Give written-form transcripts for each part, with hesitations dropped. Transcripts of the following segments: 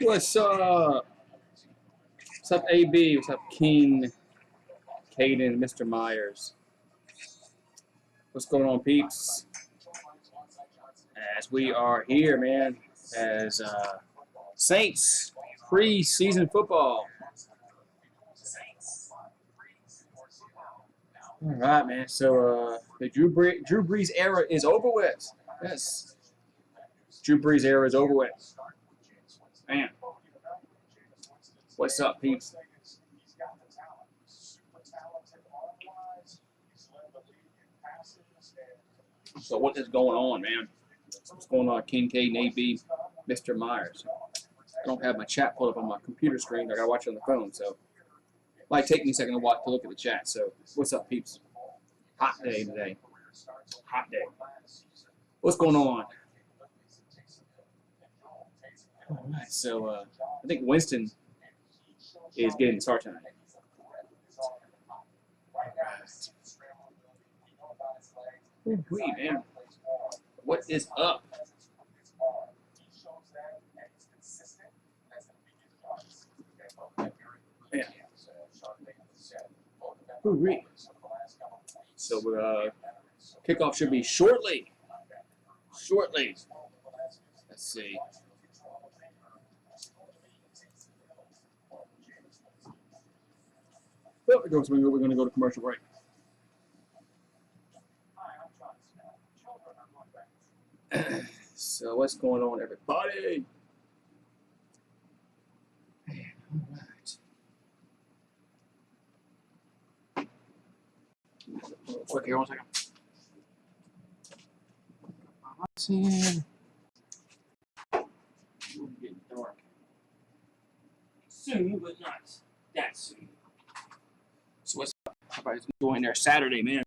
What's up? What's up, AB? What's up, King, Caden, Mr. Myers? What's going on, peeps? As we are here, man, as Saints preseason football. All right, man. So the Drew Brees era is over with. Yes, Drew Brees era is over with. Man, what's up, peeps? So what is going on, man? What's going on, King, Caden, AB, Mr. Myers? I don't have my chat pulled up on my computer screen. I gotta watch it on the phone, so it might take me a second to look at the chat. So what's up, peeps? Hot day today. Hot day. What's going on? All right, so I think Winston is getting the start tonight. Ooh, man. What is up? Yeah. Ooh, so kickoff should be shortly. Shortly. Let's see. Well, we're going to go to commercial break. So what's going on, everybody? All right. Quick here, 1 second. It's getting dark. Soon, but not that soon. So what's up? Everybody's going there Saturday, man.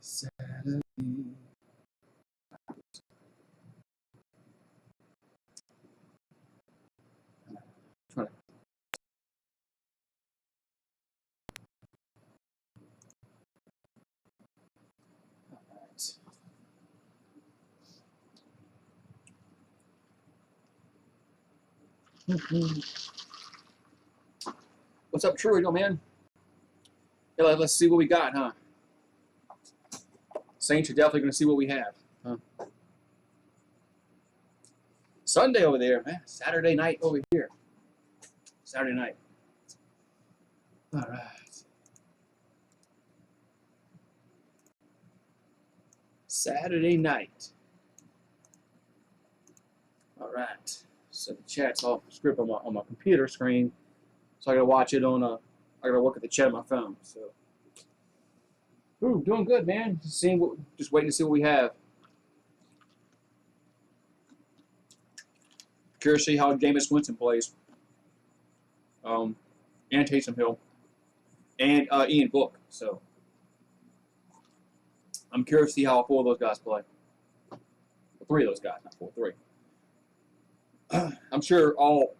Saturday. What's up, Troy, man? Yeah, let's see what we got, huh? Saints are definitely going to see what we have, huh? Sunday over there, man. Saturday night over here. Saturday night. All right. Saturday night. All right. So the chat's off the script on my computer screen. So I gotta watch it on I gotta look at the chat on my phone. So, ooh, doing good, man. Just waiting to see what we have. Curious to see how Jameis Winston plays. And Taysom Hill. And Ian Book. So I'm curious to see how all 4 of those guys play. Well, 3 of those guys, not 4, 3. I'm sure all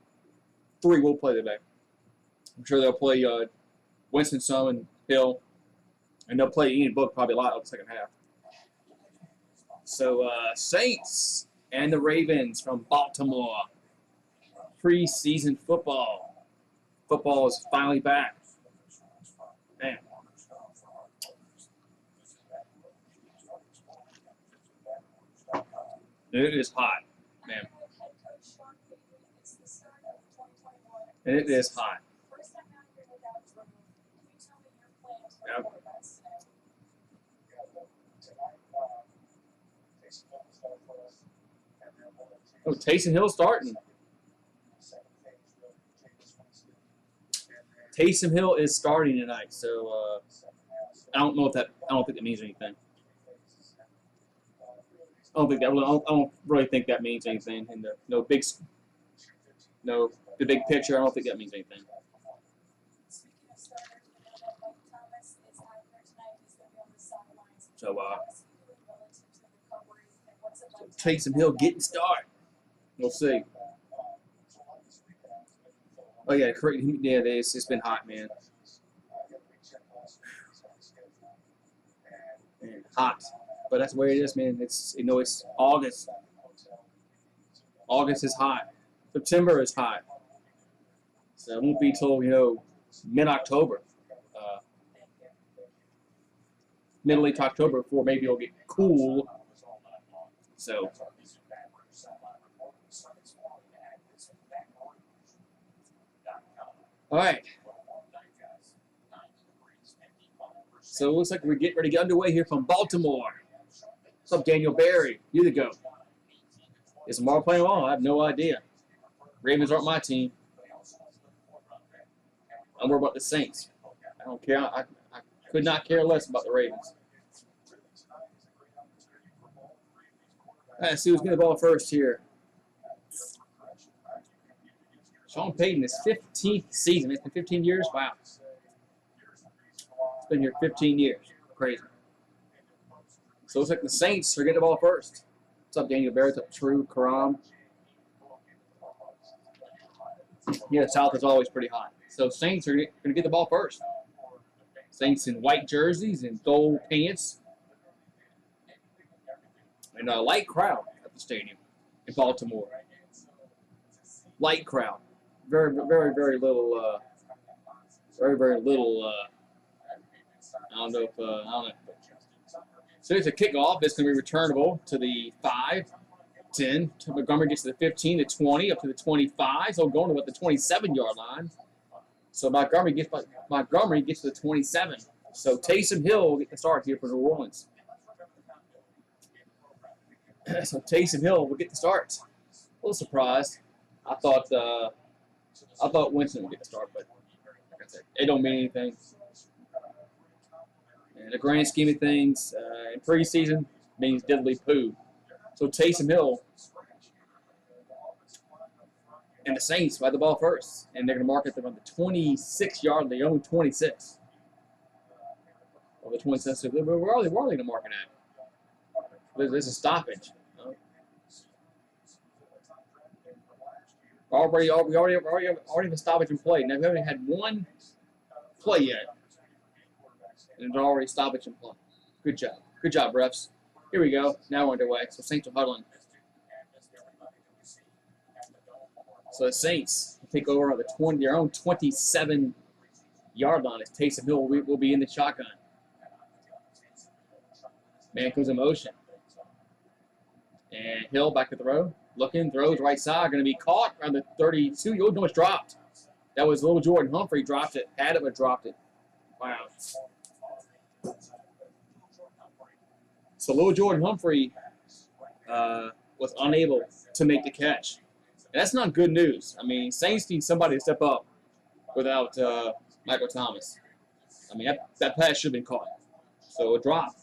3 will play today. I'm sure they'll play Winston, some, and Hill. And they'll play Ian Book probably a lot in the second half. So, Saints and the Ravens from Baltimore. Preseason football. Football is finally back. Man. It is hot, man. And it is hot. Yep. Oh, Taysom Hill starting. Taysom Hill is starting tonight, so I don't think that means anything. I don't really think that means anything in the the big picture. I don't think that means anything. So Taysom Hill getting started. We'll see. Oh yeah, correct. Yeah, it's been hot, man. hot. But that's the way it is, man. It's it's August. August is hot. September is hot. So it won't be till mid-October, middle late October before maybe it'll get cool. So. All right. So it looks like we're getting ready to get underway here from Baltimore. What's up, Daniel Barry? You the go. Is Lamar playing well? I have no idea. Ravens aren't my team. I'm worried about the Saints. I don't care. I could not care less about the Ravens. All right, let's see who's getting the ball first here. Sean Payton, his 15th season. It's been 15 years? Wow. It's been here 15 years. Crazy. So it looks like the Saints are getting the ball first. What's up, Daniel Barrett? What's up, True, Karam? Yeah, the South is always pretty hot. So Saints are going to get the ball first. Saints in white jerseys and gold pants. And a light crowd at the stadium in Baltimore. Light crowd. Very, very, very little. Very, very little. I don't know. So it's a kickoff. It's going to be returnable to the 5, 10. Montgomery gets to the 15, the 20, up to the 25. So going to about the 27-yard line. So Montgomery gets to the 27. So Taysom Hill will get the start here for New Orleans. So Taysom Hill will get the start. A little surprised. I thought Winston would get the start, but like I said, it don't mean anything. In the grand scheme of things, in preseason, means diddly poo. So Taysom Hill and the Saints will have the ball first, and they're going to mark it on the 26-yard line, their own 26. Or the 26. Where are they going to mark it at? There's a stoppage. We already have a stoppage in play. Now we haven't had one play yet, and there's already stoppage in play. Good job, refs. Here we go. Now we're underway. So Saints are huddling. So the Saints take over on their own 27-yard line. As Taysom Hill will be in the shotgun. Man goes in motion, and Hill back to throw. Looking, throws right side, going to be caught around the 32. You know it's dropped. That was little Jordan Humphrey dropped it. Had it, but dropped it. Wow. So little Jordan Humphrey was unable to make the catch. And that's not good news. I mean, Saints need somebody to step up without Michael Thomas. I mean, that pass should have been caught. So a drop.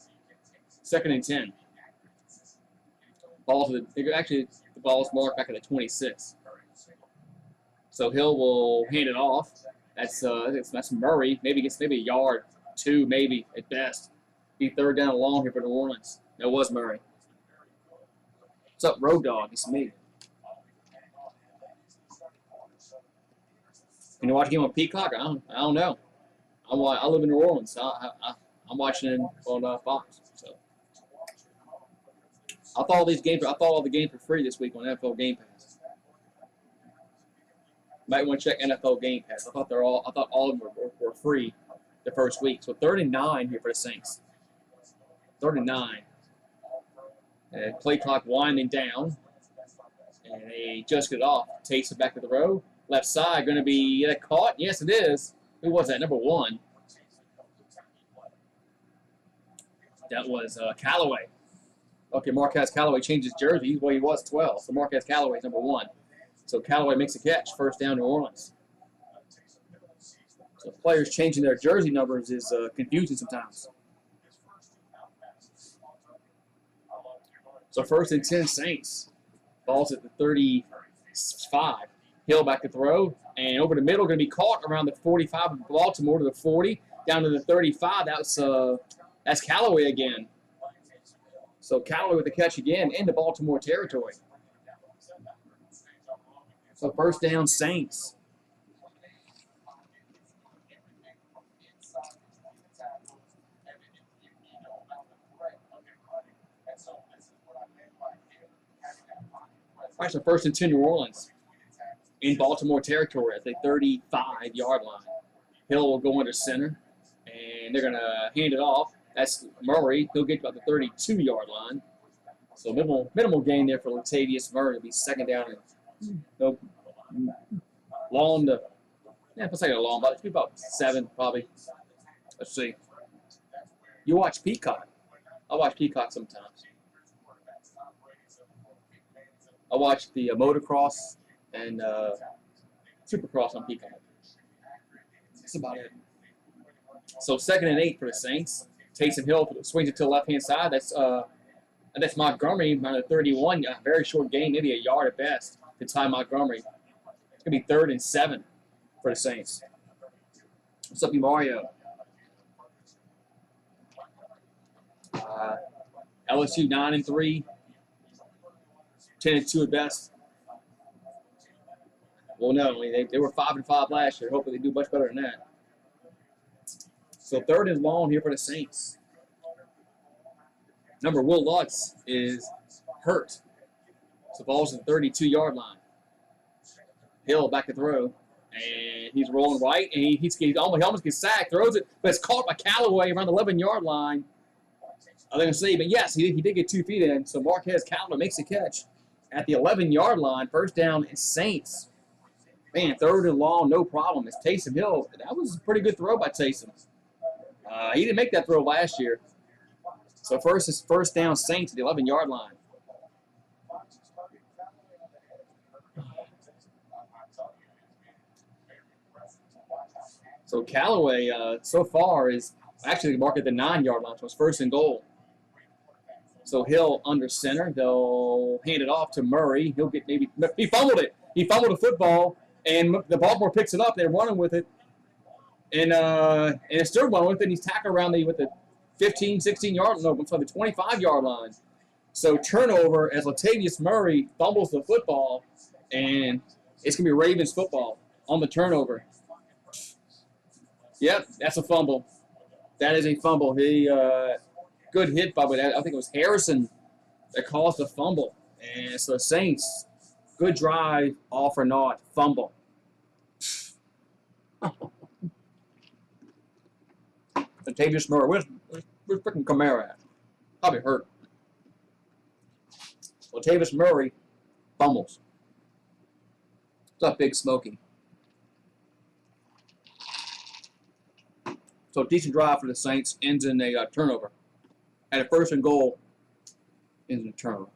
2nd and 10. The ball's marked back at the 26. So Hill will hand it off. That's Murray. Maybe gets a yard, 2 maybe at best. Be 3rd down and long here for New Orleans. That was Murray. What's up, Road Dog? It's me. Can you watch a game on Peacock? I don't know. I live in New Orleans. So I'm watching it on Fox. So I thought all the games were free this week on NFL Game Pass. Might want to check NFL Game Pass. I thought all of them were free the first week. So 3rd and 9 here for the Saints. 3rd and 9. And play clock winding down. And they just get off. Takes it back to the row. Left side going to be caught. Yes, it is. Who was that? Number 1. That was Callaway. Okay, Marquez Callaway changed his jersey. Well, he was 12. So Marquez Callaway is number 1. So Callaway makes a catch. 1st down, New Orleans. So players changing their jersey numbers is confusing sometimes. So 1st and 10 Saints. Ball's at the 35. Hill back to throw. And over the middle, going to be caught around the 45 of Baltimore to the 40. Down to the 35. That's Callaway again. So Callaway with the catch again into Baltimore territory. So 1st down Saints. All right, so first and 10 New Orleans in Baltimore territory at the 35-yard line. Hill will go under center, and they're going to hand it off. That's Murray. He'll get to about the 32-yard line. So minimal gain there for Latavius Murray. It'll be second down and long to, let's say long, but it'll be about 7 probably. Let's see. You watch Peacock. I watch Peacock sometimes. I watch the motocross and supercross on Peacock. That's about it. So 2nd and 8 for the Saints. Taysom Hill swings it to the left-hand side. That's Montgomery on the 31. Very short gain, maybe a yard at best to tie Montgomery. It's going to be 3rd and 7 for the Saints. What's up, you Mario? LSU 9-3. 10-2 at best. Well, no, they were 5-5 last year. Hopefully they do much better than that. So 3rd and long here for the Saints. Number Will Lutz is hurt. So ball's in the 32-yard line. Hill back to throw. And he's rolling right. And he almost gets sacked. Throws it. But it's caught by Callaway around the 11-yard line. I didn't see. But yes, he did get 2 feet in. So Marquez Callaway makes a catch at the 11-yard line. First down is Saints. Man, 3rd and long, no problem. It's Taysom Hill. That was a pretty good throw by Taysom. He didn't make that throw last year. So first down Saints at the 11-yard line. So Callaway so far is actually marked at the 9-yard line. So it's 1st and goal. So Hill under center. They'll hand it off to Murray. He'll get he fumbled it. He fumbled the football, and the Baltimore picks it up. They're running with it. And it's still running with it. And he's tackled around with the 15, 16-yard line. I'm sorry, the 25-yard line. So turnover as Latavius Murray fumbles the football, and it's going to be Ravens football on the turnover. Yep, that's a fumble. That is a fumble. Good hit by, I think it was Harrison that caused the fumble. And so the Saints, good drive, all for naught, fumble. Latavius Murray, where's freaking Kamara at? Probably hurt. Latavius Murray fumbles. What's up, Big Smokey? So decent drive for the Saints, ends in a turnover. At a 1st and goal, ends in a turnover.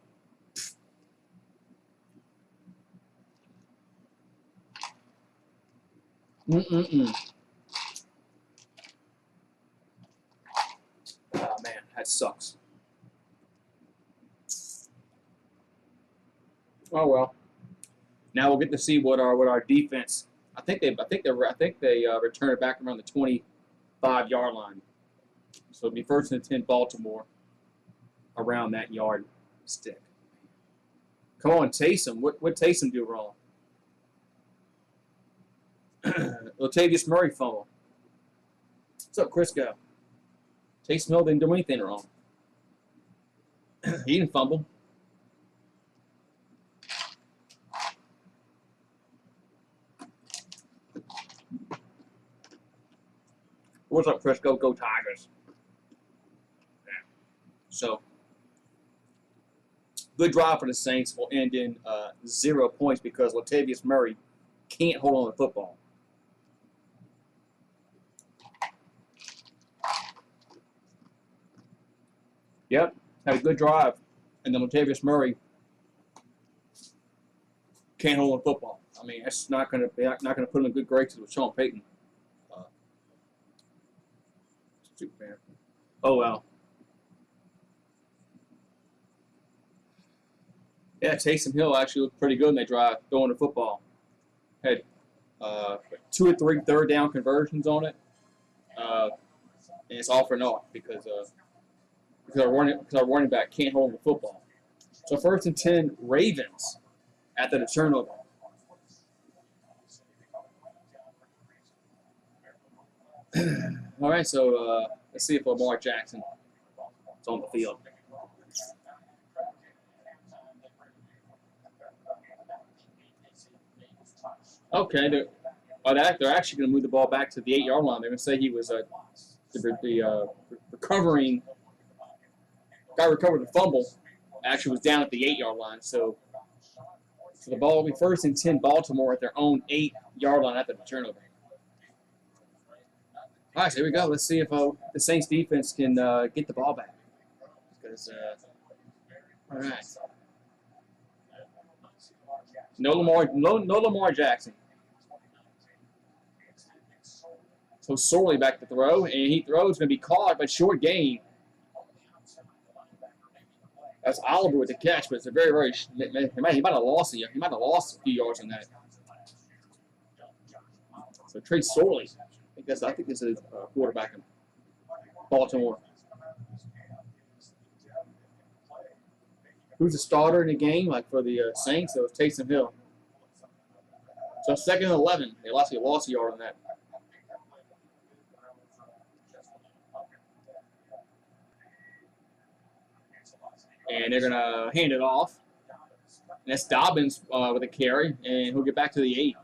Oh man, that sucks. Oh well. Now we'll get to see what our defense. I think they return it back around the 25-yard line. So it'll be 1st and 10 Baltimore around that yard stick. Come on, Taysom. What Taysom do wrong? Latavius Murray fumble. What's up, Crisco? Taysom Hill didn't do anything wrong. He didn't fumble. What's up, Crisco? Go Tigers. So, good drive for the Saints will end in 0 points because Latavius Murray can't hold on to the football. Yep, had a good drive, and then Latavius Murray can't hold on to the football. I mean, that's not going to put him in good graces with Sean Payton. Stupid man. Oh well. Yeah, Taysom Hill actually looked pretty good in that drive, throwing the football. Had 2 or 3 third down conversions on it, and it's all for naught because our running back can't hold the football. So 1st and 10 Ravens after the turnover. All right, so let's see if Lamar Jackson is on the field. Okay, they're actually going to move the ball back to the 8-yard line. They're going to say he was the recovering guy recovered the fumble. Actually, was down at the 8-yard line. So the ball will be 1st and 10 Baltimore at their own 8-yard line after the turnover. All right, so here we go. Let's see if the Saints defense can get the ball back. Because all right, no Lamar Jackson. So Sorley back to throw, and he throws, going to be caught, but short gain. That's Oliver with the catch, but it's a very he might have lost He might have lost a few yards on that. So trade Sorley. I think this is quarterback in Baltimore. Who's the starter in the game? Like for the Saints, it was Taysom Hill. So 2nd and 11. They lost a yard on that. And they're going to hand it off. And that's Dobbins with a carry, and he'll get back to the 8.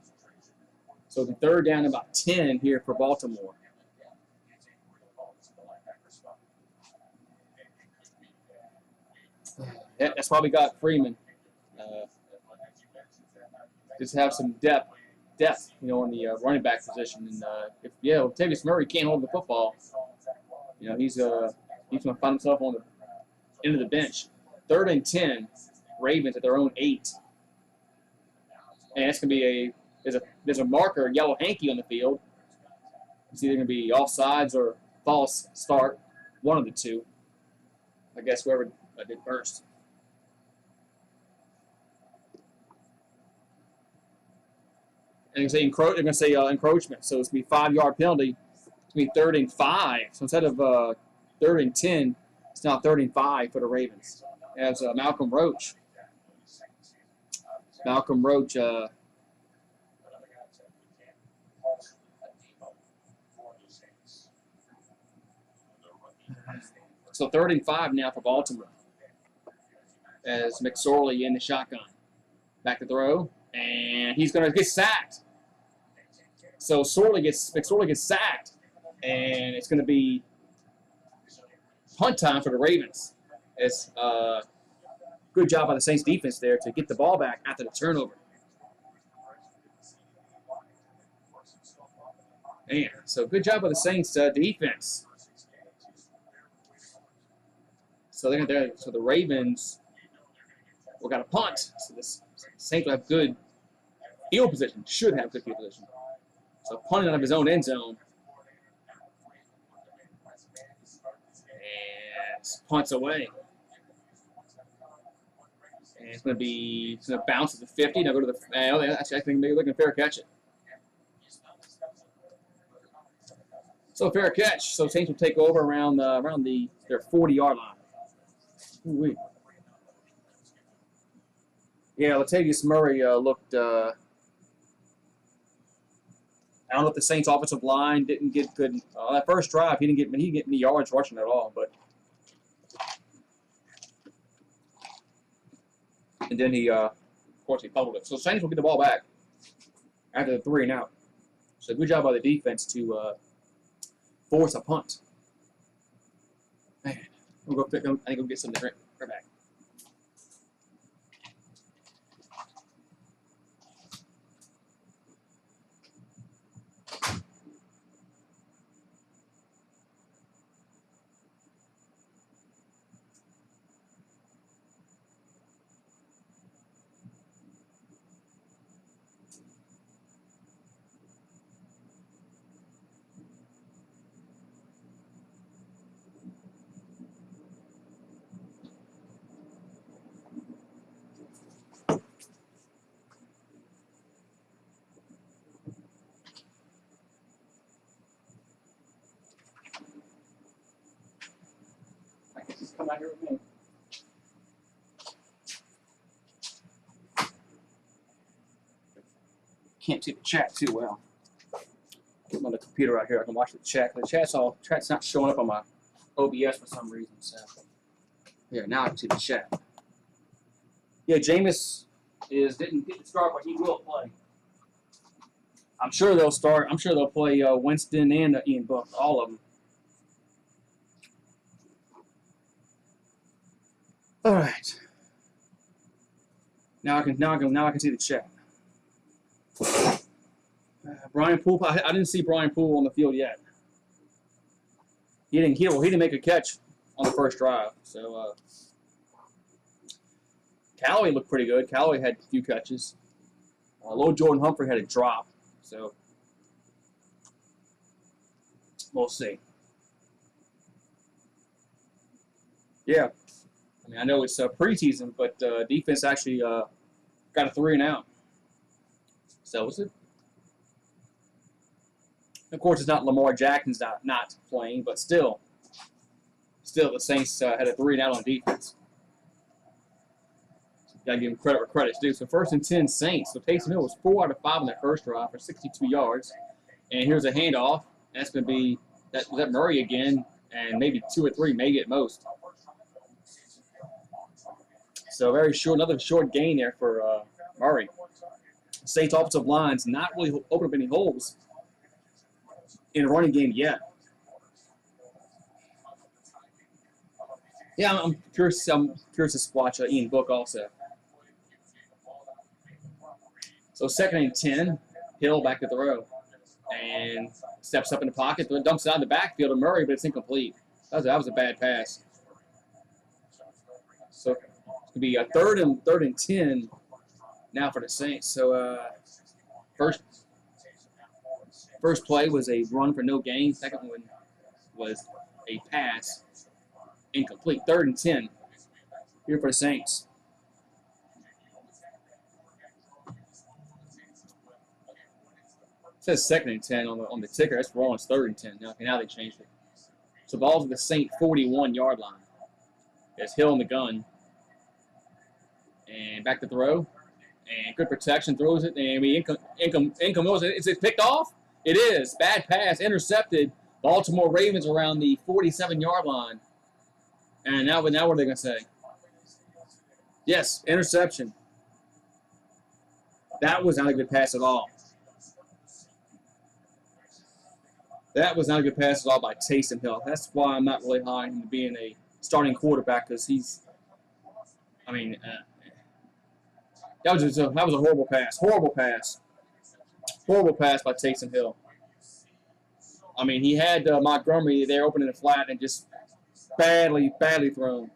So the 3rd down and about 10 here for Baltimore. Yeah, that's why we got Freeman. Just have some depth, in the running back position. And if Latavius Murray can't hold the football, he's going to find himself on the end of the bench. 3rd and 10, Ravens at their own 8. And it's going to be there's a marker, yellow hanky on the field. It's either going to be offsides or false start, one of the two. I guess whoever did first. And they're going to say encroachment. So it's going to be 5-yard penalty. It's going to be 3rd and 5. So instead of 3rd and 10, it's now 3rd and 5 for the Ravens. As Malcolm Roach. So 3rd and 5 now for Baltimore. As McSorley in the shotgun. Back to throw. And he's going to get sacked. So McSorley gets sacked. And it's going to be punt time for the Ravens. It's good job by the Saints defense there to get the ball back after the turnover. Man, so good job by the Saints defense. So the Ravens will got a punt. So the Saints will have good field position. Should have good field position. So punting out of his own end zone. And punts away. And it's going to bounce at the 50. Now go to the. Actually, I think maybe looking fair catch it. So fair catch. So Saints will take over around their 40-yard line. Ooh-wee. Yeah, Latavius Murray looked. I don't know if the Saints' offensive line didn't get good. That first drive, he didn't get any yards rushing at all. But and then of course, he fumbled it. So Saints will get the ball back after the 3 and out. So good job by the defense to force a punt. Man, I think we'll get some right back. Come out here with me. Can't see the chat too well. Get on the computer out here. I can watch the chat. The chat's not showing up on my OBS for some reason. So yeah, now I can see the chat. Yeah, Jameis didn't get the start, but he will play. I'm sure they'll start. I'm sure they'll play Winston and Ian Book, all of them. All right. Now I can see the chat. Brian Poole. I didn't see Brian Poole on the field yet. He didn't make a catch on the first drive. So Callaway looked pretty good. Callaway had a few catches. Little Jordan Humphrey had a drop. So we'll see. Yeah. I mean, I know it's preseason, but defense actually got a 3 and out. So was it? Of course, it's not Lamar Jackson's not playing, but still the Saints had a 3 and out on defense. Got to give them credit where credit's due. So 1st and 10 Saints. So Taysom Hill was 4 out of 5 on that first drive for 62 yards. And here's a handoff. That's going to be that Murray again, and maybe 2 or 3, maybe at most. So another short gain there for Murray. Saints offensive line's not really opened up any holes in a running game yet. Yeah, I'm curious to watch Ian Book also. So 2nd and 10, Hill back to throw, and steps up in the pocket, dumps it out in the backfield of Murray, but it's incomplete. That was a bad pass. So it's going to be a third and 10 now for the Saints. So first play was a run for no gain. Second one was a pass, incomplete. 3rd and 10 here for the Saints. It says 2nd and 10 on the ticker. That's wrong. It's 3rd and 10. Now they changed it. So ball's at the Saint 41-yard line. There's Hill in the gun. And back to throw. And good protection. Throws it. And income. Is it picked off? It is. Bad pass. Intercepted. Baltimore Ravens around the 47-yard line. And now what are they going to say? Yes, interception. That was not a good pass at all. That was not a good pass at all by Taysom Hill. That's why I'm not really high on him being a starting quarterback, because he's, I mean, that was a horrible pass. Horrible pass. Horrible pass by Taysom Hill. I mean, he had Montgomery there opening the flat and just badly thrown.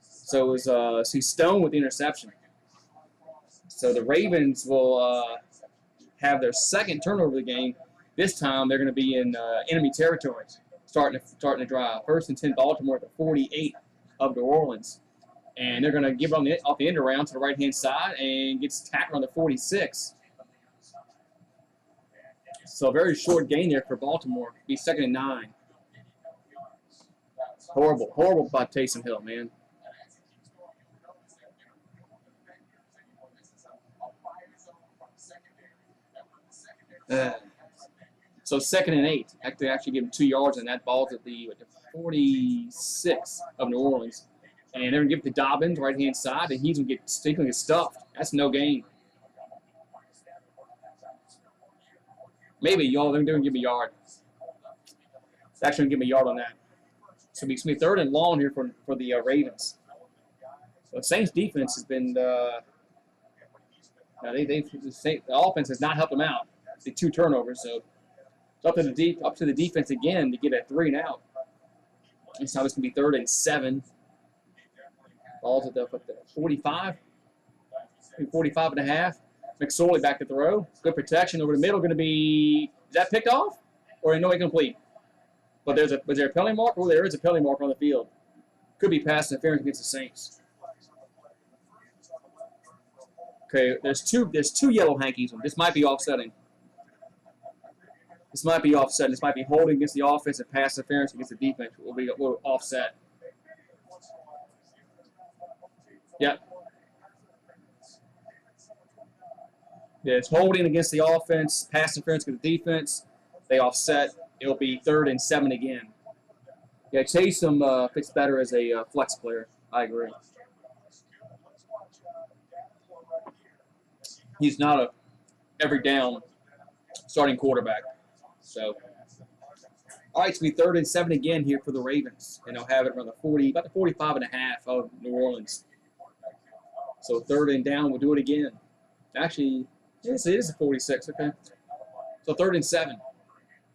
So it was he's stoned with the interception. So the Ravens will have their second turnover of the game. This time they're going to be in enemy territory, starting to drive. 1st and 10 Baltimore at the 48 of New Orleans. And they're going to give it off the end around to the right-hand side and gets tackled on the 46. So a very short gain there for Baltimore. Be 2nd and 9. Horrible by Taysom Hill, man. So 2nd and 8. Actually give him 2 yards, and that ball's at the 46 of New Orleans. And they're going to give it to Dobbins, right-hand side, and he's going to get stuffed. That's no gain. Maybe, they're going to give me a yard. It's actually going to give me a yard on that. So it's going to be 3rd and long here for the Ravens. So the Saints defense has been, the offense has not helped them out. The 2 turnovers, so it's up to the defense again to get a 3 and out. This time it's going to be 3rd and 7. Ball's at the 45, 45 and a half. McSorley back to throw. Good protection over the middle. Going to be, is that picked off or no incomplete? But was there a penalty mark? Oh, there is a penalty mark on the field. Could be pass interference against the Saints. Okay, there's two yellow hankies. This might be offsetting. This might be offsetting. This might be holding against the offense and pass interference against the defense. Will offset. Yep. Yeah, it's holding against the offense, pass interference against the defense. They offset. It'll be 3rd and 7 again. Yeah, Taysom fits better as a flex player. I agree. He's not a every down starting quarterback. So, all right, it's going to be 3rd and 7 again here for the Ravens. And they'll have it around the 40, about the 45.5 of New Orleans. So 3rd and down, we'll do it again. Actually, yes, it is a 46, okay. So 3rd and 7.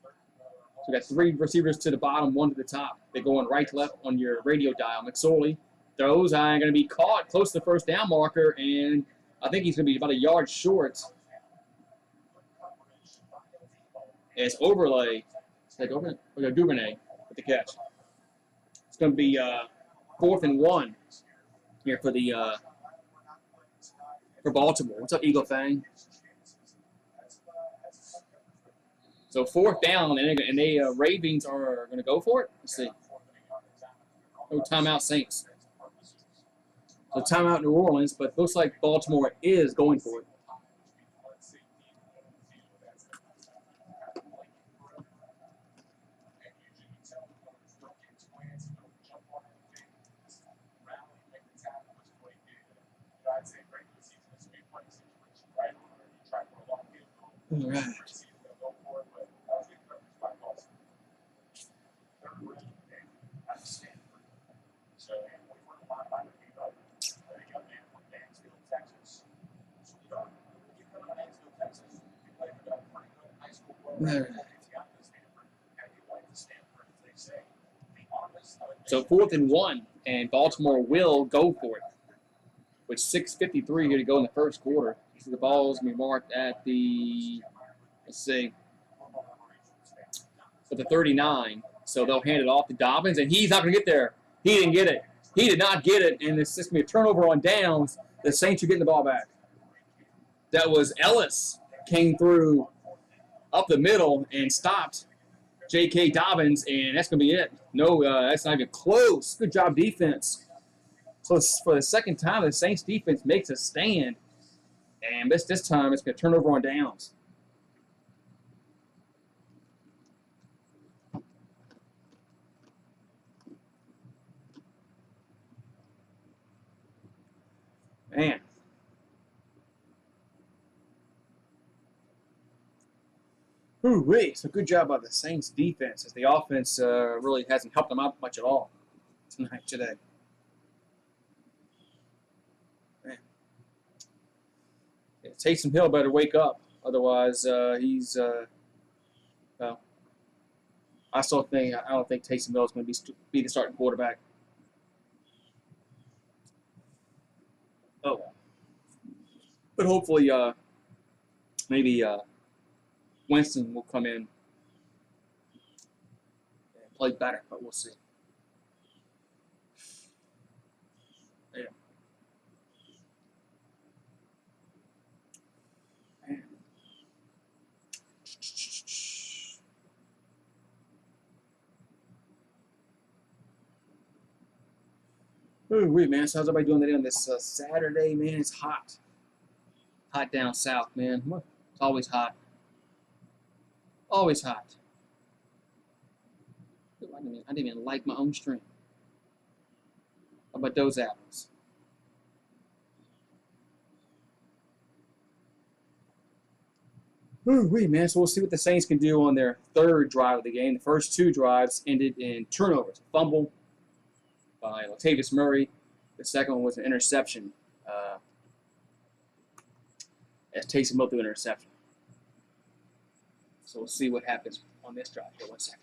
So we got 3 receivers to the bottom, 1 to the top. They're going right to left on your radio dial. McSorley throws, going to be caught close to the first down marker, and I think he's going to be about a yard short. It's overlay. It's like Duvernay with the catch. It's going to be 4th and 1 here for the for Baltimore. What's up, Eagle Fang? So 4th down, and they Ravens are going to go for it. Let's see. No timeout, Saints. So timeout, New Orleans, but looks like Baltimore is going for it. All right. So 4th and 1, and Baltimore will go for it. With 6:53 here to go in the first quarter. So the ball's going to be marked at the, let's see, for the 39. So they'll hand it off to Dobbins, and he's not going to get there. He didn't get it. He did not get it, and it's just going to be a turnover on downs. The Saints are getting the ball back. That was Ellis came through up the middle and stopped J.K. Dobbins, and that's going to be it. No, that's not even close. Good job, defense. So for the second time, the Saints defense makes a stand, and this time it's going to turn over on downs. Man. Ooh-wee. So good job by the Saints defense, as the offense really hasn't helped them out much at all today. Man. Yeah, Taysom Hill better wake up. Otherwise, he's, well, I don't think Taysom Hill is going to be the starting quarterback. Oh, well. But hopefully, maybe Winston will come in and play better, but we'll see. Yeah. Man. Ooh, wait, man. So how's everybody doing today on this Saturday, man? It's hot. Hot down south, man. It's always hot. Always hot. Ooh, I didn't even like my own stream. How about those apples? Ooh, wait, man. So we'll see what the Saints can do on their 3rd drive of the game. The first 2 drives ended in turnovers. A fumble by Latavius Murray. The second one was an interception. As Taysom Hill threw an interception. So we'll see what happens on this drive here. 1 second.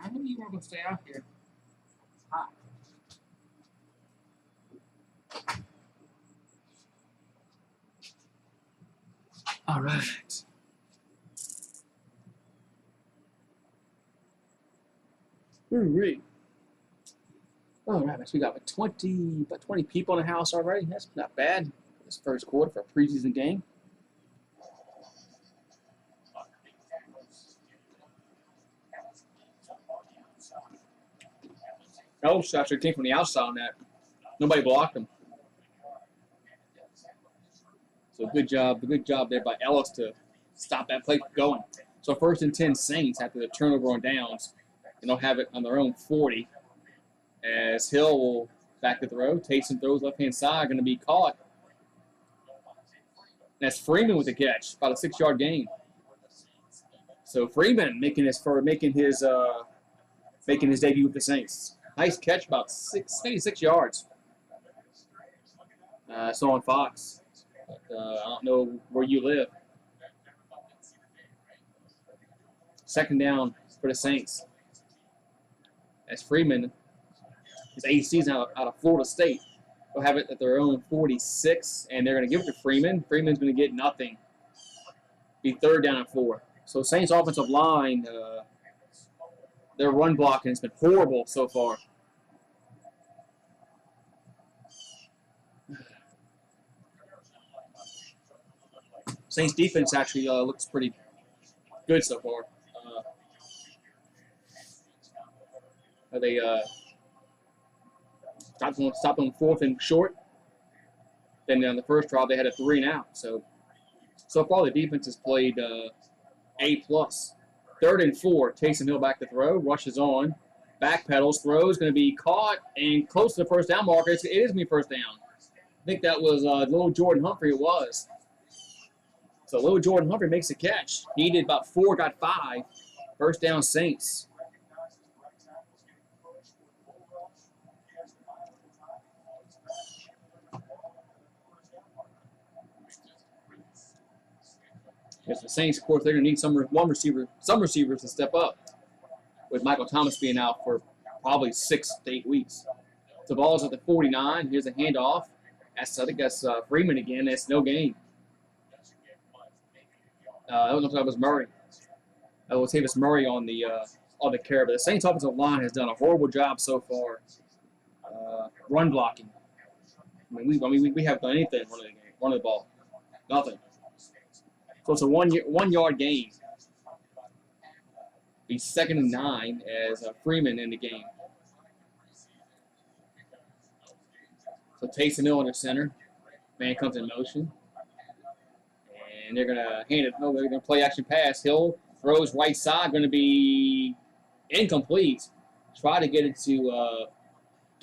I knew you weren't going to stay out here. It's hot. All right. Ooh-wee. All right, so we got about 20 people in the house already. That's not bad for this first quarter for a preseason game. Oh, so actually came from the outside on that. Nobody blocked him. So good job there by Ellis to stop that play from going. So 1st and 10 Saints after the turnover on downs, and they'll have it on their own 40. As Hill will back to throw. Taysom throws left-hand side, going to be caught. That's Freeman with the catch, about a 6-yard gain. So Freeman making his debut with the Saints. Nice catch, about maybe 6 yards. So on Fox. But, I don't know where you live. Second down for the Saints. As Freeman, his 8th season out of Florida State, will have it at their own 46, and they're going to give it to Freeman. Freeman's going to get nothing. Be third down and 4. So Saints offensive line, their run blocking has been horrible so far. Saints defense actually looks pretty good so far. They stopped on 4th and short. Then on the first drive they had a 3 and out. So far the defense has played A+. 3rd and 4. Taysom Hill back to throw. Rushes on. Backpedals. Throws. Going to be caught and close to the first down marker. It is going to be first down. I think that was little Jordan Humphrey. It was. So little Jordan Humphrey makes a catch. Needed about 4, got 5. First down Saints. Because the Saints, of course, they're going to need some receivers to step up. With Michael Thomas being out for probably 6 to 8 weeks. The ball's at the 49. Here's a handoff. I think that's Freeman again. That's no gain. I don't know if that was Murray. That was Tavis Murray on the carry. But the Saints offensive line has done a horrible job so far. Run blocking. I mean, we haven't done anything running the ball. Nothing. So it's a 1 yard gain. Be 2nd and 9 as Freeman in the game. So Taysom Hill under center. Man comes in motion. And they're going to hand it. No, they're going to play action pass. Hill throws right side. Going to be incomplete. Try to get it to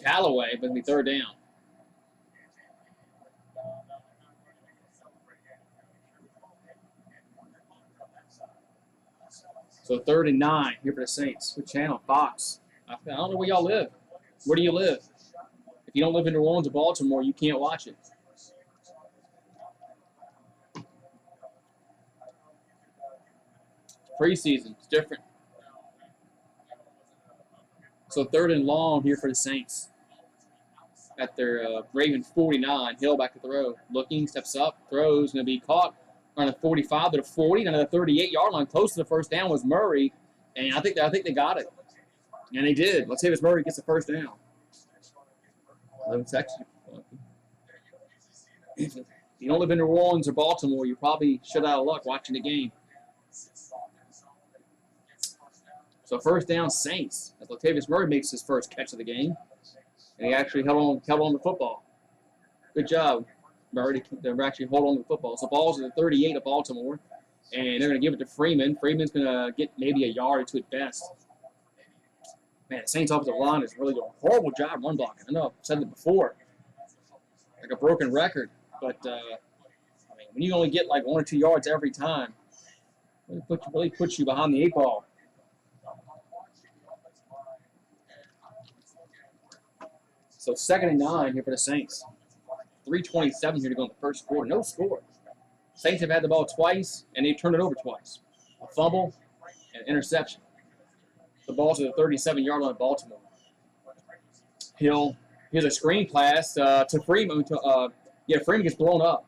Callaway, but it'll be 3rd down. So 3rd and 9 here for the Saints. What channel? Fox. I don't know where y'all live. Where do you live? If you don't live in New Orleans or Baltimore, you can't watch it. Preseason. It's different. So 3rd and long here for the Saints. At their Raven 49. Hill back to throw. Looking, steps up, throws, going to be caught. On the 45 to the 40, and on the 38-yard line, close to the first down was Murray, and I think they got it, and they did. Let's see if Murray gets the first down. If you don't live in New Orleans or Baltimore, you're probably shut out of luck watching the game. So first down, Saints. As Latavius Murray makes his first catch of the game, and he actually held on the football. Good job. They're actually hold on to the football. So ball's at the 38 of Baltimore, and they're going to give it to Freeman. Freeman's going to get maybe a yard or 2 at best. Man, the Saints offensive line is really doing a horrible job run blocking. I know I've said it before, like a broken record. But I mean, when you only get like 1 or 2 yards every time, it really puts you behind the 8 ball. So 2nd and 9 here for the Saints. 3:27 here to go in the first quarter. No score. Saints have had the ball twice, and they've turned it over twice. A fumble and an interception. The ball's at the 37-yard line of Baltimore. Hill, here's a screen pass to Freeman. Freeman gets blown up.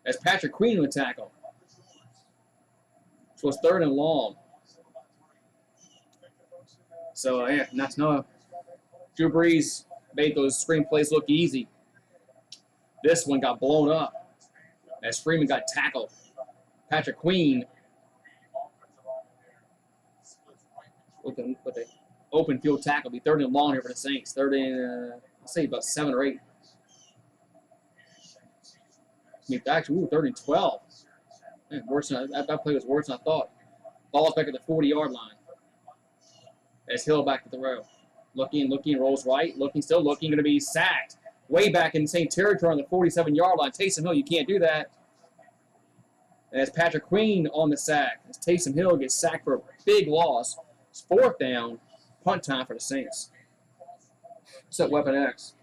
As Patrick Queen would tackle. So it's 3rd and long. So, yeah, that's no. Drew Brees made those screen plays look easy. This one got blown up as Freeman got tackled. Patrick Queen with the open field tackle. Be 3rd and long here for the Saints. 3rd and, I'll say about 7 or 8. I mean, actually, 3rd and 12. Man, that play was worse than I thought. Ball's back at the 40-yard line. As Hill back to the row. Looking, rolls right. Still looking, going to be sacked. Way back in the same territory on the 47-yard line. Taysom Hill, you can't do that. And it's Patrick Queen on the sack. As Taysom Hill gets sacked for a big loss. It's 4th down. Punt time for the Saints. What's up, Weapon X?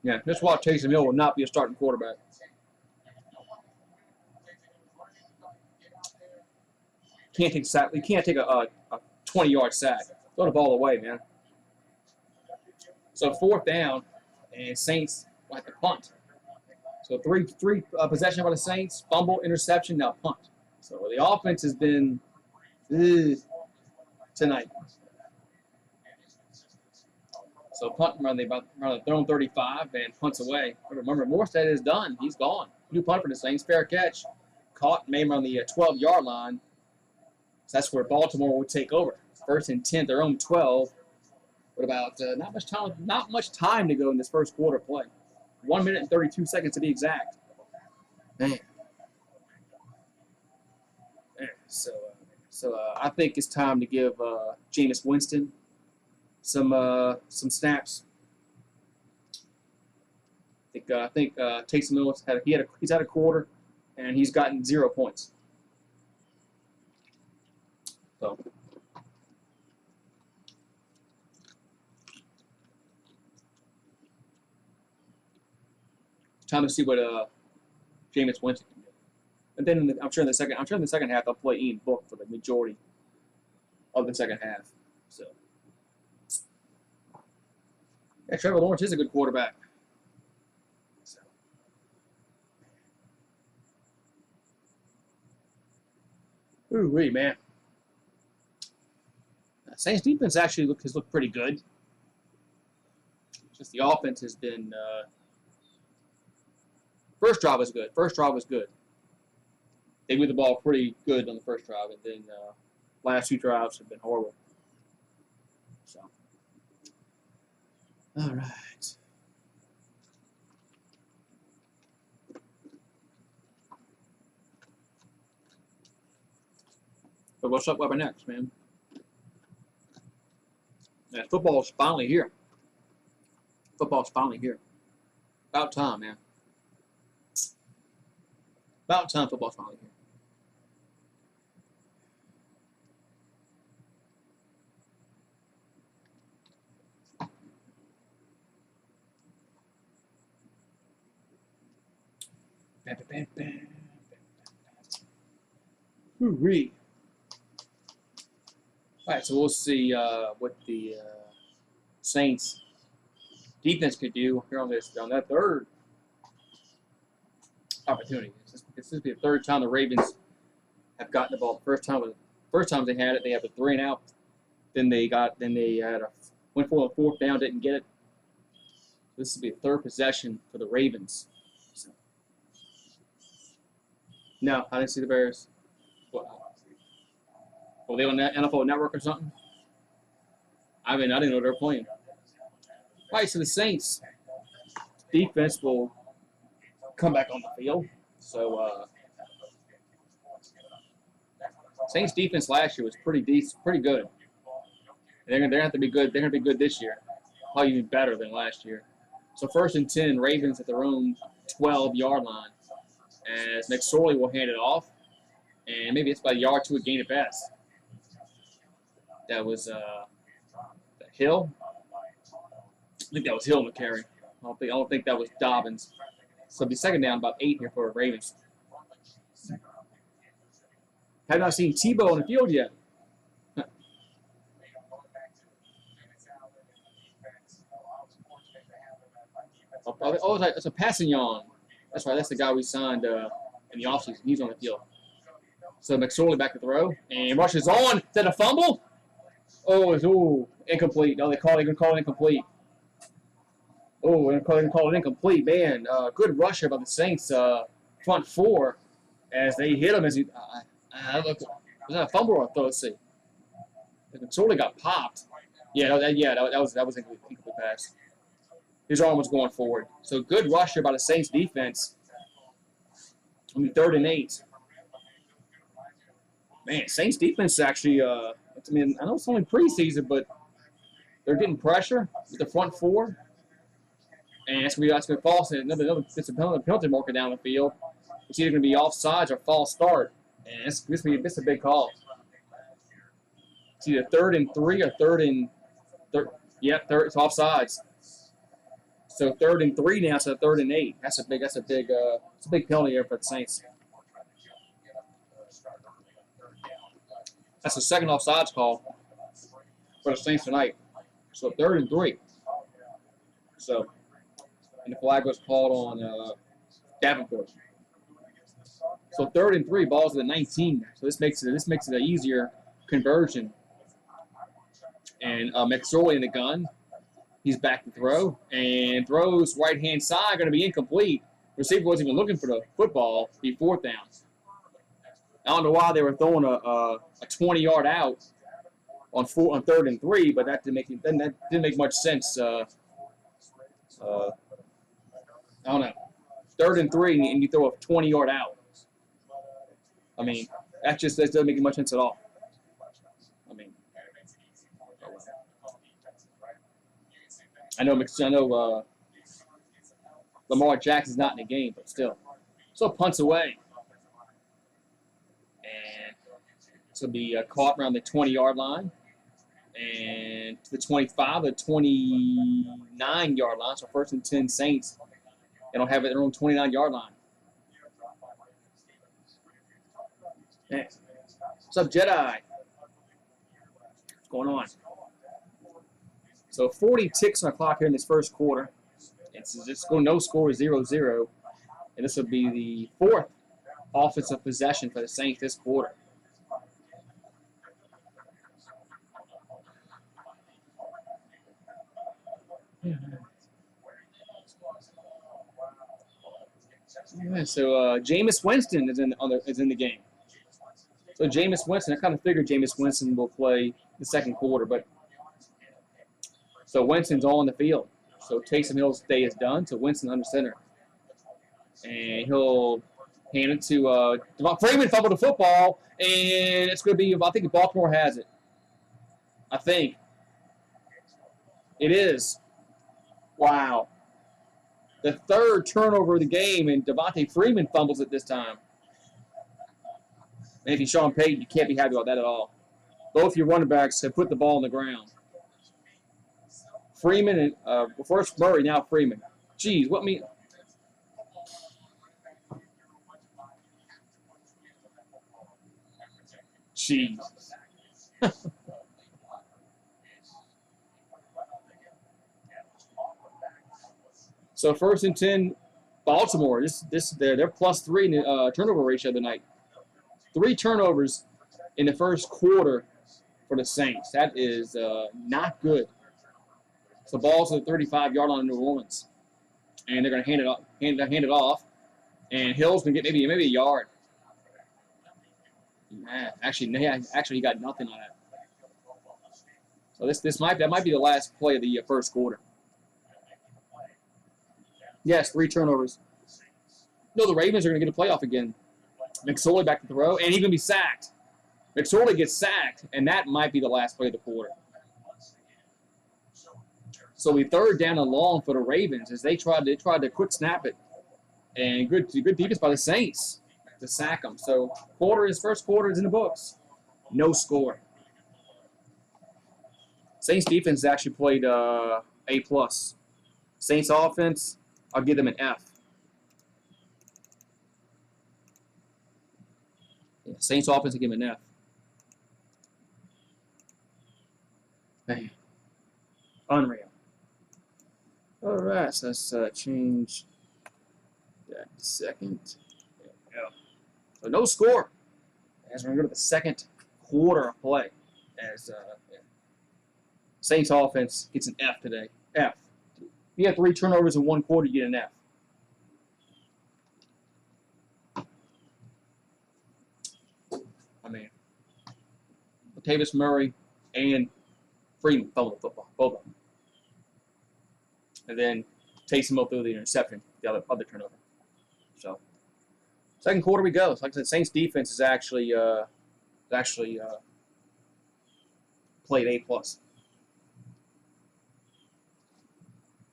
Yeah, just watch Taysom Hill will not be a starting quarterback. Can't take sack. You can't take a 20-yard sack. Throw the ball away, man. So 4th down, and Saints will have to punt. So three possession by the Saints, fumble, interception, now punt. So the offense has been tonight. So punt run, they about thrown 35 and punts away. Remember, Morstead is done. He's gone. New punt for the Saints. Fair catch. Caught, made him on the 12-yard line. So that's where Baltimore will take over. 1st and 10, their own 12. With about not much time to go in this first quarter play. 1 minute and 32 seconds to be exact. Man. So I think it's time to give Jameis Winston some snaps. I think Taysom Hill he's had a quarter, and he's gotten 0 points. So. Time to see what Jameis Winston can do, and then I'm sure in the second half they'll play Ian Book for the majority of the second half. So, yeah, Trevor Lawrence is a good quarterback. So. Ooh-wee, man. Saints defense actually has looked pretty good. Just the offense has been. First drive was good. They moved the ball pretty good on the first drive, and then last 2 drives have been horrible. So, all right. But what's up, Weapon next, man? Yeah, football's finally here. Football's finally here. About time, man. About time football's finally here. Hoo-wee. All right, so we'll see what the Saints defense could do here on that third opportunity. This will be the 3rd time the Ravens have gotten the ball. The first time they had it, they had a 3 and out. Then they went for a 4th down, didn't get it. This will be a 3rd possession for the Ravens. So. No, I didn't see the Bears. Were they on that NFL Network or something? I didn't know they were playing. All right, so the Saints defense will come back on the field. So Saints defense last year was pretty good. They're gonna have to be good. They're gonna be good this year. Probably even better than last year. So 1st and 10, Ravens at their own 12-yard line, as McSorley will hand it off, and maybe it's about a yard to a gain at best. That was Hill. I think that was Hill in the carry. I don't think that was Dobbins. So it'll be 2nd down, about 8 here for the Ravens. Have not seen Tebow on the field yet. Oh, it's a Passignon. That's right. That's the guy we signed in the offseason. He's on the field. So McSorley back to throw. And rushes on. Is that a fumble? Oh, it's incomplete. No, they're going to call it incomplete. Oh, we're going to call it incomplete. Man, good rush here by the Saints front 4 as they hit him. Was that a fumble or a throw? Let's see. McSorley got popped. Yeah, that was an incomplete pass. His arm was going forward. So good rush here by the Saints defense. It'll be 3rd and 8. Man, Saints defense actually, I know it's only preseason, but they're getting pressure with the front 4. And it's going to be false. And another penalty marker down the field. It's either going to be offsides or false start. And it's a big call. It's either 3rd and 3 or 3rd and yep, third. It's offsides. So 3rd and 3 now, so 3rd and 8. That's a big penalty here for the Saints. That's the second offsides call for the Saints tonight. So 3rd and 3. So, and the flag was called on Davenport. So 3rd and 3, balls at the 19. So this makes it an easier conversion. And McSorley in the gun. He's back to throw and throws right hand side, going to be incomplete. Receiver wasn't even looking for the football. Be 4th down. I don't know why they were throwing a 20-yard out on 3rd and 3, but that didn't make much sense. I don't know. 3rd and 3, and you throw a 20-yard out. I mean, that doesn't make much sense at all. I mean, I know Lamar Jackson's not in the game, but still. So punts away. And this will be caught around the 20-yard line. And to the 25, the 29-yard line. So 1st and 10 Saints. They don't have it at their own 29-yard line. Man. What's up, Jedi? What's going on? So 40 ticks on the clock here in this first quarter. It's just no score, 0-0. And this will be the 4th offensive possession for the Saints this quarter. Yeah, so Jameis Winston is in the game. So Jameis Winston, I kind of figured Jameis Winston will play the second quarter, but so Winston's all in the field. So Taysom Hill's day is done. So Winston under center, and he'll hand it to Freeman. Fumbled the football, and it's going to be. I think Baltimore has it. I think it is. Wow. The 3rd turnover of the game, and Devontae Freeman fumbles it this time. And if you're Sean Payton, you can't be happy about that at all. Both your running backs have put the ball on the ground. Freeman and first Murray, now Freeman. Jeez, what mean? Jeez. So 1st and 10, Baltimore. They're +3 in the turnover ratio tonight. 3 turnovers in the first quarter for the Saints. That is not good. So ball's at the 35-yard line in New Orleans, and they're going to hand it off, and Hill's going to get maybe a yard. Actually, he got nothing on that. So that might be the last play of the first quarter. Yes, 3 turnovers. No, the Ravens are going to get a playoff again. McSorley back to throw, and he's going to be sacked. McSorley gets sacked, and that might be the last play of the quarter. So we 3rd down and long for the Ravens as they tried to quick snap it, and good defense by the Saints to sack them. So first quarter is in the books. No score. Saints defense actually played A+. Saints offense, I'll give them an F. Yeah, Saints offense, I'll give them an F. Man. Unreal. All right, so let's change that second. There we go. So no score as we're going to go to the second quarter of play. As Saints offense gets an F today. F. You have 3 turnovers in 1 quarter, you get an F. I mean, Latavius Murray and Freeman fumbled the football, both of them. And then Taysom threw the interception, the other turnover. So, second quarter we go. So like I said, Saints defense is actually played A+.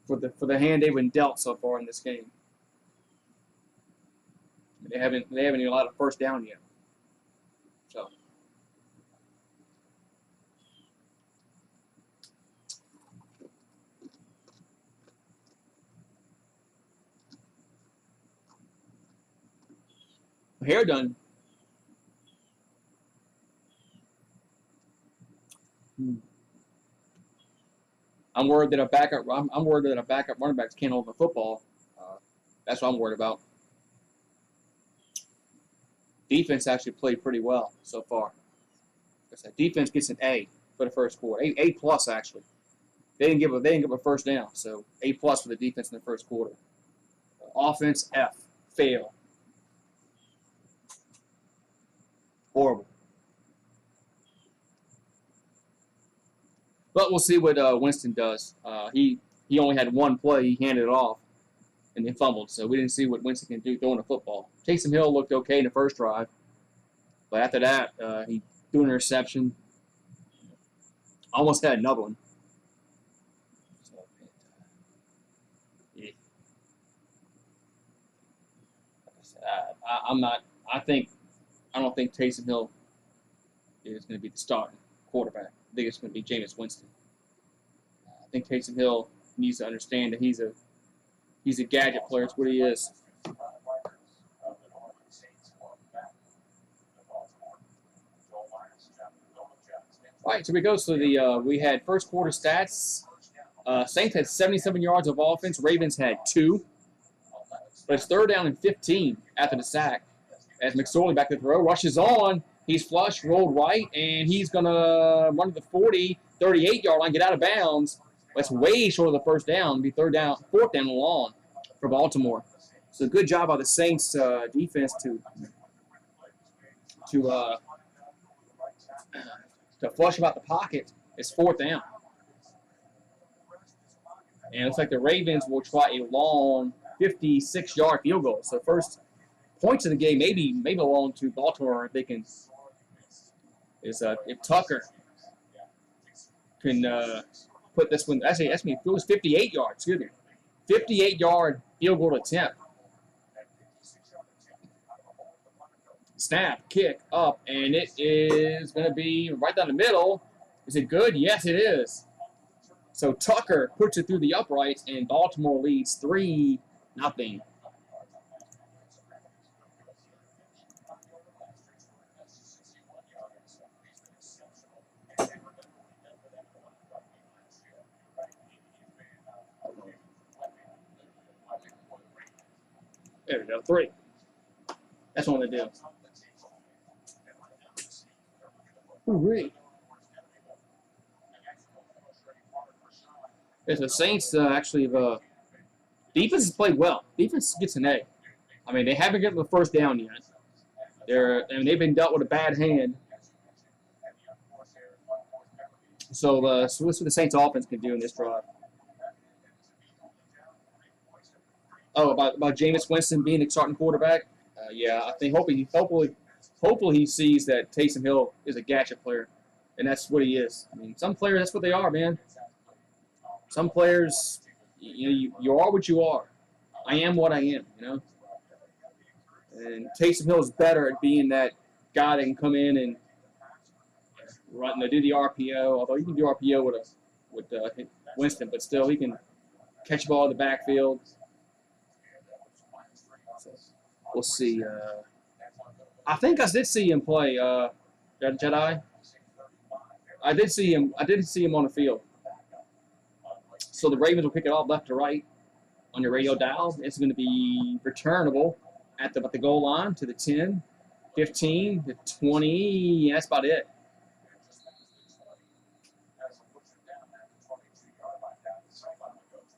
for the hand they've been dealt so far in this game. They haven't even allowed a first down yet. So hair done. I'm worried that I'm worried that our backup running backs can't hold the football. That's what I'm worried about. Defense actually played pretty well so far. Like I said, defense gets an A for the first quarter. A plus actually. They didn't give a first down, so A plus for the defense in the first quarter. Offense F, fail. Horrible. But we'll see what Winston does. He only had one play. He handed it off, and they fumbled. So we didn't see what Winston can do throwing the football. Taysom Hill looked okay in the first drive, but after that, he threw an interception. Almost had another one. So, yeah. I don't think Taysom Hill is going to be the starting quarterback. I think it's going to be Jameis Winston. I think Taysom Hill needs to understand that he's a gadget player. That's what he is. All right, so we go. So we had first quarter stats. Saints had 77 yards of offense. Ravens had 2. But it's third down and 15 after the sack. As McSorley back to throw, rushes on. He's flush, rolled right, and he's going to run to the 40, 38-yard line, get out of bounds. That's way short of the first down. Be fourth down and long for Baltimore. So good job by the Saints defense to flush about the pocket. It's fourth down. And it looks like the Ravens will try a long 56-yard field goal. So first points of the game maybe belong to Baltimore if they can. If Tucker can put this one. Actually, it was 58 yards. Excuse me, 58-yard field goal attempt. Snap, kick, up, and it is going to be right down the middle. Is it good? Yes, it is. So Tucker puts it through the uprights, and Baltimore leads 3-0. There we go, 3. That's what they do. Hooray. As the Saints actually defense has played well. Defense gets an A. I mean, they haven't gotten the first down yet. They've been dealt with a bad hand. So let's see what the Saints offense can do in this drive. Oh, about Jameis Winston being the starting quarterback. Yeah, I think hopefully he sees that Taysom Hill is a gadget player, and that's what he is. I mean, some players, that's what they are, man. Some players, you are what you are. I am what I am, And Taysom Hill is better at being that guy that can come in and do the RPO. Although he can do RPO with Winston, but still he can catch the ball in the backfield. So we'll see. I think I did see him play Jedi. I did see him on the field. So the Ravens will pick it off left to right on your radio dial. It's going to be returnable at the goal line to the 10, 15, the 20. That's about it.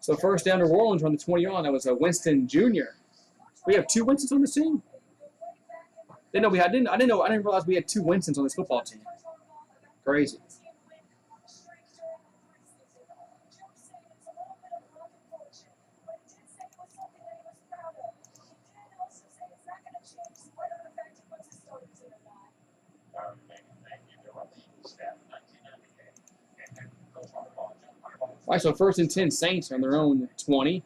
So first down to New Orleans on the 20-yard. That was a Winston Jr. We have 2 Winstons on the team. I didn't realize we had 2 Winstons on this football team. Crazy. All right, so 1st and 10 Saints on their own 20.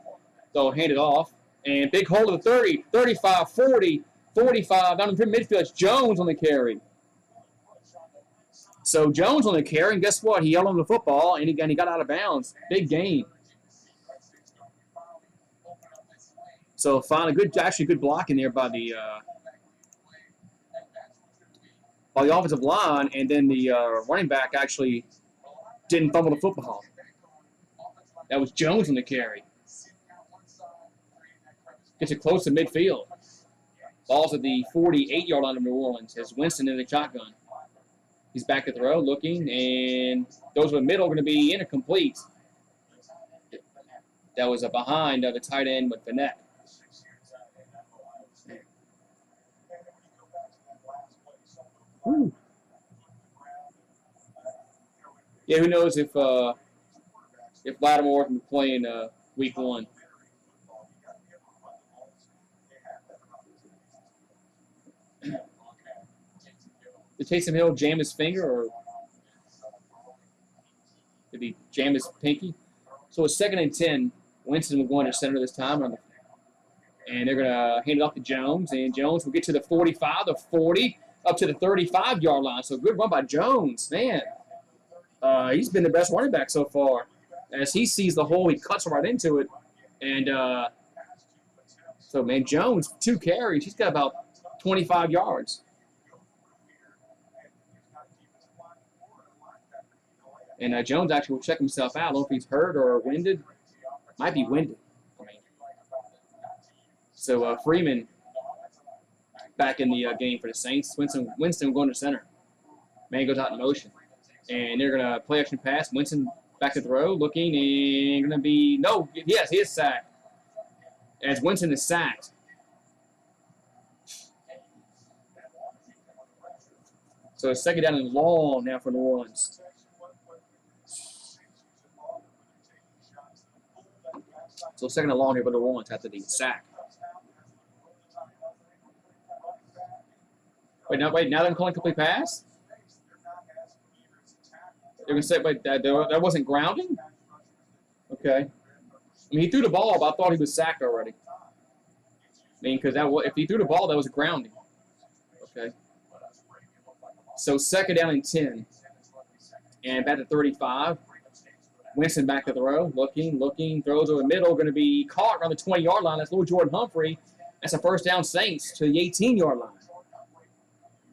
They'll hand it off. And big hole to the 30, 35, 40, 45. Down in the midfield, it's Jones on the carry. So Jones on the carry, and guess what? He held on to the football, and he got out of bounds. Big game. So finally, actually good blocking there by the offensive line, and then the running back actually didn't fumble the football. That was Jones on the carry. Gets it close to midfield. Ball's at the 48-yard line of New Orleans as Winston in the shotgun. He's back to throw, looking, and those in the middle are going to be incomplete. That was behind the tight end with Fournette. Whew. Yeah, who knows if Baltimore can be playing week 1. Did Taysom Hill jam his finger, or did he jam his pinky? So it's 2nd and 10. Winston will go under center this time, and they're going to hand it off to Jones, and Jones will get to the 45, the 40, up to the 35-yard line. So good run by Jones, man. He's been the best running back so far. As he sees the hole, he cuts right into it, and so man, Jones 2 carries. He's got about 25 yards. And Jones actually will check himself out. I don't know if he's hurt or winded. Might be winded. So Freeman back in the game for the Saints. Winston going to center. Man goes out in motion. And they're going to play action pass. Winston back to throw, looking, and going to be, no, yes, he is sacked. As Winston is sacked. So it's 2nd down and long now for New Orleans. So 2nd and long here for New Orleans after the sack. Wait, now they're calling complete pass? They're going to say, wait, that wasn't grounding? Okay. I mean, he threw the ball, but I thought he was sacked already. I mean, because if he threw the ball, that was grounding. Okay. So 2nd down and 10. And back to 35. Winston back to throw, looking, throws over the middle, going to be caught around the 20-yard line. That's little Jordan Humphrey. That's a 1st down Saints to the 18-yard line.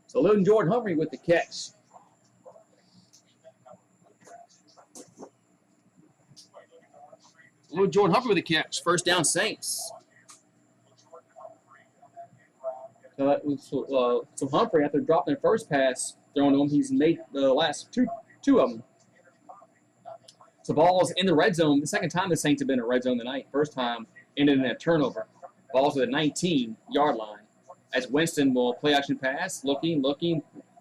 So little Jordan Humphrey with the catch. Little Jordan Humphrey with the catch. 1st down Saints. So that was so Humphrey, after dropping the first pass thrown to him, he's made the last two of them. So ball's in the red zone. The 2nd time the Saints have been in red zone tonight. 1st time ended in a turnover. Ball's at the 19-yard line. As Winston will play action pass, looking,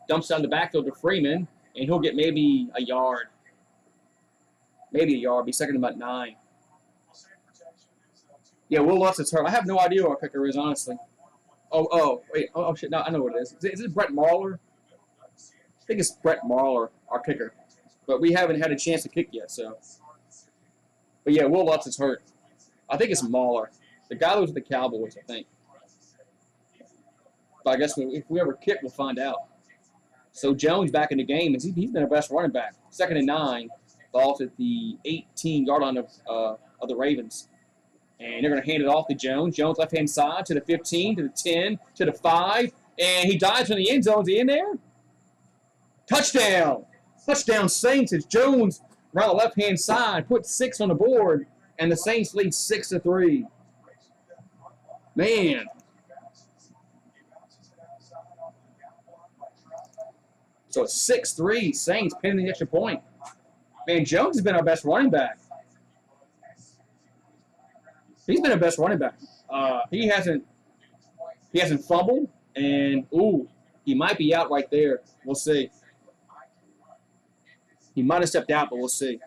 dumps down the backfield to Freeman, and he'll get maybe a yard. Maybe a yard. Be 2nd and about 9. Yeah, Will Lutz is hurt. I have no idea who our kicker is, honestly. Wait. Oh, shit. No, I know what it is. Is it Brett Marler? I think it's Brett Marler, our kicker. But we haven't had a chance to kick yet, so. But yeah, Will Lutz is hurt. I think it's Mahler. The guy that was with the Cowboys, I think. But I guess if we ever kick, we'll find out. So Jones back in the game. He's been our best running back. 2nd and 9. Ball's at the 18-yard line of the Ravens. And they're going to hand it off to Jones. Jones left-hand side to the 15, to the 10, to the 5. And he dives from the end zone. Is he in there? Touchdown! Touchdown Saints as Jones around the left-hand side put 6 on the board, and the Saints lead 6-3. Man. So it's 6-3 Saints pinning the extra point. Man, Jones has been our best running back. He's been our best running back. He hasn't fumbled, and he might be out right there. We'll see. He might have stepped out, but we'll see.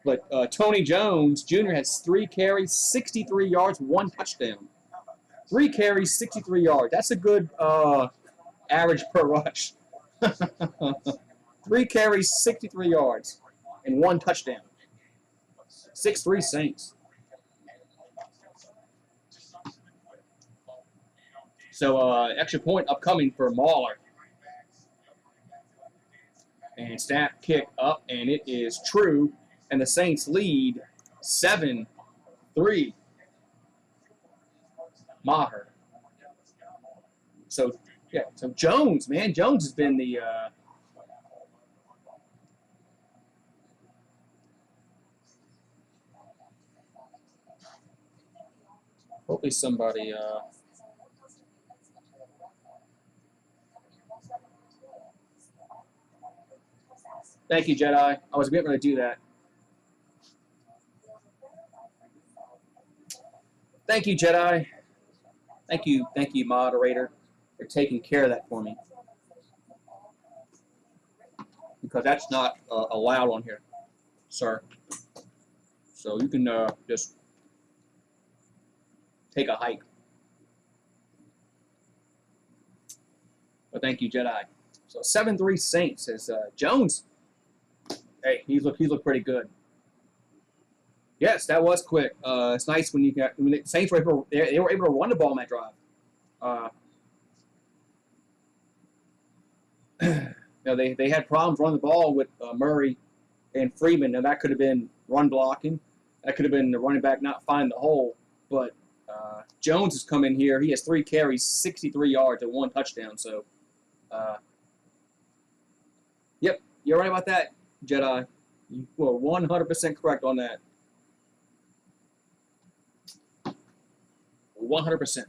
But Tony Jones Jr. has 3 carries, 63 yards, 1 touchdown. 3 carries, 63 yards. That's a good average per rush. 3 carries, 63 yards, and 1 touchdown. 6-3 Saints. So extra point upcoming for Mahler. And snap kick up, and it is true. And the Saints lead 7-3. Maher. So, yeah, so Jones, man. Jones has been the hopefully somebody thank you, Jedi. I was getting ready to do that. Thank you, Jedi. Thank you, moderator, for taking care of that for me. Because that's not allowed on here, sir. So you can just take a hike. But thank you, Jedi. So 7-3 Saints as Jones. Hey, he looked pretty good. Yes, that was quick. It's nice when the Saints were able to run the ball on that drive. They had problems running the ball with Murray and Freeman, and that could have been run blocking. That could have been the running back not finding the hole. But Jones has come in here. He has 3 carries, 63 yards, and 1 touchdown. So, yep, you're right about that, Jedi. You were 100% correct on that. 100%.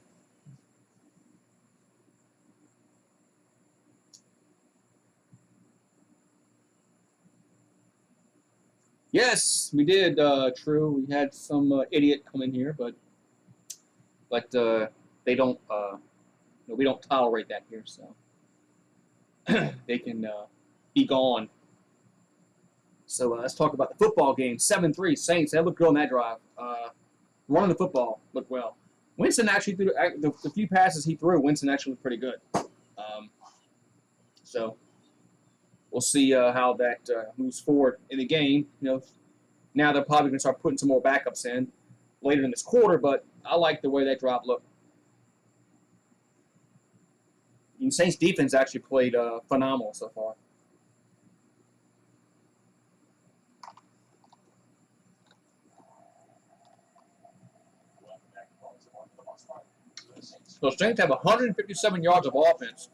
Yes, we did. True, we had some idiot come in here, but they don't. We don't tolerate that here, so they can be gone. So let's talk about the football game. 7-3 Saints. That looked good on that drive. Running the football looked well. Winston actually threw the few passes he threw. Winston actually looked pretty good. So we'll see how that moves forward in the game. Now they're probably going to start putting some more backups in later in this quarter, but I like the way that drop looked. And Saints defense actually played phenomenal so far. So Saints have 157 yards of offense.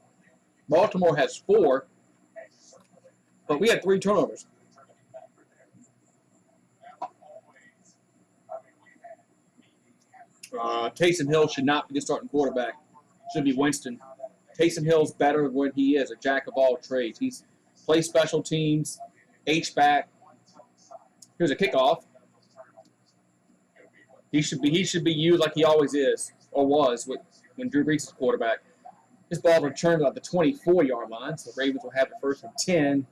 Baltimore has 4, but we had 3 turnovers. Taysom Hill should not be the starting quarterback. Should be Winston. Taysom Hill's better than what he is, a jack of all trades. He's plays special teams, H-back. Here's a kickoff. He should be used like he always is or was when Drew Brees is quarterback. This ball returned about the 24-yard line, so the Ravens will have the first and 10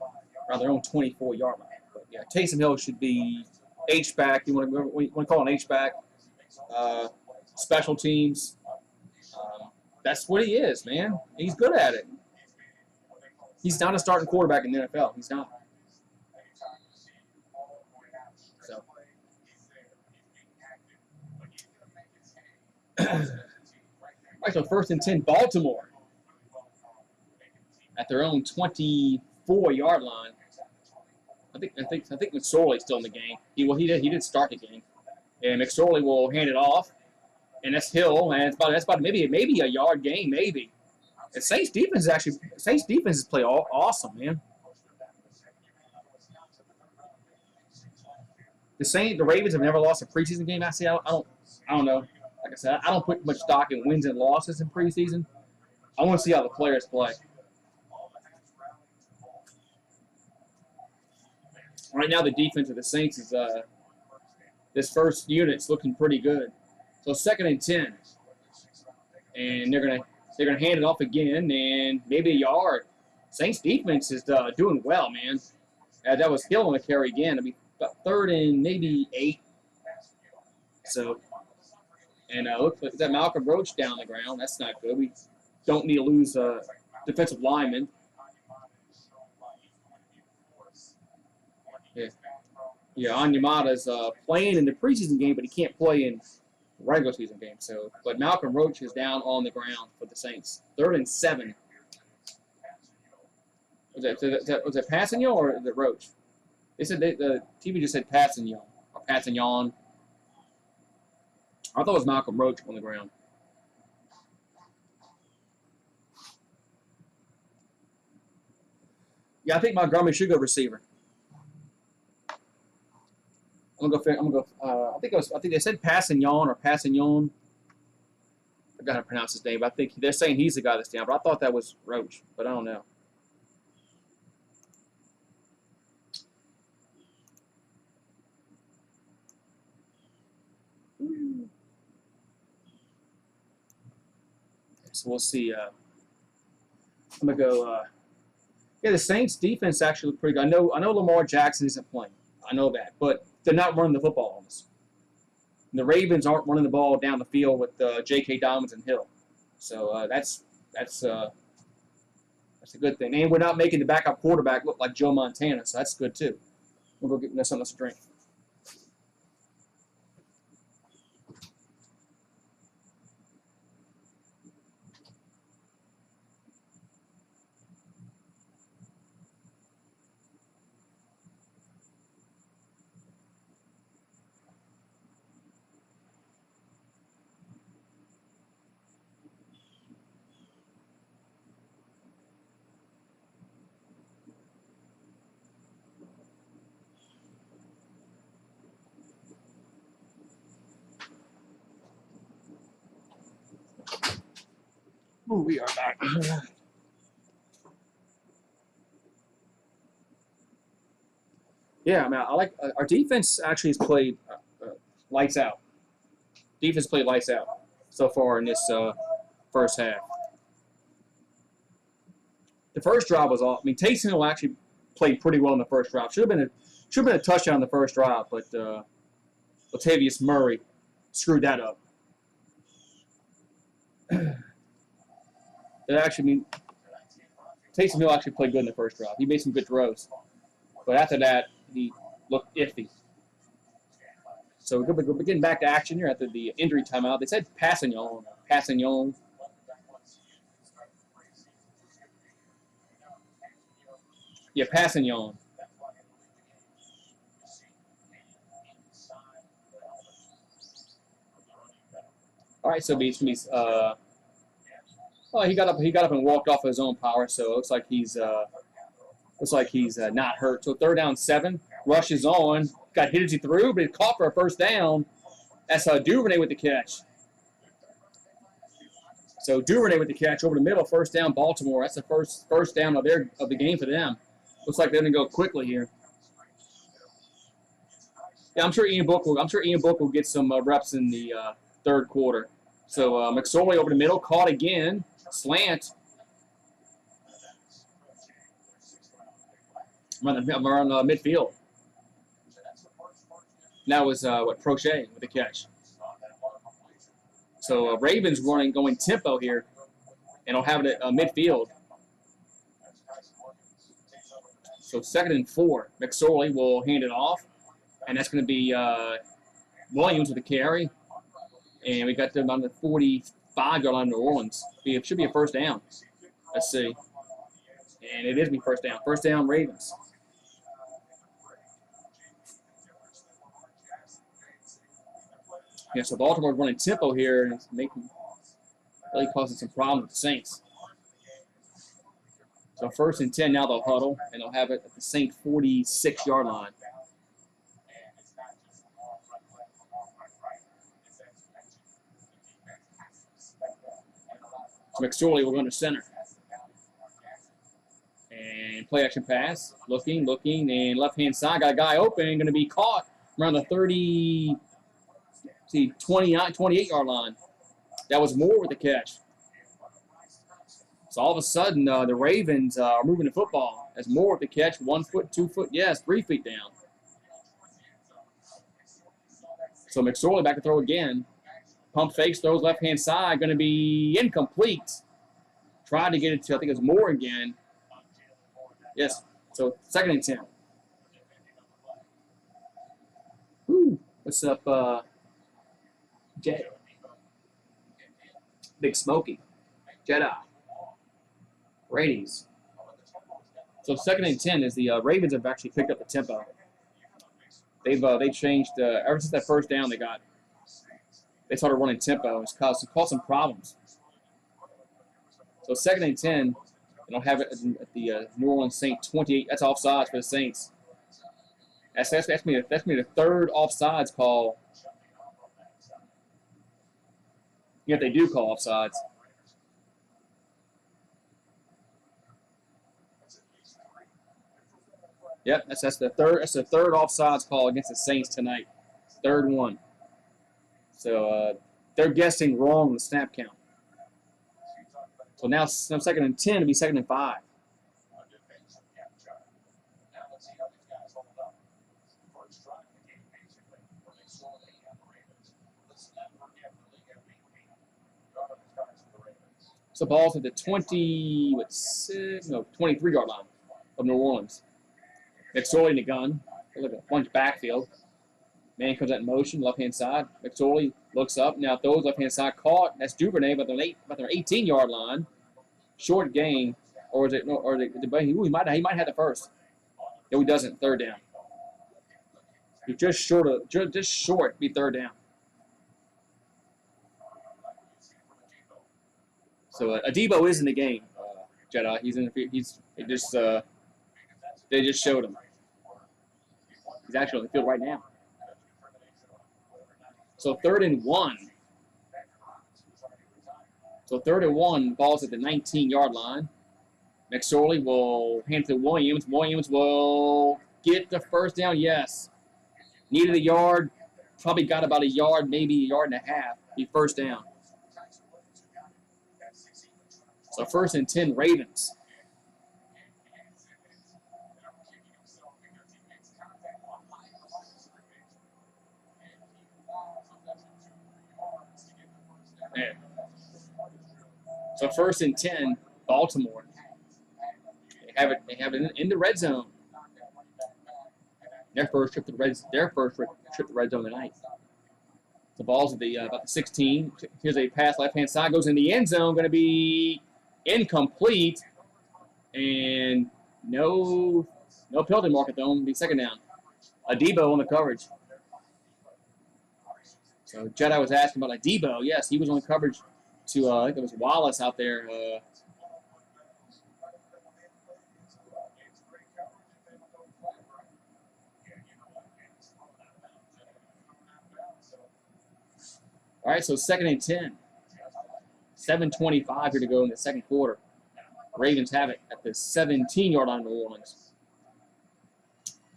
around their own 24-yard line. But yeah, Taysom Hill should be H-back. You want to call an H-back? Special teams. That's what he is, man. He's good at it. He's not a starting quarterback in the NFL. He's not. So. Right, so first and 10, Baltimore at their own 24-yard line. I think McSorley's still in the game. He did start the game, and McSorley will hand it off, and that's Hill, and that's about maybe a yard gain, maybe. And Saints defense is play awesome, man. The Ravens have never lost a preseason game. I don't know. Like I said, I don't put much stock in wins and losses in preseason. I want to see how the players play. Right now, the defense of the Saints is this first unit's looking pretty good. So second and 10, and they're gonna hand it off again, and maybe a yard. Saints defense is doing well, man. That was Hill on the carry again. I mean, about 3rd and maybe 8. So, and looks like that Malcolm Roach down the ground. That's not good. We don't need to lose defensive linemen. Yeah, Onyemata's playing in the preseason game, but he can't play in regular season game. So, but Malcolm Roach is down on the ground for the Saints. 3rd and 7. Was it Passignon or is it Roach? They said the TV just said Passignon or Passignon. I thought it was Malcolm Roach on the ground. Yeah, I think Montgomery should go receiver. I'm gonna go. I think they said Passignon or Passignon. I forgot how to pronounce his name. But I think they're saying he's the guy that's down. But I thought that was Roach. But I don't know. So we'll see. I'm gonna go. Yeah, the Saints defense actually looked pretty good. I know Lamar Jackson isn't playing. I know that, but they're not running the football on us. And the Ravens aren't running the ball down the field with J.K. Dobbins and Hill, so that's a good thing. And we're not making the backup quarterback look like Joe Montana, so that's good too. We'll go get something to drink. Ooh, we are back. Yeah, I mean, I like our defense. Actually, has played lights out. Defense played lights out so far in this first half. The first drive was off. I mean, Taysom Hill actually played pretty well in the first drive. Should have been a touchdown in the first drive, but Latavius Murray screwed that up. Taysom Hill actually played good in the first drive. He made some good throws. But after that, he looked iffy. So we're getting back to action here after the injury timeout. They said Passignon. Yeah, Passignon. All right, so he's he got up and walked off of his own power. So it looks like he's not hurt. So 3rd down 7, rushes on, got hit as he threw, but he caught for a first down. That's Duvernay with the catch. So Duvernay with the catch over the middle, 1st down Baltimore. That's the first down of the game for them. Looks like they're gonna go quickly here. Yeah, I'm sure Ian Book will get some reps in the 3rd quarter. So McSorley over the middle, caught again, slant. Around midfield. That was Prochet with the catch. So Ravens going tempo here, and will have it at midfield. So 2nd and 4. McSorley will hand it off, and that's going to be Williams with the carry. And we got them on the 45-yard line, New Orleans. It should be a first down. Let's see. And it is be first down. First down, Ravens. Yeah, so Baltimore's running tempo here, and it's really causing some problems with the Saints. So 1st and 10, now they'll huddle, and they'll have it at the Saint 46-yard line. So McSorley will run to center. And play action pass. Looking, and left-hand side, got a guy open, going to be caught around the 28-yard line. That was Moore with the catch. So all of a sudden, the Ravens are moving the football. As Moore with the catch, 1 foot, 2 foot, yes, 3 feet down. So McSorley back to throw again. Pump fakes, throws left-hand side, going to be incomplete. Tried to get it to, I think it was Moore again. Yes, so 2nd and 10. What's up, Jed? Big Smoky. Jedi. Raiders. So 2nd and 10 is the Ravens have actually picked up the tempo. They've changed ever since that first down they started running tempo. It's caused some problems. So 2nd and 10, they don't have it at the New Orleans Saints 28. That's offsides for the Saints. That's me the third offsides call. If they do call offsides. Yep, that's the third offsides call against the Saints tonight. Third one. So they're guessing wrong on the snap count. So now 2nd and 10 to be 2nd and 5. So ball's at the 23-yard line of New Orleans. McSorley in the gun. Look at bunch backfield. Man comes out in motion, left-hand side. McSorley looks up. Now throws left-hand side caught. That's Duvernay about their 18-yard line. Short gain. Or is it no? Or he might have the first. No, he doesn't. Third down. He's just short. Be third down. So Adebo is in the game. Jedi. He's in the. They just showed him. He's actually on the field right now. So 3rd and 1. So 3rd and 1, ball's at the 19-yard line. McSorley will hand it to Williams. Williams will get the first down, yes. Needed a yard, probably got about a yard, maybe a yard and a half. Be first down. So 1st and 10, Ravens. Man. So 1st and 10, Baltimore. They have it in the red zone. Their first trip to the red zone tonight. The ball's at about the 16. Here's a pass left-hand side, goes in the end zone, going to be incomplete, and no penalty mark at the home. Be 2nd down. Adebo on the coverage. So Jedi was asking about Adebo. Yes, he was on coverage to I think it was Wallace out there. All right, so 2nd and 10. 7:25 here to go in the second quarter. Ravens have it at the 17-yard line of New Orleans.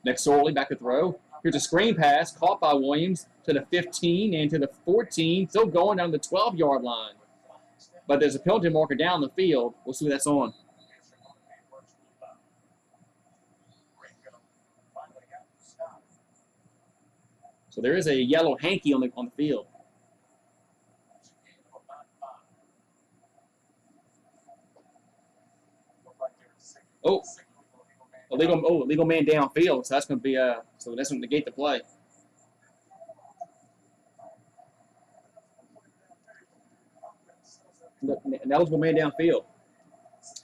McSorley back to throw. Here's a screen pass caught by Williams to the 15 and to the 14. Still going down the 12-yard line. But there's a penalty marker down the field. We'll see what that's on. So there is a yellow hanky on the field. Oh, illegal man downfield. So that's going to be so that's going to negate the play. An eligible man downfield.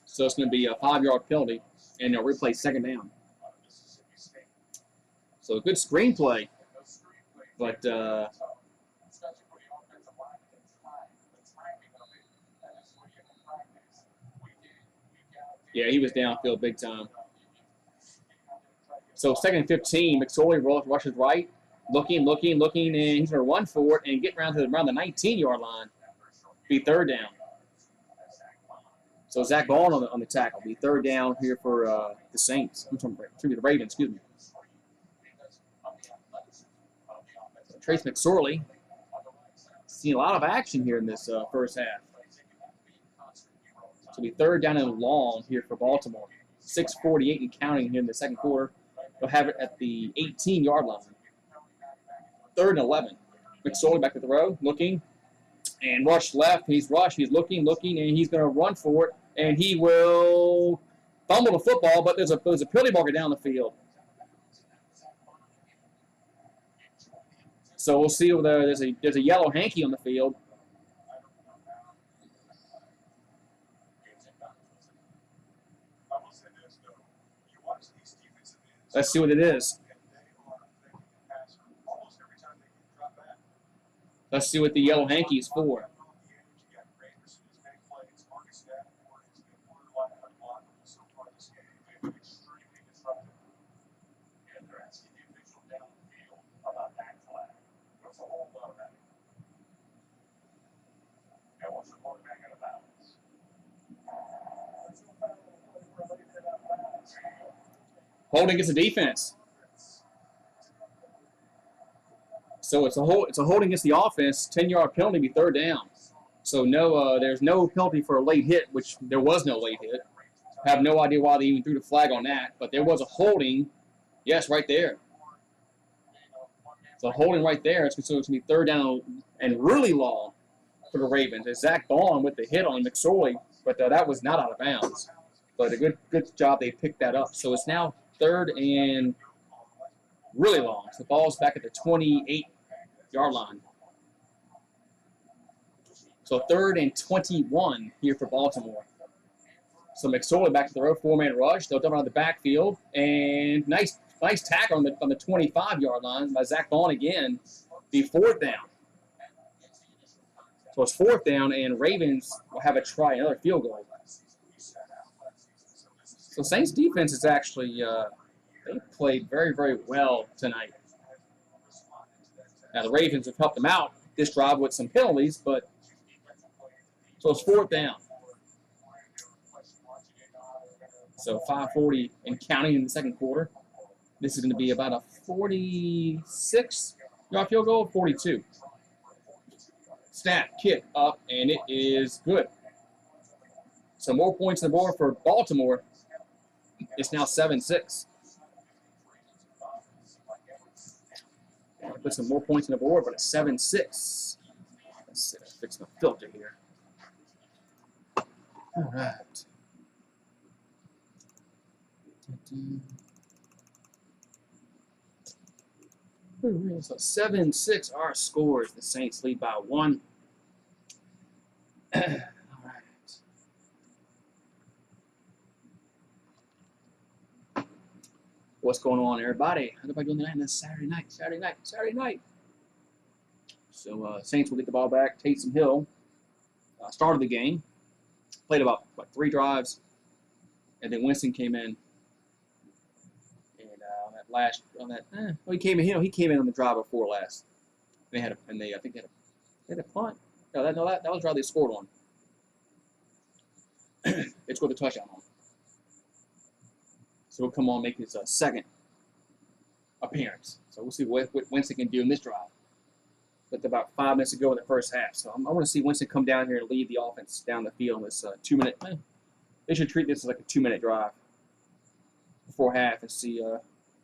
So it's going to be a 5-yard penalty, and they'll replay 2nd down. So a good screenplay, but yeah, he was downfield big time. So 2nd and 15, McSorley rushes right, looking, and he's going to run for it and get around the 19-yard line. Be 3rd down. So Zach Ball on the tackle. Be 3rd down here for the Saints. The Ravens, excuse me. So Trace McSorley. Seen a lot of action here in this first half. So be 3rd down and long here for Baltimore. 6:48 and counting here in the second quarter. They'll have it at the 18-yard line. 3rd and 11. McSorley back to throw, looking. And rush left. He's looking, and he's going to run for it. And he will fumble the football, but there's a penalty marker down the field. So we'll see. There's a yellow hanky on the field. Let's see what it is. Let's see what the yellow hanky is for. Holding against the defense. So it's a holding against the offense. 10-yard penalty, be third down. So no, there's no penalty for a late hit, which there was no late hit. I have no idea why they even threw the flag on that, but there was a holding. Yes, right there. So holding right there. It's considered to be third down and really long for the Ravens. It's Zach Bond with the hit on McSorley, but that was not out of bounds. But a good job they picked that up. So it's now third and really long. So the ball's back at the 28-yard line. So third and 21 here for Baltimore. So McSorley back to the row, 4-man rush. They'll dump out of the backfield. And nice tackle on the 25-yard line by Zach Bond again. Be fourth down. So it's fourth down, and Ravens will have a try, another field goal. So Saints defense is actually, they played very, very well tonight. Now the Ravens have helped them out this drive with some penalties, but so it's fourth down. So 5:40 and counting in the second quarter. This is going to be about a 46-yard field goal, 42. Snap, kick up, and it is good. So more points on the board for Baltimore. It's now 7-6. Put some more points on the board, but it's 7-6. Let's see, let's fix my filter here. All right. So 7-6 our scores. The Saints lead by 1. All right. What's going on, everybody? How's everybody doing tonight? This Saturday night. So Saints will get the ball back. Taysom Hill started the game. Played about 3 drives, and then Winston came in. He came in. He came in on the drive before last. I think they had a punt. No, that was the drive they scored on. They scored the touchdown on. So he'll come on and make his second appearance. So we'll see what Winston can do in this drive. With about 5 minutes to go in the first half. So I want to see Winston come down here and lead the offense down the field in this 2-minute. They should treat this as like a 2-minute drive before half and see if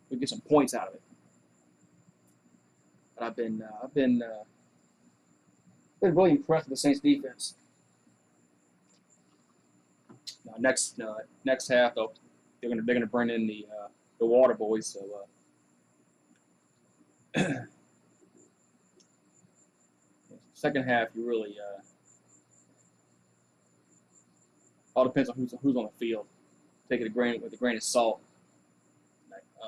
we get some points out of it. But I've been really impressed with the Saints defense. Now next half they're gonna bring in the Water Boys. So second half you really all depends on who's on the field. Take it with a grain of salt.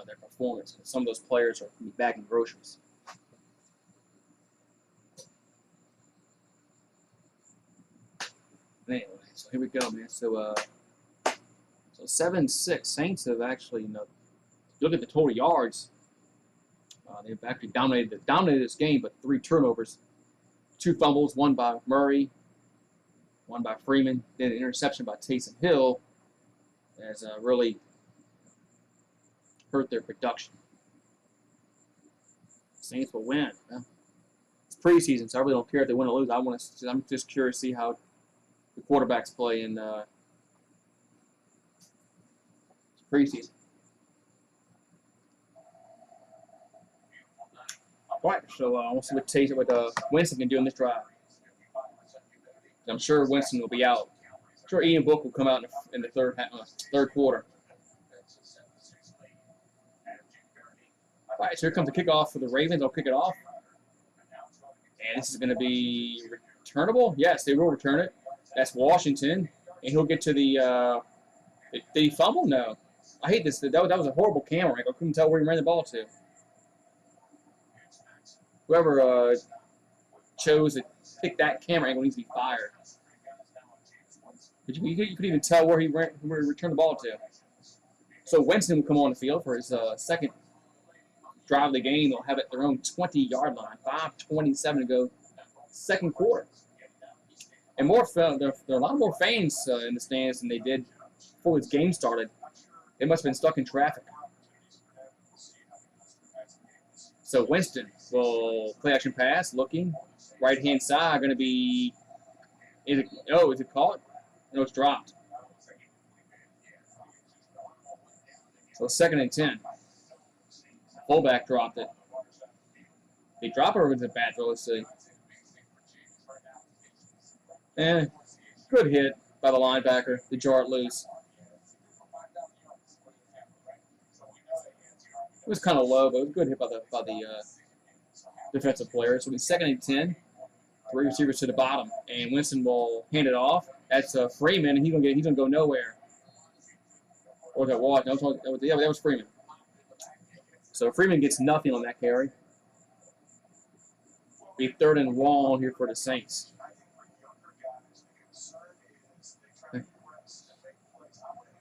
Their performance. Some of those players are going to be bagging groceries. Anyway, so here we go, man. So 7-6. Saints have actually, look at the total yards. They've actually dominated this game, but 3 turnovers, 2 fumbles, 1 by Murray, 1 by Freeman, then an interception by Taysom Hill has really hurt their production. Saints will win. It's preseason, so I really don't care if they win or lose. I'm just curious to see how the quarterbacks play in preseason. All right, so we'll see what Winston can do in this drive. I'm sure Winston will be out. I'm sure Ian Book will come out in the third quarter. All right, so here comes the kickoff for the Ravens. I'll kick it off. And this is going to be returnable. Yes, they will return it. That's Washington. And he'll get to the did he fumble? No. I hate this. That was a horrible camera angle. I couldn't tell where he ran the ball to. Whoever chose to pick that camera angle needs to be fired. You could even tell where he returned the ball to. So Winston will come on the field for his second drive of the game. They'll have it at their own 20-yard line. 5:27 to go, second quarter. And there are a lot more fans in the stands than they did before this game started. They must have been stuck in traffic. So Winston will play action pass, looking. Right-hand side, going to be, is it caught? No, it's dropped. So 2nd and 10. Fullback dropped it. They drop it or was it a bad throw? Let's see. Good hit by the linebacker to jar it loose. It was kind of low, but it was a good hit by the defensive player. So it's 2nd and 10. 3 receivers to the bottom, and Winston will hand it off. That's Freeman, and he's gonna go nowhere. Or was that Watt? No, that was Freeman. So Freeman gets nothing on that carry. Be 3rd and long here for the Saints.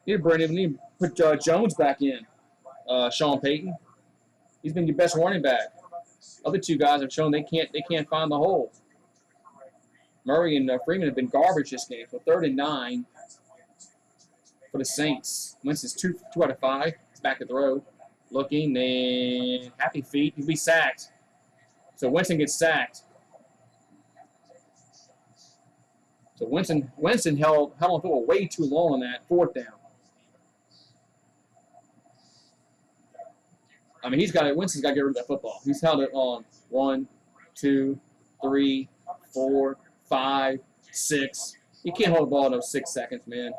Need to put Jones back in. Sean Payton. He's been your best running back. Other two guys have shown they can't find the hole. Murray and Freeman have been garbage this game. So 3rd and 9 for the Saints. Winston's 2 out of 5. He's back to throw. Looking and happy feet. He'll be sacked. So Winston gets sacked. So Winston held on the football way too long on that 4th down. I mean, Winston's got to get rid of that football. He's held it on 1, 2, 3, 4, 5, 6. You can't hold the ball in those 6 seconds, man.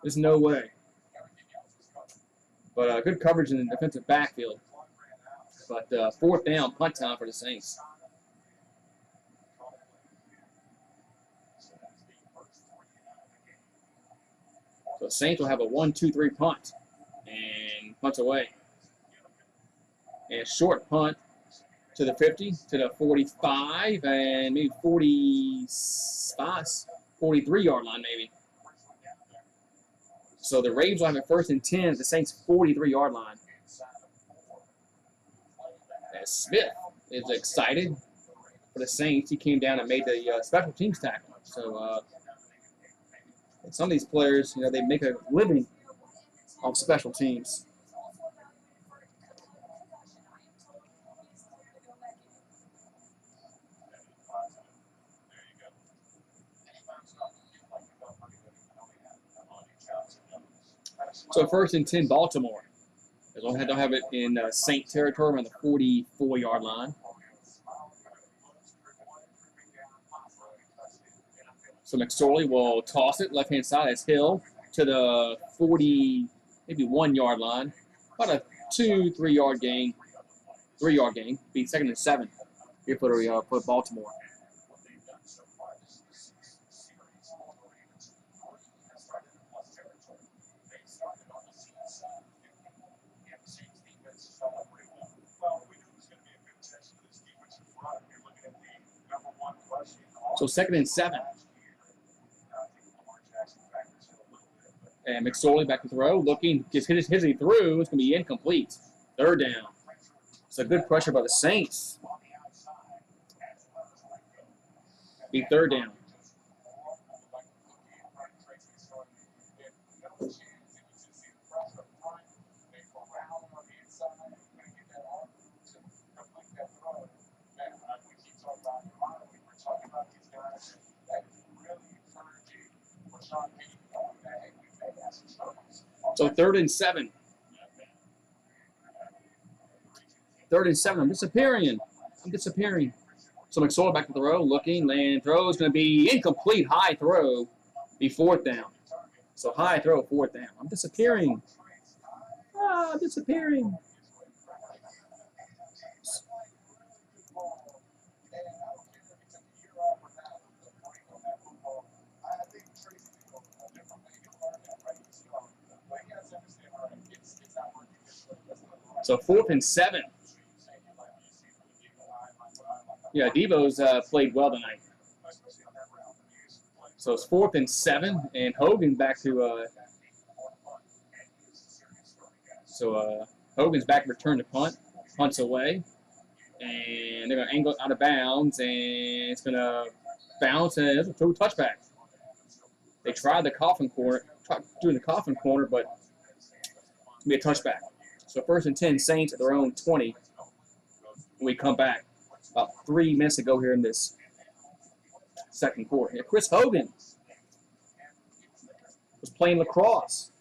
There's no way. But good coverage in the defensive backfield. But 4th down, punt time for the Saints. So the Saints will have a 1-2-3 punt. And punts away. And short punt to the 50, to the 45, and maybe 43-yard line maybe. So the Ravens will have it 1st and 10 at the Saints' 43-yard line. As Smith is excited for the Saints. He came down and made the special teams tackle. So some of these players, they make a living on special teams. So 1st and 10, Baltimore. As long as they'll have it in Saint territory around the 44-yard line. So McSorley will toss it left-hand side as Hill to the 40, maybe 1-yard line. About a 2-3-yard gain. 3-yard gain. Be 2nd and 7 here for Baltimore. So 2nd and 7. And McSorley back to throw, looking, just hit his through. It's going to be incomplete. 3rd down. So good pressure by the Saints. Be 3rd down. So 3rd and 7. 3rd and 7. I'm disappearing. So McSorley back to throw, looking, and throw is going to be incomplete. High throw, be 4th down. So high throw, 4th down. I'm disappearing. I'm disappearing. So 4th and 7. Yeah, Devo's played well tonight. So it's 4th and 7, and Hogan back to Hogan's back to return to punt. Punts away, and they're going to angle it out of bounds, and it's going to bounce, and it's a throw touchback. They tried the coffin corner, doing the coffin corner, but it's going to be a touchback. So 1st and 10, Saints at their own 20. When we come back, about 3 minutes ago here in this second quarter. Yeah, Chris Hogan was playing lacrosse.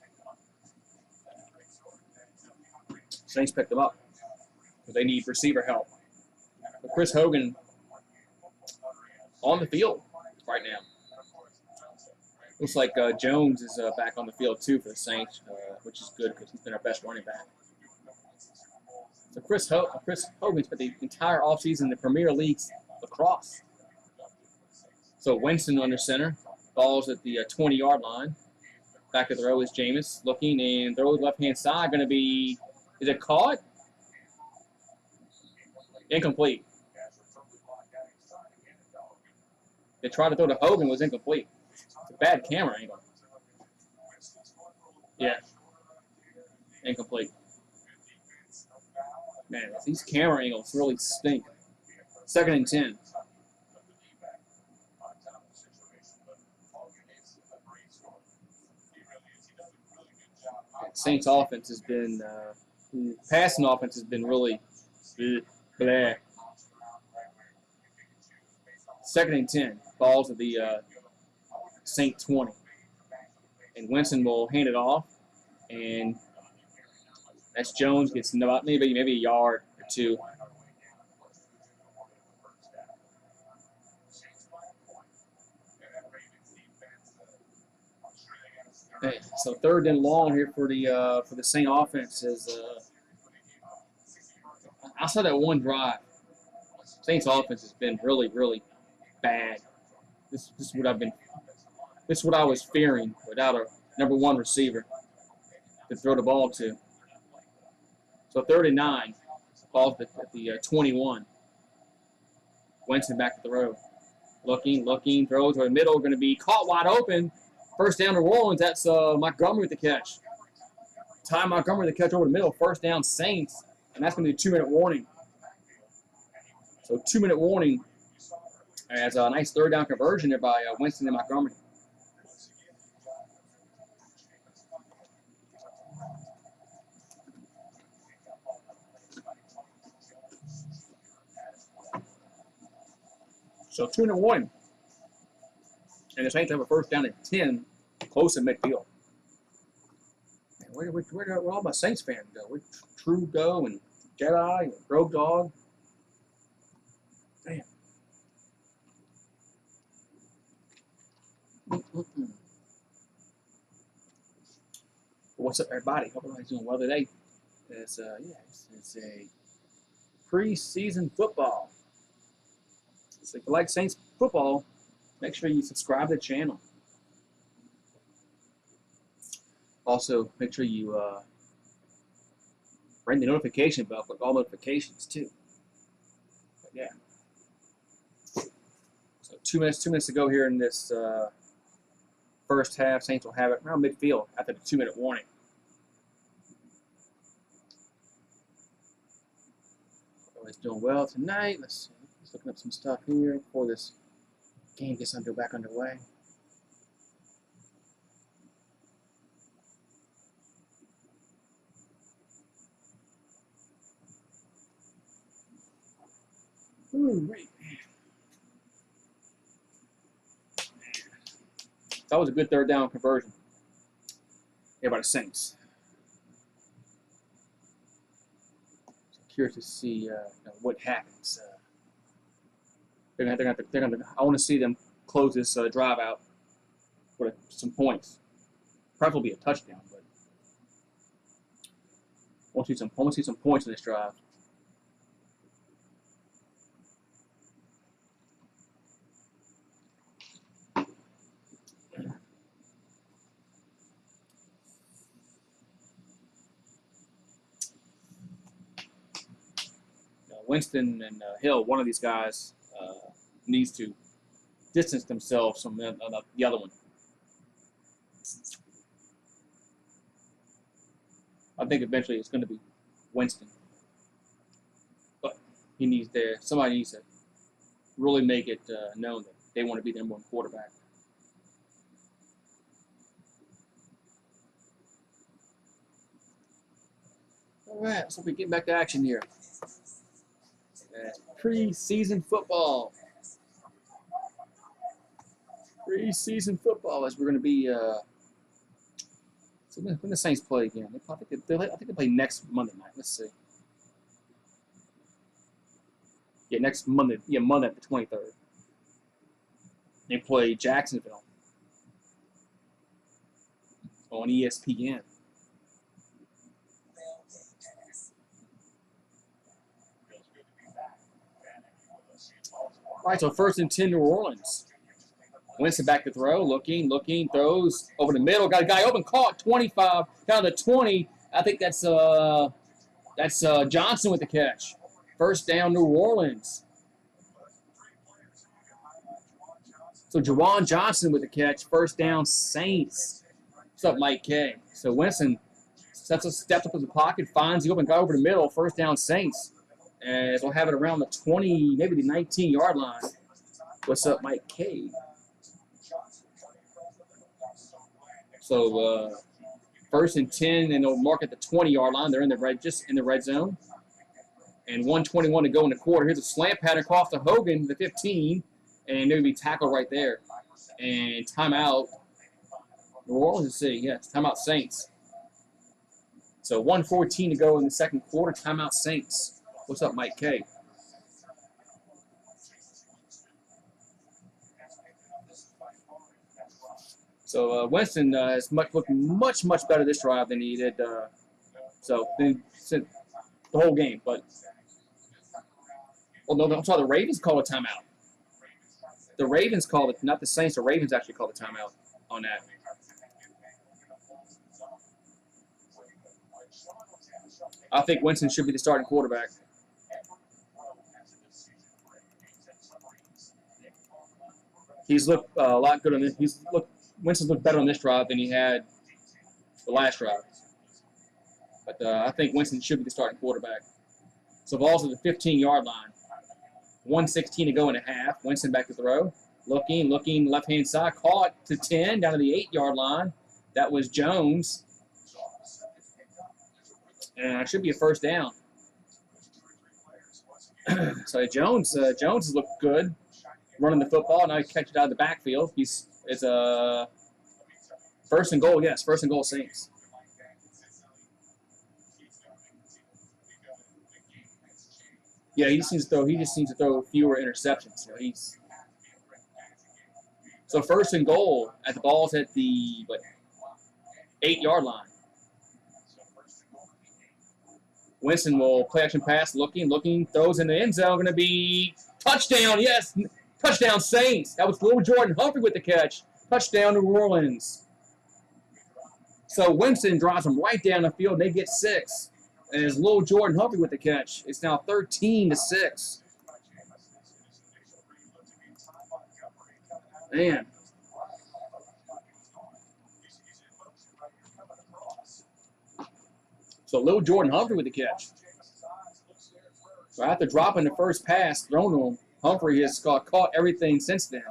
Saints picked him up because they need receiver help. But Chris Hogan on the field right now. Looks like Jones is back on the field too for the Saints, which is good because he's been our best running back. So Chris Hogan spent the entire offseason in the Premier League's lacrosse. So Winston under center, balls at the 20-yard line. Back to throw is Jameis looking, and throw left-hand side going to be, is it caught? Incomplete. They tried to throw to Hogan, was incomplete. It's a bad camera angle. Yeah. Incomplete. Man, these camera angles really stink. 2nd and 10. Saints offense has been, passing offense has been really blah. 2nd and 10. Balls at the Saint 20. And Winston will hand it off. And that's Jones gets about maybe a yard or 2. Okay, so 3rd and long here for the Saint offense is outside that one drive. Saints offense has been really, really bad. This is what I was fearing without a number 1 receiver to throw the ball to. So 3rd and 9, ball at the 21. Winston back to the row. Looking, throws to the middle, going to be caught wide open. 1st down to Rollins, that's Montgomery with the catch. Ty Montgomery with the catch over the middle, 1st down Saints, and that's going to be a 2-minute warning. So 2-minute warning as a nice 3rd down conversion there by Winston and Montgomery. So 2-minute warning. And the Saints have a 1st down at 10, close to midfield. Man, where all my Saints fans go? Where'd True go and Jedi and Rogue Dog? Damn. What's up, everybody? Hope everybody's doing well today. It's a preseason football. So if you like Saints football, make sure you subscribe to the channel. Also, make sure you ring the notification bell for all notifications too. But yeah. So 2 minutes to go here in this first half. Saints will have it around midfield after the 2-minute warning. Everybody's doing well tonight. Let's see. Just looking up some stuff here before this game gets back underway. Ooh, wait. That was a good 3rd down conversion. Yeah, by the Saints. So curious to see what happens. They're gonna. I want to see them close this drive out with some points. Probably a touchdown, but I want to see some points in this drive. Winston and Hill, one of these guys needs to distance themselves from the other one. I think eventually it's going to be Winston. But he needs somebody needs to really make it known that they want to be the number one quarterback. All right, so we get back to action here. Preseason football. Preseason football, as we're going to be. So when the Saints play again, I think they play next Monday night. Let's see. Yeah, next Monday. Yeah, Monday the 23rd. They play Jacksonville on ESPN. All right, so 1st and 10, New Orleans. Winston back to throw, looking, throws over the middle. Got a guy open, caught 25 down to 20. I think that's Johnson with the catch. 1st down, New Orleans. So Juwan Johnson with the catch. 1st down, Saints. What's up, Mike K? So Winston steps up in the pocket, finds the open guy over the middle. 1st down, Saints. As we'll have it around the 20, maybe the 19-yard line. What's up, Mike K? So 1st and 10, and they'll mark at the 20-yard line. They're in the just in the red zone. And 1:21 to go in the quarter. Here's a slant pattern across to Hogan, the 15, and they'll be tackled right there. And timeout. New Orleans, see, yes, timeout Saints. So 1:14 to go in the second quarter. Timeout Saints. What's up, Mike K? So Winston has looked much better this drive than he did. The whole game, but no, I'm sorry. The Ravens called a timeout. The Ravens called it, not the Saints. The Ravens actually called a timeout on that. I think Winston should be the starting quarterback. He's looked a lot good on this. Winston's looked better on this drive than he had the last drive. But I think Winston should be the starting quarterback. So ball's at the 15-yard line. 1:16 to go in a half. Winston back to throw. Looking, left-hand side. Caught to 10, down to the 8-yard line. That was Jones. And it should be a 1st down. So Jones has looked good running the football. Now he catches it out of the backfield. It's a 1st and goal, yes. 1st and goal, Saints. Yeah, he just needs to throw fewer interceptions. So 1st and goal at the ball's at the 8-yard line. Winston will play action pass, looking, throws in the end zone. Going to be touchdown, yes. Touchdown, Saints. That was Lil Jordan Humphrey with the catch. Touchdown, New Orleans. So Winston drives them right down the field, and they get 6. And it's Lil Jordan Humphrey with the catch. It's now 13-6. Man. So Lil Jordan Humphrey with the catch. So after dropping the first pass thrown to him, Humphrey has caught everything since then.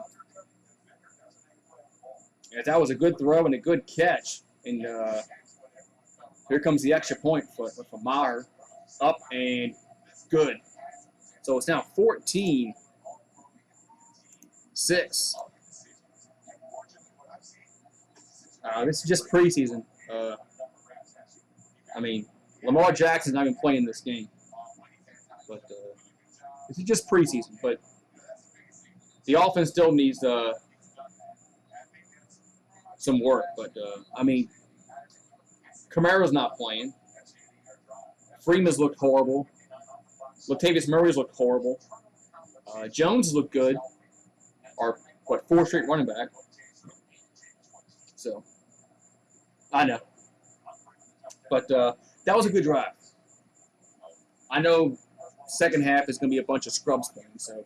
And that was a good throw and a good catch. And here comes the extra point for Maher. Up and good. So it's now 14-6. This is just preseason. Lamar Jackson's not even playing this game. But this is just preseason. But the offense still needs some work. But, Kamara's not playing. Freeman's looked horrible. Latavius Murray's looked horrible. Jones looked good. Our 4th straight running back. So, I know. But that was a good drive. I know second half is going to be a bunch of scrubs playing. So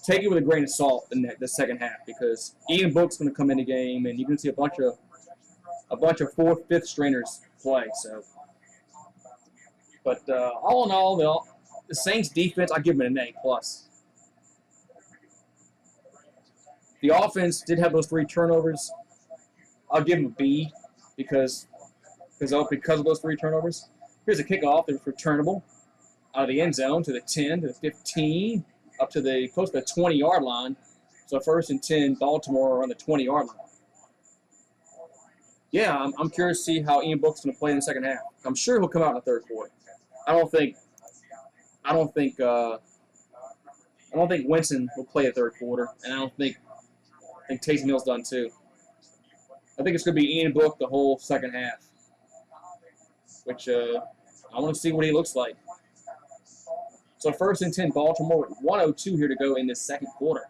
take it with a grain of salt in the second half, because Ian Book's going to come in the game, and you're going to see a bunch of fourth, fifth stringers play. So, but all in all, the Saints defense, I give them an A+. The offense did have those 3 turnovers. I'll give them a B because of those 3 turnovers. Here's a kickoff that was returnable out of the end zone to the 10, to the 15, up to the close to the 20-yard line. So 1st and 10, Baltimore on the 20-yard line. Yeah, I'm curious to see how Ian Book's going to play in the second half. I'm sure he'll come out in the third quarter. I don't think Winston will play the third quarter, and I think Taysom Hill's done too. I think it's going to be Ian Book the whole second half, which I want to see what he looks like. So 1st and 10, Baltimore, 1:02 here to go in this second quarter.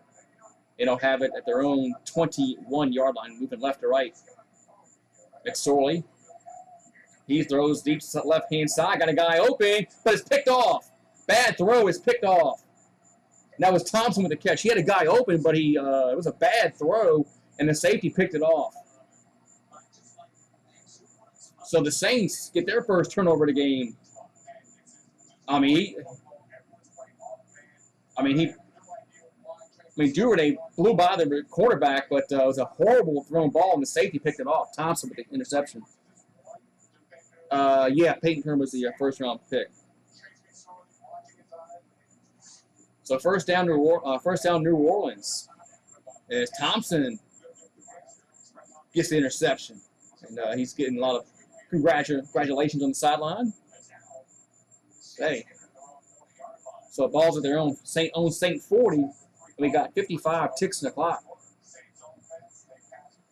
They'll have it at their own 21-yard line, moving left to right. McSorley, he throws deep to the left-hand side, got a guy open, but it's picked off. Bad throw is picked off. And that was Thompson with the catch. He had a guy open, but it was a bad throw, and the safety picked it off. So the Saints get their first turnover of the game. Duvernay blew by the quarterback, but it was a horrible thrown ball, and the safety picked it off. Thompson with the interception. Yeah, Peyton Turner was the first-round pick. So first down, New Orleans. As Thompson gets the interception, and he's getting a lot of congratulations on the sideline. Hey, so ball's at their own Saint 40. And we got 55 ticks in the clock.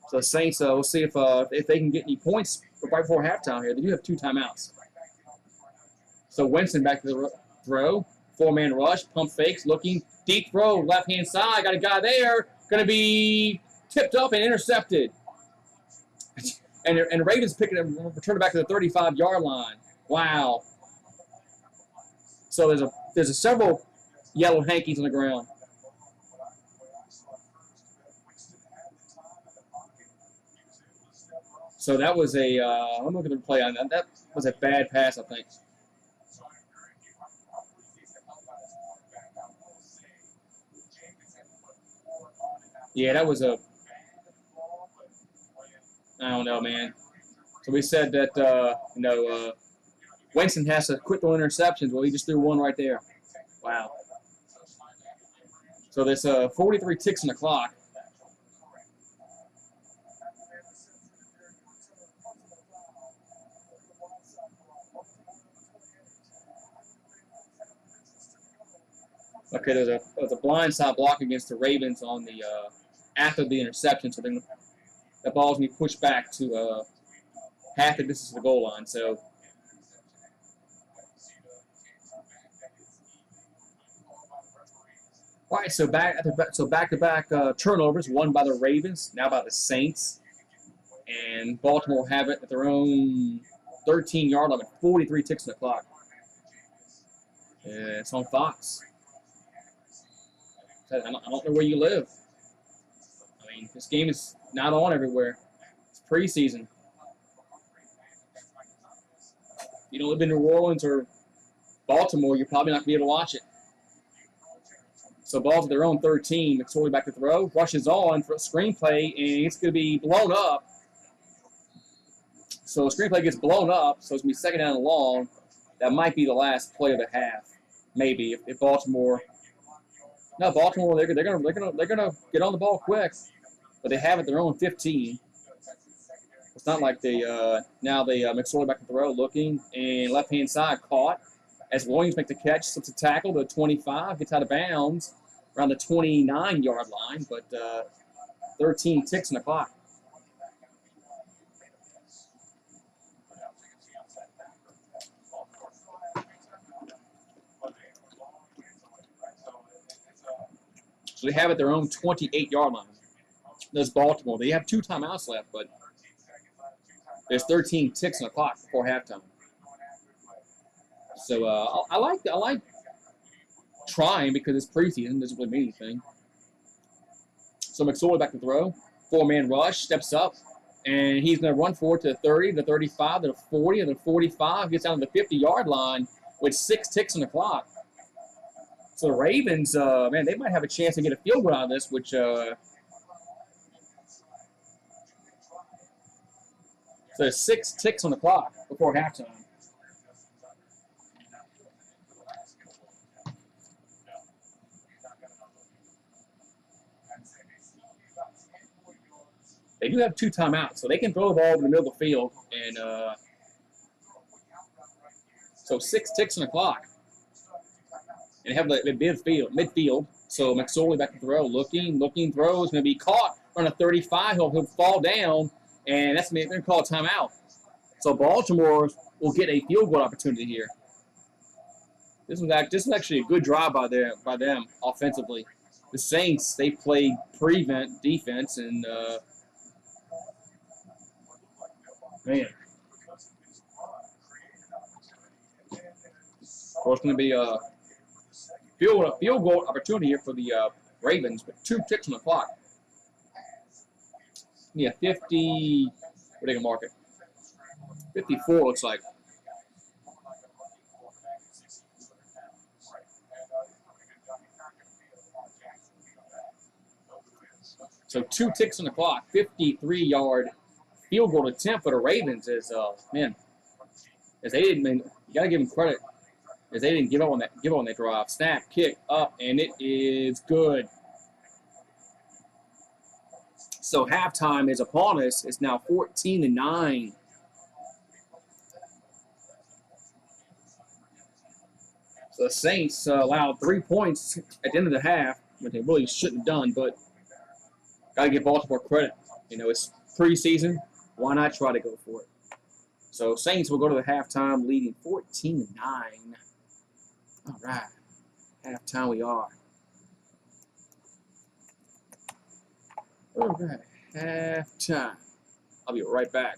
So the Saints, we'll see if they can get any points right before halftime here. They do have 2 timeouts. So Winston back to the throw. 4-man rush, pump fakes, looking, deep throw, left-hand side. Got a guy there. Going to be tipped up and intercepted. And the Ravens return it back to the 35-yard line. Wow. So there's several yellow hankies on the ground. So that was I'm looking at the play on that. That was a bad pass, I think. Yeah, that was I don't know, man. So we said that, Winston has to quit throwing interceptions. Well, he just threw one right there. Wow. So there's 43 ticks in the clock. Okay, there's a blindside block against the Ravens on the after the interception, so then the ball's going to be pushed back to half the distance to the goal line. So all right, so back-to-back turnovers, one by the Ravens, now by the Saints, and Baltimore have it at their own 13-yard line with 43 ticks in the clock. It's on Fox. I don't know where you live. I mean, this game is not on everywhere. It's preseason. If you don't live in New Orleans or Baltimore, you're probably not going to be able to watch it. So ball's at their own 13. McSorley back to throw. Rushes on for a screenplay, and it's going to be blown up. So the screenplay gets blown up, so it's going to be second down and long. That might be the last play of the half, maybe, if Baltimore. No, Baltimore, they're gonna get on the ball quick, but they have it their own 15. It's not like McSorley back to throw, looking, and left-hand side caught. As Williams makes the catch, slips a tackle to 25, gets out of bounds around the 29-yard line, but 13 ticks in the clock. So they have it their own 28-yard line. There's Baltimore. They have 2 timeouts left, but there's 13 ticks in the clock before halftime. So I like trying because it's preseason. Doesn't really mean anything. So McSorley back to throw. Four-man rush, steps up, and he's going to run forward to the 30, the 35, to the 40, and the 45. Gets down to the 50-yard line with 6 ticks on the clock. So the Ravens, man, they might have a chance to get a field goal out of this, which so there's 6 ticks on the clock before halftime. They do have 2 timeouts, so they can throw the ball in the middle of the field. And so 6 ticks on the clock. And they have the midfield. So McSorley back to throw, looking, throws, going to be caught on a 35. He'll fall down, and that's going to call a timeout. So Baltimore will get a field goal opportunity here. This is actually a good drive by them offensively. The Saints, they played prevent defense, and man, so it's going to be a field goal opportunity here for the Ravens, with 2 ticks on the clock. Yeah, 50. What are they going to mark it? 54 looks like. So 2 ticks on the clock, 53-yard field goal attempt for the Ravens is man, as they didn't. You got to give them credit, as they didn't give up on that drive. Snap, kick, up, and it is good. So halftime is upon us. It's now 14-9. So the Saints allowed 3 points at the end of the half, which they really shouldn't have done, but got to give Baltimore credit. You know, it's preseason. Why not try to go for it? So Saints will go to the halftime leading 14-9. All right. Halftime we are. All right. Halftime. I'll be right back.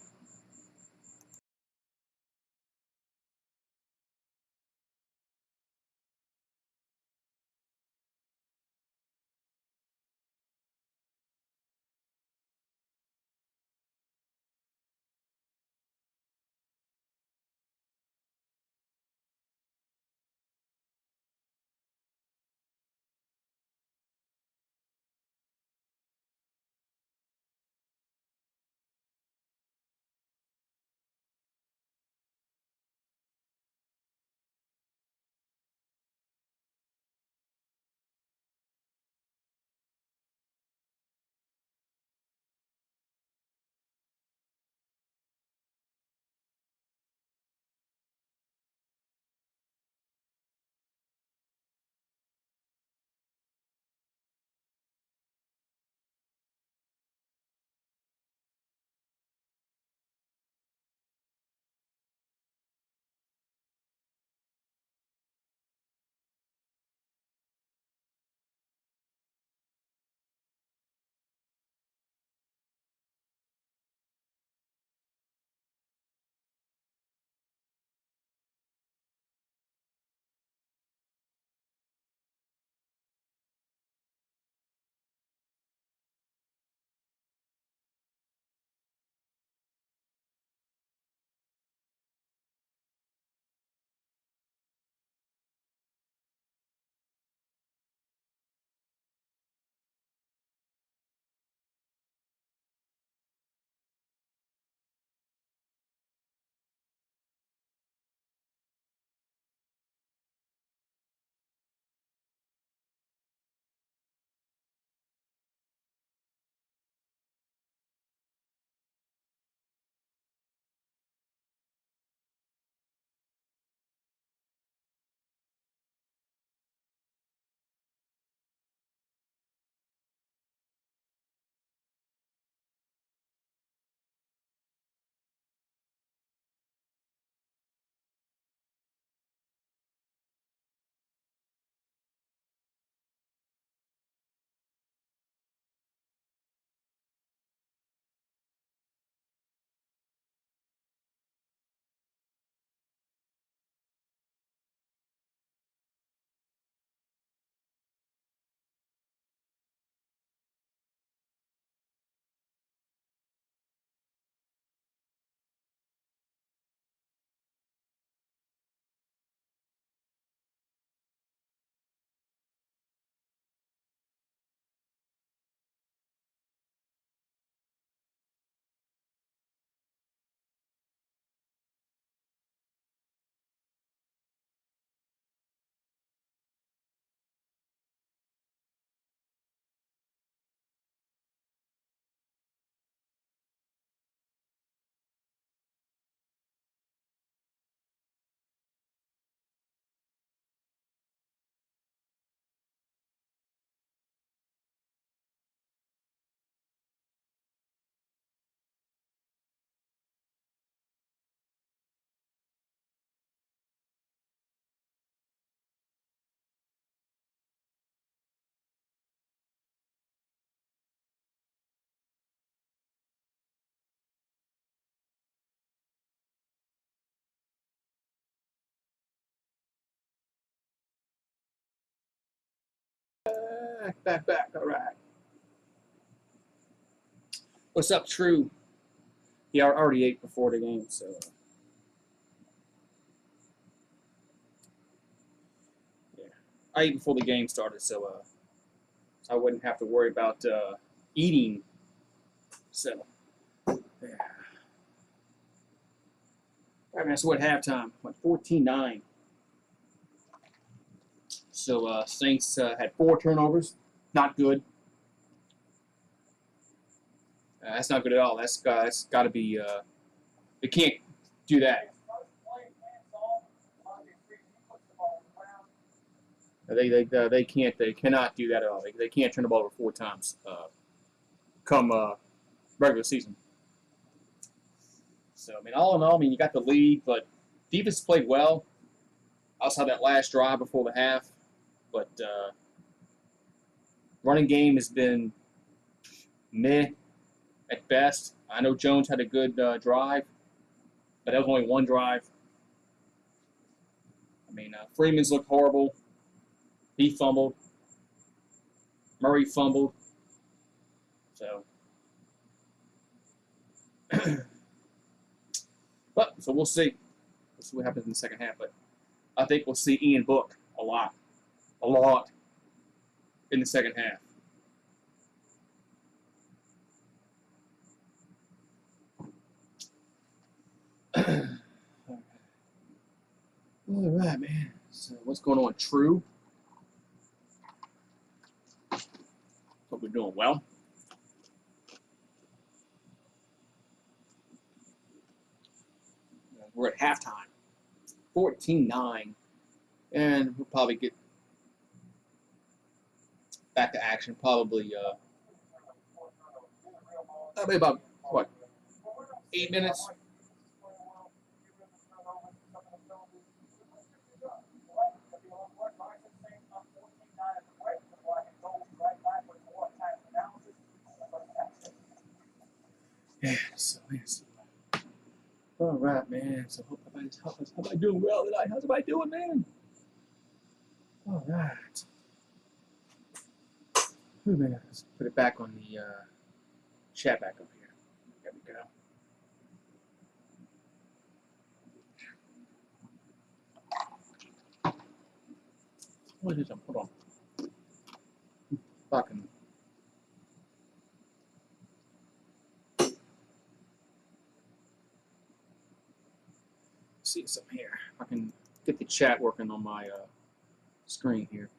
Back. All right. What's up, True? Yeah, I already ate before the game, so. Yeah, I ate before the game started, so I wouldn't have to worry about eating. So. Yeah. All right, man, so at halftime, went 14-9. So Saints had 4 turnovers. Not good. That's not good at all. That's got to be. They can't do that. They can't. They cannot do that at all. They can't turn the ball over 4 times. Come regular season. So I mean, all in all, I mean you got the lead, but defense played well. Outside that last drive before the half, but running game has been meh at best. I know Jones had a good drive, but that was only one drive. I mean, Freeman's looked horrible. He fumbled. Murray fumbled. So, so we'll see. We'll see what happens in the second half. But I think we'll see Ian Book a lot in the second half. All right, man. So what's going on, True? Hope we're doing well. We're at halftime, 14-9, and we'll probably get back to action probably maybe about, what, 8 minutes? Yeah, so yes. All right, man. So hope everybody's helping us. How am I doing well tonight? How's everybody doing, man? All right. Oh, man. Let's put it back on the chat back up here. There we go. What is it? Hold on. Fucking. See something here. I can get the chat working on my screen here.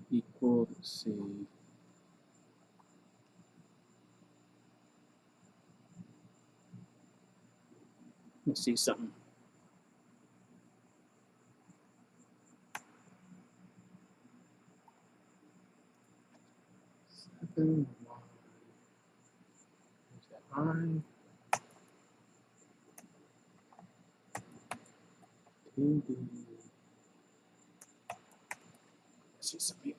Equal, let's see. Let's see something. Seven. Is that I? Let's see something here.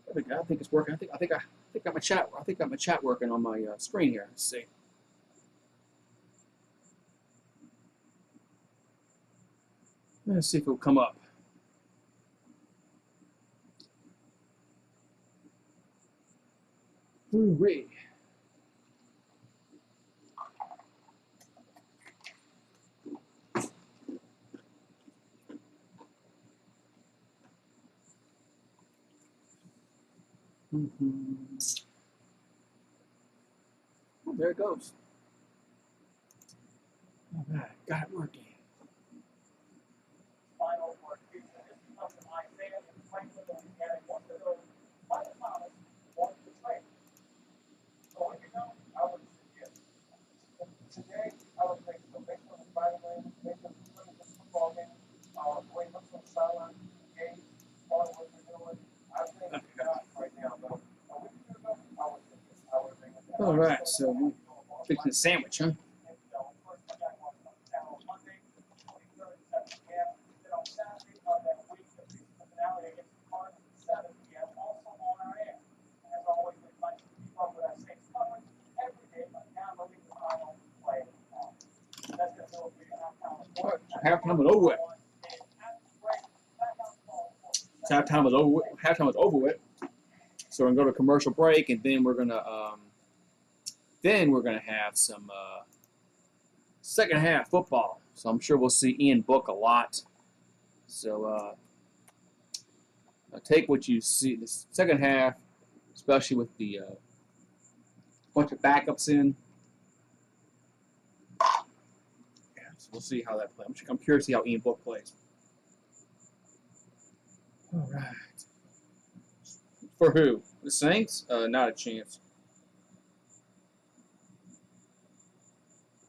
There we go. I think it's working. I think got my chat. I think got my chat working on my screen here. Let's see. Let's see if it'll come up. Hooray. Oh, there it goes. All right, got it working. All right, so we're fixing a sandwich, huh? Halftime was over with. Halftime was over with. Halftime was over with. So we're gonna go to a commercial break, and then we're gonna have some second half football. So I'm sure we'll see Ian Book a lot. So take what you see the second half, especially with the bunch of backups in. Yeah, so we'll see how that plays. I'm curious to see how Ian Book plays. All right. For who? The Saints? Not a chance.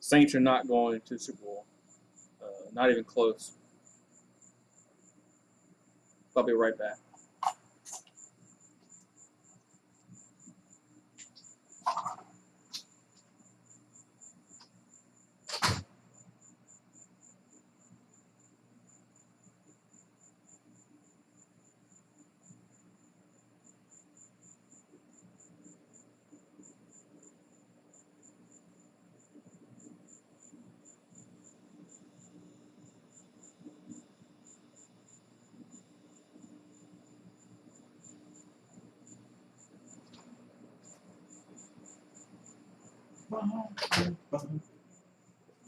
Saints are not going to the Super Bowl. Not even close. I'll be right back.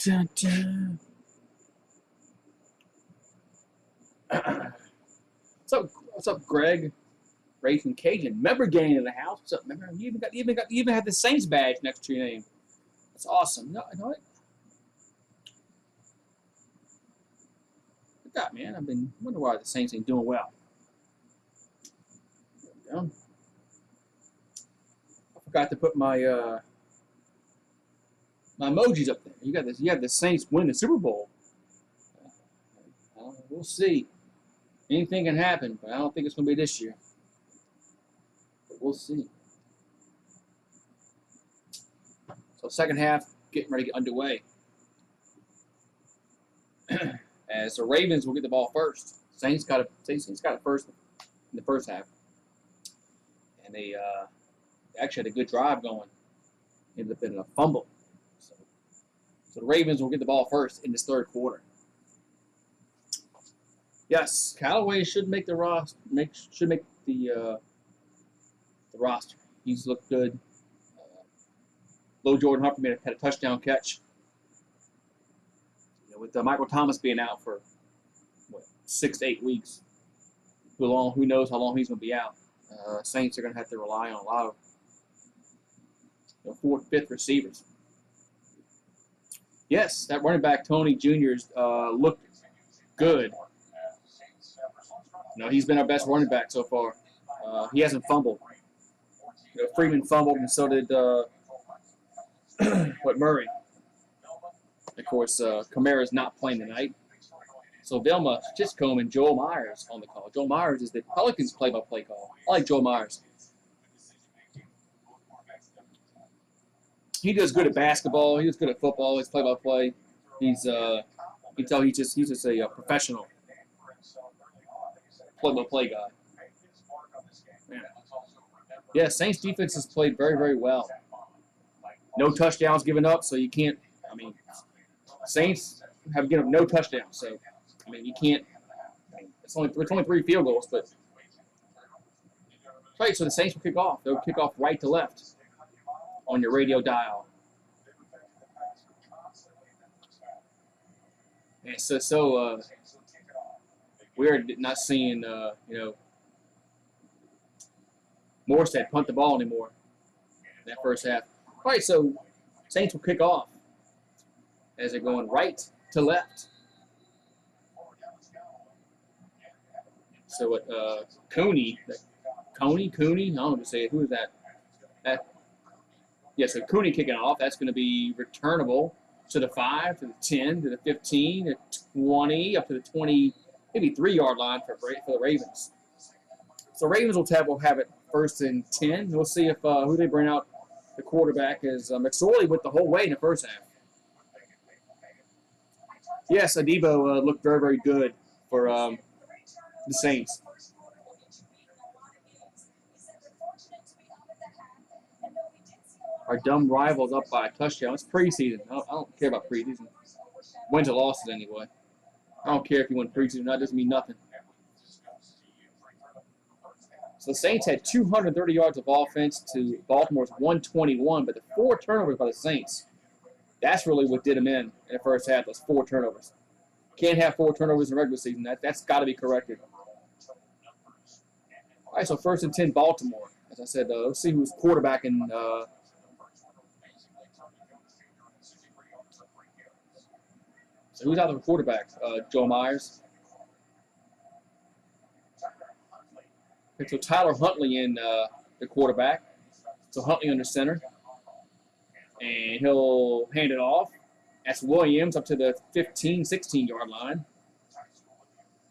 Dun, dun. What's up, Greg? Racing Cajun. Member gang in the house. What's up, member? You even have the Saints badge next to your name. That's awesome. You know what? God, man, I wonder why the Saints ain't doing well. There we go. I forgot to put my my emojis up there. You got this. You have the Saints win the Super Bowl. We'll see. Anything can happen, but I don't think it's going to be this year. But we'll see. So second half, getting ready to get underway. As the Ravens will get the ball first. Saints got it first in the first half. And they actually had a good drive going. Ended up in a fumble. So the Ravens will get the ball first in this third quarter. Yes, Callaway should make the roster. Should make the roster. He's looked good. Low Jordan Humphrey had a touchdown catch. You know, with Michael Thomas being out for 6 to 8 weeks, who knows how long he's going to be out? Saints are going to have to rely on a lot of 4th, 5th receivers. Yes, that running back Tony Jr.'s looked good. You know, he's been our best running back so far. He hasn't fumbled. You know, Freeman fumbled, and so did Murray. Of course, Kamara's not playing tonight. So Velma Chiscombe and Joel Myers on the call. Joel Myers is the Pelicans play-by-play call. I like Joel Myers. He does good at basketball. He does good at football. He's play-by-play. He's you can tell he's just a professional play-by-play guy. Man. Yeah, Saints defense has played very, very well. No touchdowns given up, so you can't. I mean, Saints have given up no touchdowns, so I mean you can't. It's only 3 field goals, but right. So the Saints will kick off. They'll kick off right to left on your radio dial. And so we're not seeing Morstead punt the ball anymore in that first half. All right, so Saints will kick off as they're going right to left. So what Cooney, I don't know what to say. Who is that? So Cooney kicking off. That's going to be returnable to the 5, to the 10, to the 15, to 20, up to the 20, maybe 3-yard line for the Ravens. So Ravens will have it first and 10. We'll see if who they bring out The quarterback is McSorley with the whole way in the first half. Yes, Adebo looked very, very good for the Saints. Our dumb rivals up by a touchdown. It's preseason. I don't care about preseason. Wins or losses anyway. I don't care if you win preseason or not. It doesn't mean nothing. So the Saints had 230 yards of offense to Baltimore's 121, but the 4 turnovers by the Saints, that's really what did them in the first half, those 4 turnovers. Can't have 4 turnovers in the regular season. That's got to be corrected. All right, so 1st and 10, Baltimore. As I said, let's see who's quarterbacking. So who's out of the quarterback? Joe Myers. Okay, so Tyler Huntley in the quarterback. So Huntley under center. And he'll hand it off. That's Williams up to the 15, 16-yard line.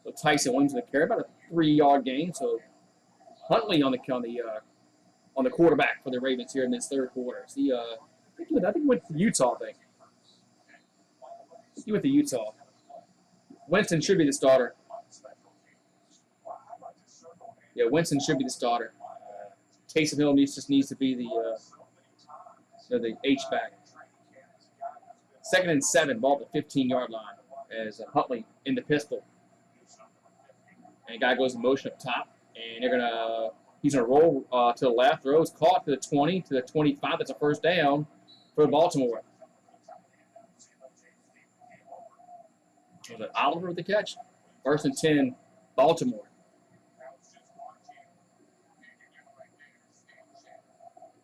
So Tyson Williams in the carry, about a 3-yard gain. So Huntley on the quarterback for the Ravens here in this third quarter. See, I think he went to Utah, I think. He went to Utah. Winston should be the starter. Yeah, Winston should be the starter. Taysom Hill just needs to be the H-back. 2nd and 7, ball at the 15-yard line as Huntley in the pistol. And guy goes in motion up top, and he's gonna roll to the left. Throws caught to the 20, to the 25. That's a first down for Baltimore. Was it Oliver with the catch? 1st and 10, Baltimore.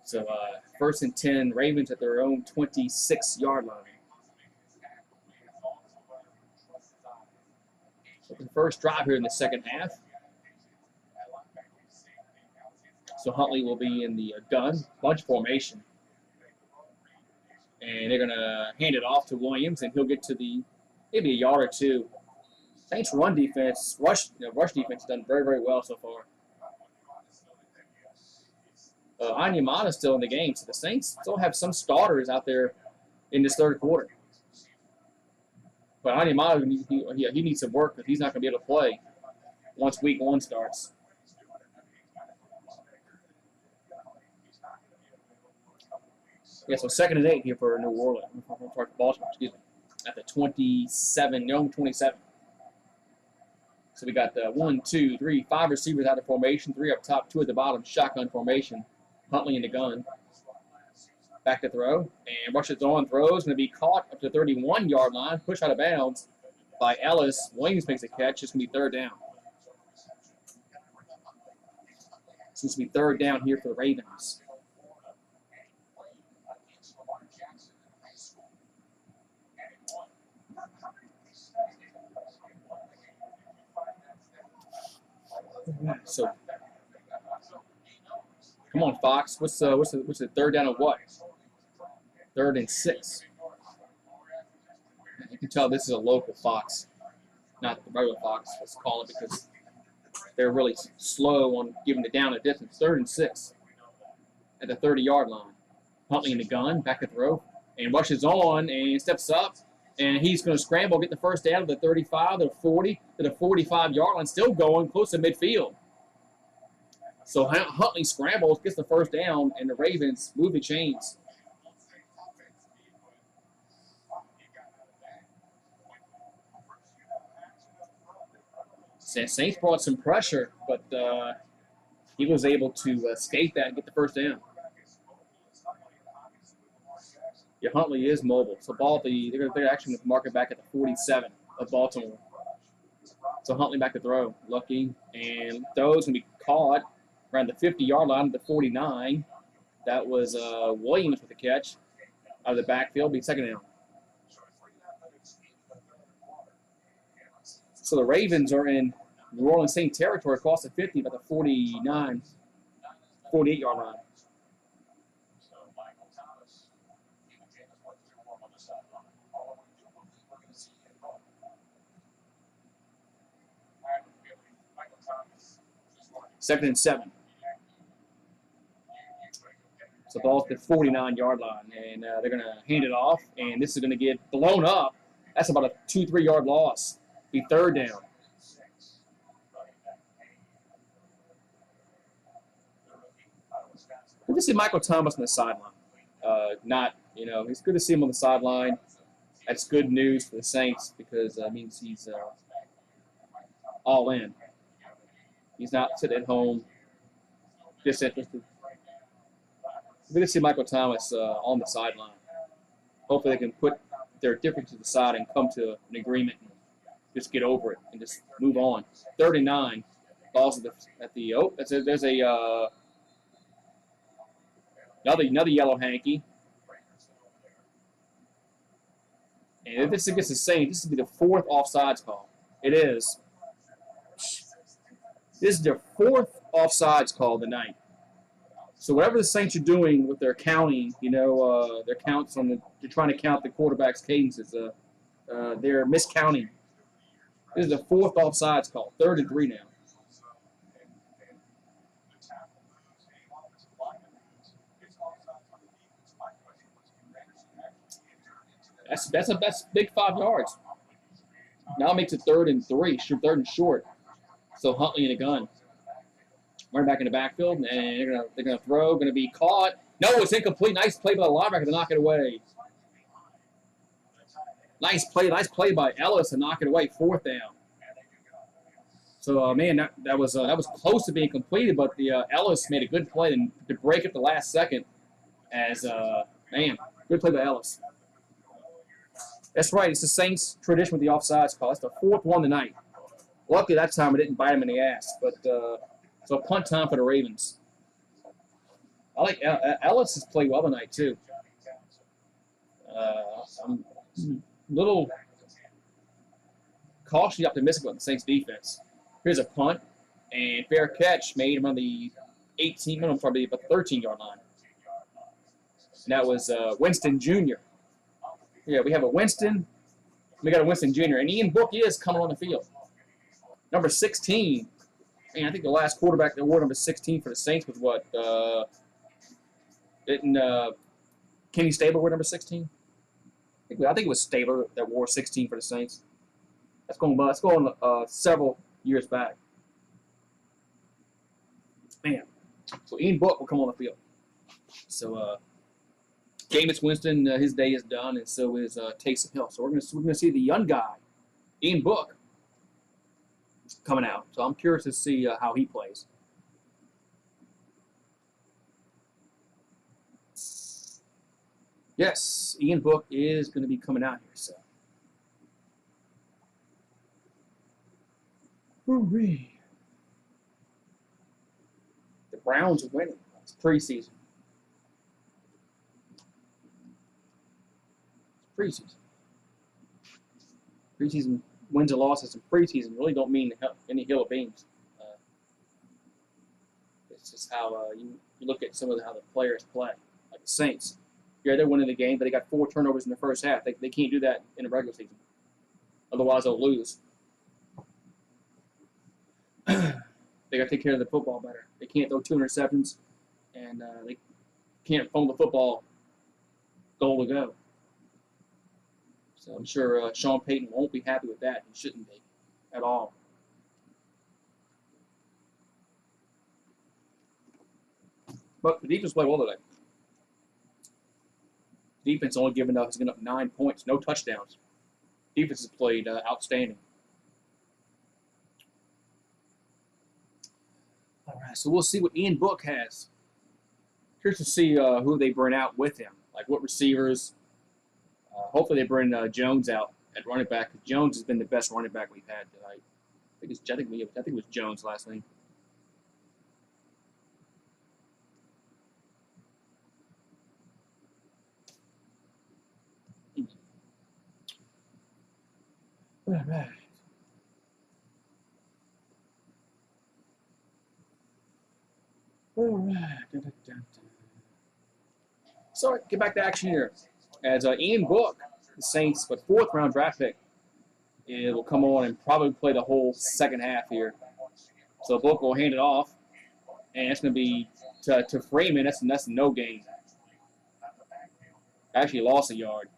So 1st and 10, Ravens at their own 26-yard line. So the first drive here in the second half. So Huntley will be in the gun, bunch formation. And they're going to hand it off to Williams, and he'll get to maybe a yard or 2. Saints run defense, rush defense has done very, very well so far. Anyamana's still in the game, so the Saints still have some starters out there in this third quarter. But Anyamana, he needs some work because he's not going to be able to play once week 1 starts. Yeah, so 2nd and 8 here for New Orleans. Baltimore, excuse me. At the 27, no, 27. So we got 1, 2, 3, 5 receivers out of formation, 3 up top, 2 at the bottom, shotgun formation. Huntley in the gun. Back to throw. And rushes on, throws, going to be caught up to the 31-yard line, pushed out of bounds by Ellis. Williams makes a catch. It's going to be 3rd down. It's going to be 3rd down here for the Ravens. So, come on, Fox. What's the 3rd down of what? 3rd and 6. You can tell this is a local Fox, not the regular Fox. Let's call it because they're really slow on giving the down a distance. 3rd and 6 at the 30-yard line. Huntley in the gun, back to throw, and rushes on and steps up. And he's going to scramble, get the first down to the 35, to the 40, to the 45-yard line, still going close to midfield. So Huntley scrambles, gets the first down, and the Ravens move the chains. Saints brought some pressure, but he was able to escape that and get the first down. Yeah, Huntley is mobile. So they're actually going to mark it back at the 47 of Baltimore. So Huntley back to throw. Lucky. And throws going to be caught around the 50-yard line at the 49. That was Williams with the catch out of the backfield. Be 2nd down. So the Ravens are in New Orleans Saints territory across the 50, about the 49, 48-yard line. Second and 7. So the ball's at the 49-yard line, and they're going to hand it off, and this is going to get blown up. That's about a 2-3 yard loss. Be third down. Good to see Michael Thomas on the sideline. It's good to see him on the sideline. That's good news for the Saints because that means he's all in. He's not sitting at home disinterested. Good to see Michael Thomas on the sideline. Hopefully they can put their differences aside and come to an agreement and just get over it and just move on. 39. Balls there's another yellow hanky. And if this against the Saints, this will be the 4th offsides call. It is. This is their 4th offsides call tonight. So whatever the Saints are doing with their counting, their counts they're trying to count the quarterback's cadences. They're miscounting. This is the 4th offsides call. 3rd and 3 now. That's big 5 yards. Now it makes it 3rd and 3, 3rd and short. So Huntley in a gun. Running back in the backfield, and they're gonna throw, gonna be caught. No, it's incomplete. Nice play by the linebacker to knock it away. Nice play by Ellis to knock it away. 4th down. So that was close to being completed, but the Ellis made a good play to break it the last second. As good play by Ellis. That's right. It's the Saints' tradition with the offsides call. That's the 4th one tonight. Luckily that time it didn't bite him in the ass, but. So punt time for the Ravens. I like Ellis has played well tonight too. I'm a little cautiously optimistic about the Saints defense. Here's a punt and fair catch made him on the 18, probably about the 13-yard line. And that was Winston Jr. Yeah, we have a Winston. We got a Winston Jr. And Ian Book is coming on the field. Number 16. Man, I think the last quarterback that wore number 16 for the Saints was what? Didn't Kenny Stabler wear number 16? I think it was Stabler that wore 16 for the Saints. That's going several years back. Man, so Ian Book will come on the field. So Jameis Winston, his day is done, and so is Taysom Hill. So we're gonna see the young guy, Ian Book, coming out. So I'm curious to see how he plays. Yes, Ian Book is going to be coming out here. So, the Browns are winning. It's preseason. Preseason wins and losses in preseason really don't mean any hill of beans. It's just how you look at some of how the players play, like the Saints. Yeah, they're winning the game, but they got 4 turnovers in the first half. They can't do that in a regular season. Otherwise, they'll lose. They got to take care of the football better. They can't throw 2 interceptions, and they can't fumble the football goal to go. So I'm sure Sean Payton won't be happy with that. He shouldn't be at all. But the defense played well today. Defense only has given up 9 points, no touchdowns. Defense has played outstanding. All right, so we'll see what Ian Book has. Curious to see who they bring out with him, like what receivers. Hopefully they bring Jones out at running back. Jones has been the best running back we've had tonight. I think it was Jones last name. All right. So get back to action here. As Ian Book, the Saints, but 4th round draft pick, it will come on and probably play the whole second half here. So Book will hand it off, and it's going to be to Freeman. That's no gain. Actually lost a yard.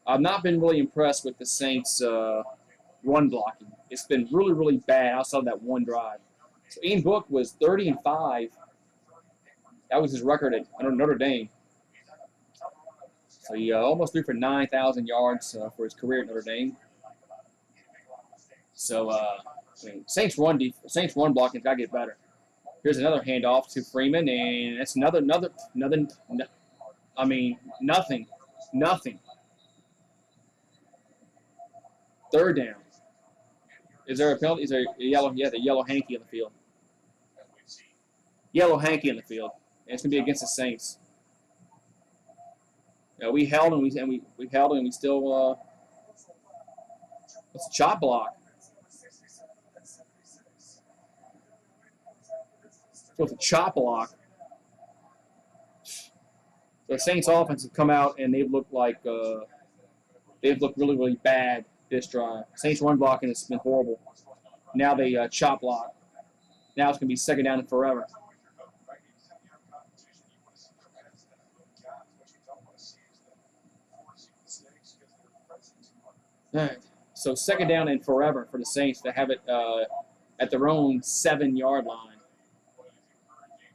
I've not been really impressed with the Saints' run blocking. It's been really, really bad outside of that one drive. So Ian Book was 30-5. That was his record at Notre Dame. So he almost threw for 9,000 yards for his career at Notre Dame. So I mean, Saints run blocking's got to get better. Here's another handoff to Freeman, and that's another. I mean, nothing. Third down. Is there a penalty? Is there a yellow? Yeah, the yellow hanky on the field. Yellow hanky on the field, and it's gonna be against the Saints. We held and we held and we still. It's a chop block. So it's a chop block. The Saints offense have come out and they've looked like really, really bad this drive. Saints run blocking has been horrible. Now they chop block. Now it's going to be second down and forever. All right. So second down and forever for the Saints to have it at their own 7-yard line.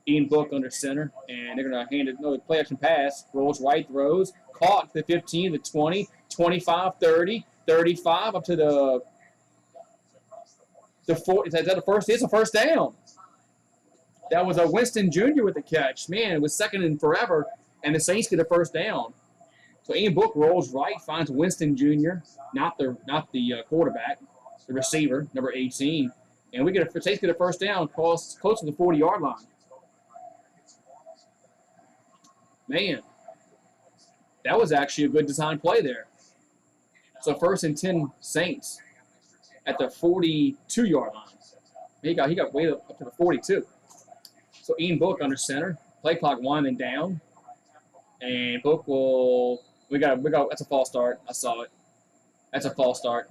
Ian Book under center, and they're going to hand it another play action pass. Rolls right, throws, caught to the 15, the 20, 25, 30, 35, up to the 40. Is that the first? It's a first down. That was a Winston Jr. with the catch. Man, it was second and forever, and the Saints get a first down. So Ian Book rolls right, finds Winston Jr., not the quarterback, the receiver, number 18, and Saints get a first down close to the 40-yard line. Man, that was actually a good design play there. So first and 10 Saints at the 42-yard line. He got way up to the 42. So Ian Book under center. Play clock winding down. And Book will we got that's a false start. I saw it. That's a false start.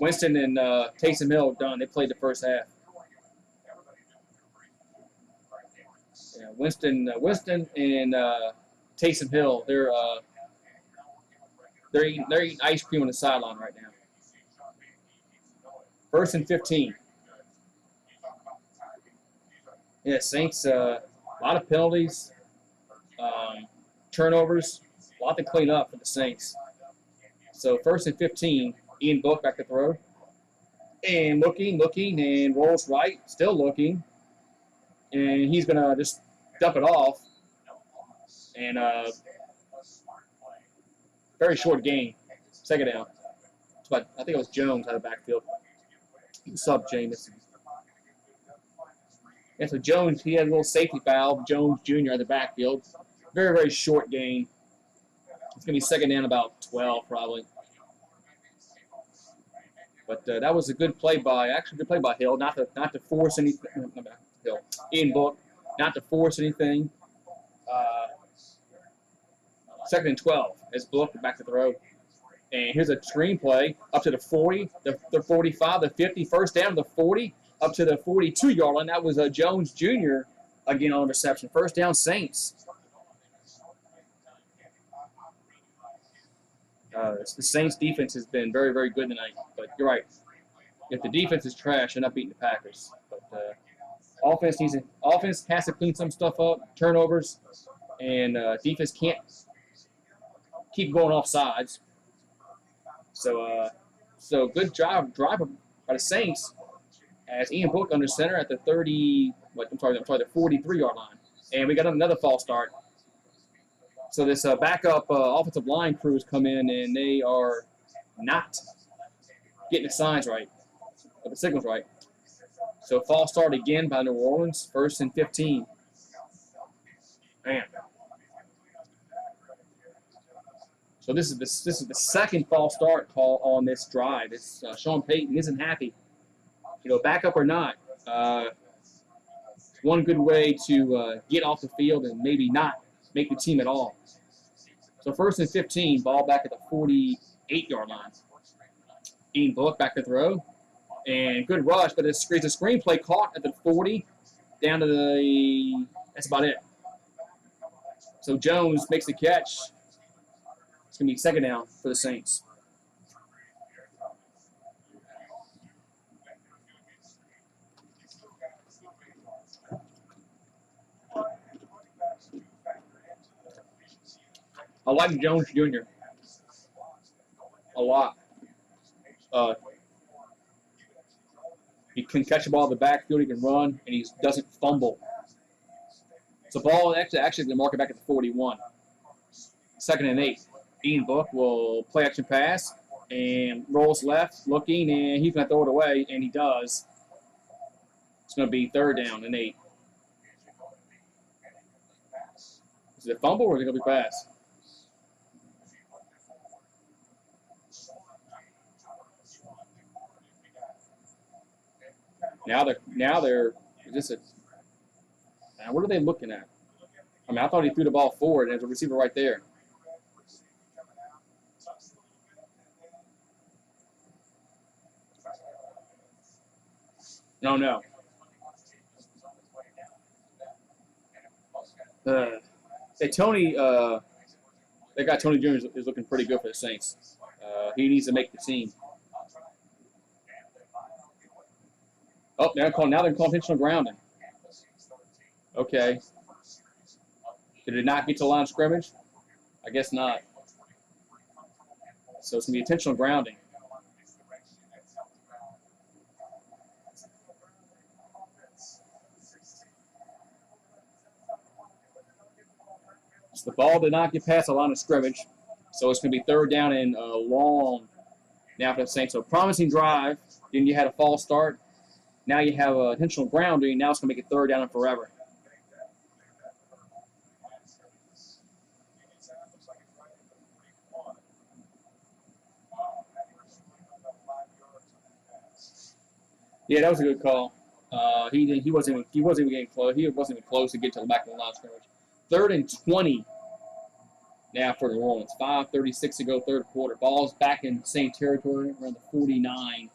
Winston and Taysom Hill done. They played the first half. Yeah, Winston and Taysom Hill. They're eating ice cream on the sideline right now. First and 15. Yeah, Saints. A lot of penalties, turnovers, a lot to clean up for the Saints. So first and 15. Ian Book back to throw. And looking, and rolls right, still looking. And he's going to just dump it off. And very short gain. Second down. But I think it was Jones out of the backfield. Sub Jameson. Yeah, so Jones, he had a little safety foul. Jones Jr. out of the backfield. Very, very short gain. It's going to be second down about 12 probably. But that was a good play by Hill, not to force anything. Hill, Ian Book, not to force anything. Second and 12 as Book back to throw. And here's a screenplay up to the 40, the 45, the 50, first down to the 40, up to the 42-yard line. That was Jones Jr. again on reception. First down, Saints. The Saints defense has been very, very good tonight. But you're right. If the defense is trash, they're not beating the Packers. But offense has to clean some stuff up, turnovers, and defense can't keep going off sides. So good drive by the Saints as Ian Book under center at the the 43-yard line. And we got another false start. So this backup offensive line crews come in, and they are not getting the signs right, or the signals right. So false start again by New Orleans, first and 15. Man. So this is the second false start call on this drive. It's Sean Payton isn't happy. Backup or not, one good way to get off the field and maybe not make the team at all. So first and 15, ball back at the 48-yard line. Ian Book back to throw. And good rush, but it's a screenplay caught at the 40, down to the, that's about it. So Jones makes the catch. It's going to be second down for the Saints. I like Jones Jr. a lot. He can catch the ball in the backfield, he can run, and he doesn't fumble. So ball actually going to mark it back at the 41. 2nd and 8. Ian Book will play action pass and rolls left, looking, and he's going to throw it away, and he does. It's going to be 3rd down and 8. Is it a fumble or is it going to be pass? Now they're just a. Now what are they looking at? I mean, I thought he threw the ball forward and there's a receiver right there. No. Tony, that guy Tony Jr. is looking pretty good for the Saints. He needs to make the team. Oh, now they're calling intentional grounding. Okay. Did it not get to the line of scrimmage? I guess not. So it's going to be intentional grounding. So the ball did not get past the line of scrimmage. So it's going to be 3rd down and long now for the Saints. So promising drive. Then you had a false start. Now you have intentional grounding. Now it's going to make it 3rd down and forever. Yeah, that was a good call. He wasn't even getting close. He wasn't even close to get to the back of the line of scrimmage. 3rd and 20 now for the Rollins. 5:36 to go, 3rd quarter. Ball's back in the same territory around the 49.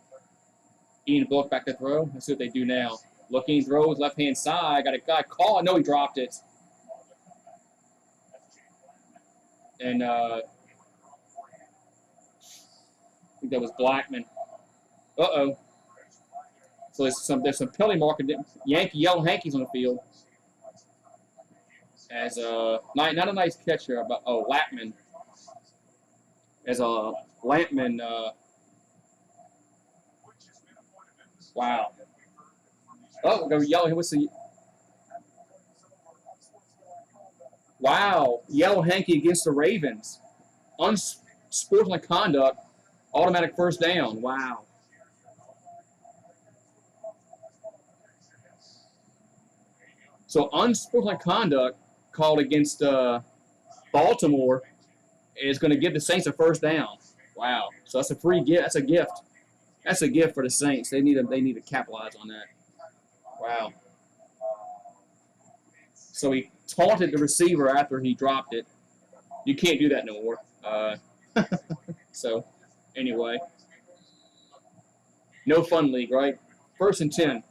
Ian Book back to throw. Let's see what they do now. Looking, throws, left-hand side. Got a guy caught. No, he dropped it. And I think that was Blackman. Uh-oh. So there's some penalty marking. Yellow hankies on the field. As not a nice catch here, but Lampman. As Lampman. Wow. Oh, go yellow. What's the? Wow, yellow hanky against the Ravens. Unsportsmanlike conduct. Automatic 1st down. Wow. So unsportsmanlike conduct called against Baltimore is going to give the Saints a 1st down. Wow. So that's a free gift. That's a gift. That's a gift for the Saints. They need to capitalize on that. Wow. So he taunted the receiver after he dropped it. You can't do that no more. So anyway, no fun league, right? 1st and 10.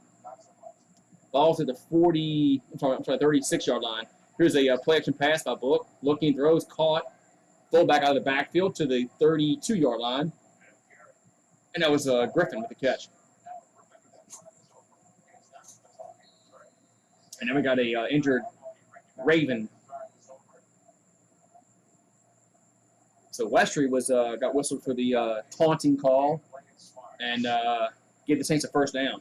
Ball's at the 36-yard line. Here's a play action pass by Book. Looking, throws, caught. Fullback out of the backfield to the 32-yard line. And that was Griffin with the catch. And then we got a injured Raven. So Westry was got whistled for the taunting call and gave the Saints a 1st down.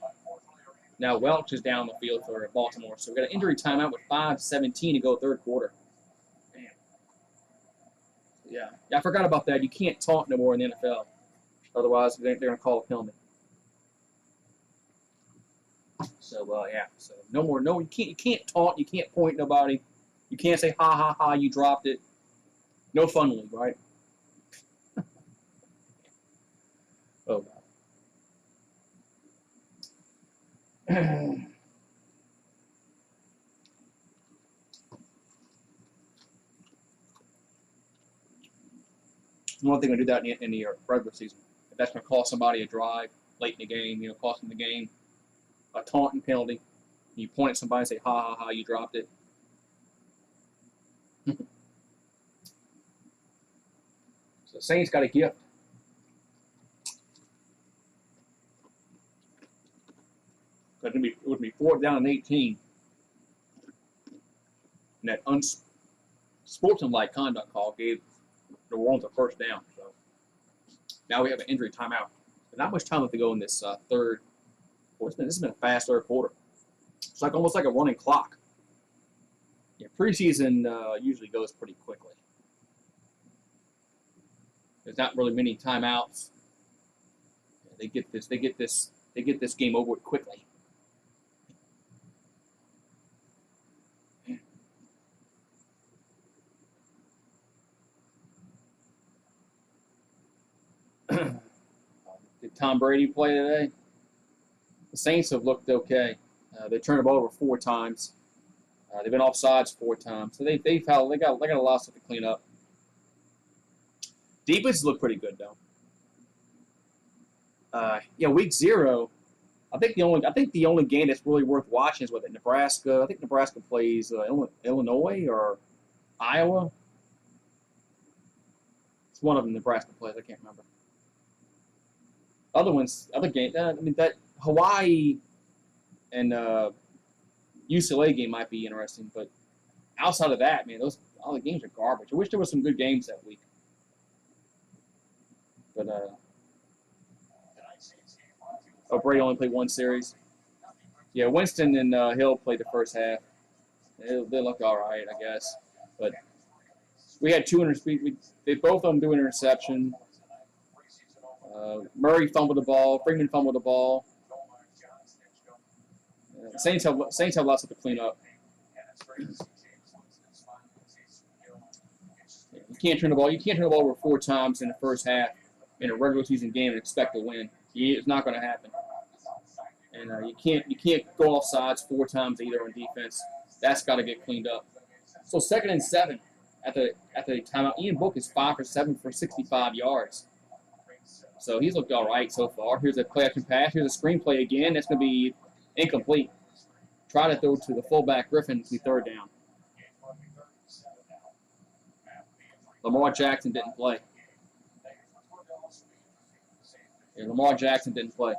Now Welch is down the field for Baltimore. So we got an injury timeout with 5:17 to go, 3rd quarter. Damn. Yeah, I forgot about that. You can't taunt no more in the NFL. Otherwise, they're going to call a penalty. So yeah. So no more. No, you can't taunt. You can't point nobody. You can't say ha ha ha. You dropped it. No fun league, right? Oh God. One thing to do that in the regular season. If that's going to cost somebody a drive, late in the game, costing the game. A taunting penalty. You point at somebody and say, ha, ha, ha, you dropped it. So Saints got a gift. It would be 4th down and 18. And that unsportsmanlike conduct call gave New Orleans a first down. So now we have an injury timeout. But not much time left to go in this third quarter. This has been a fast third quarter. It's like almost like a running clock. Yeah, preseason usually goes pretty quickly. There's not really many timeouts. They get this game over with quickly. Did Tom Brady play today? The Saints have looked okay. They turned the ball over 4 times. They've been offsides 4 times. So they got a lot of stuff to clean up. Defense look pretty good though. Yeah, week 0. I think the only game that's really worth watching is what Nebraska. I think Nebraska plays Illinois or Iowa. It's one of them Nebraska plays. I can't remember. Other games. That Hawaii and UCLA game might be interesting, but outside of that, man, all the games are garbage. I wish there was some good games that week. But Brady only played 1 series. Yeah, Winston and Hill played the first half. They looked all right, I guess. But we had 200 speed. They both of them do an interception. Murray fumbled the ball. Freeman fumbled the ball. Saints have lots to clean up. You can't turn the ball. You can't turn the ball over 4 times in the first half in a regular season game and expect to win. It's not going to happen. And you can't go off sides 4 times either on defense. That's got to get cleaned up. So 2nd and 7 at the timeout. Ian Book is 5 for 7 for 65 yards. So he's looked all right so far. Here's a play action pass. Here's a screen play again. That's going to be incomplete. Try to throw to the fullback Griffin to be 3rd down. Lamar Jackson didn't play. Yeah, Lamar Jackson didn't play.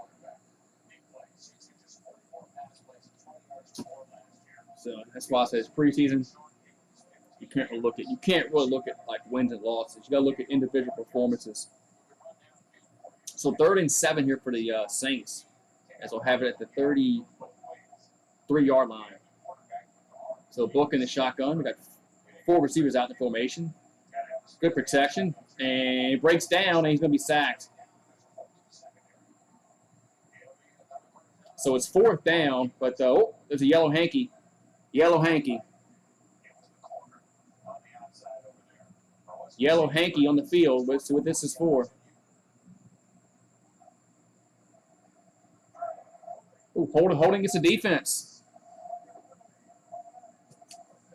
So that's why I say it's preseason. You can't really look at like wins and losses. You got to look at individual performances. So 3rd and 7 here for the Saints, as they'll have it at the 33-yard line. So Book in the shotgun. We got 4 receivers out in the formation. Good protection, and he breaks down, and he's going to be sacked. So it's 4th down, but there's a yellow hanky. Yellow hanky. Yellow hanky on the field. Let's see what this is for. Ooh, holding against the defense.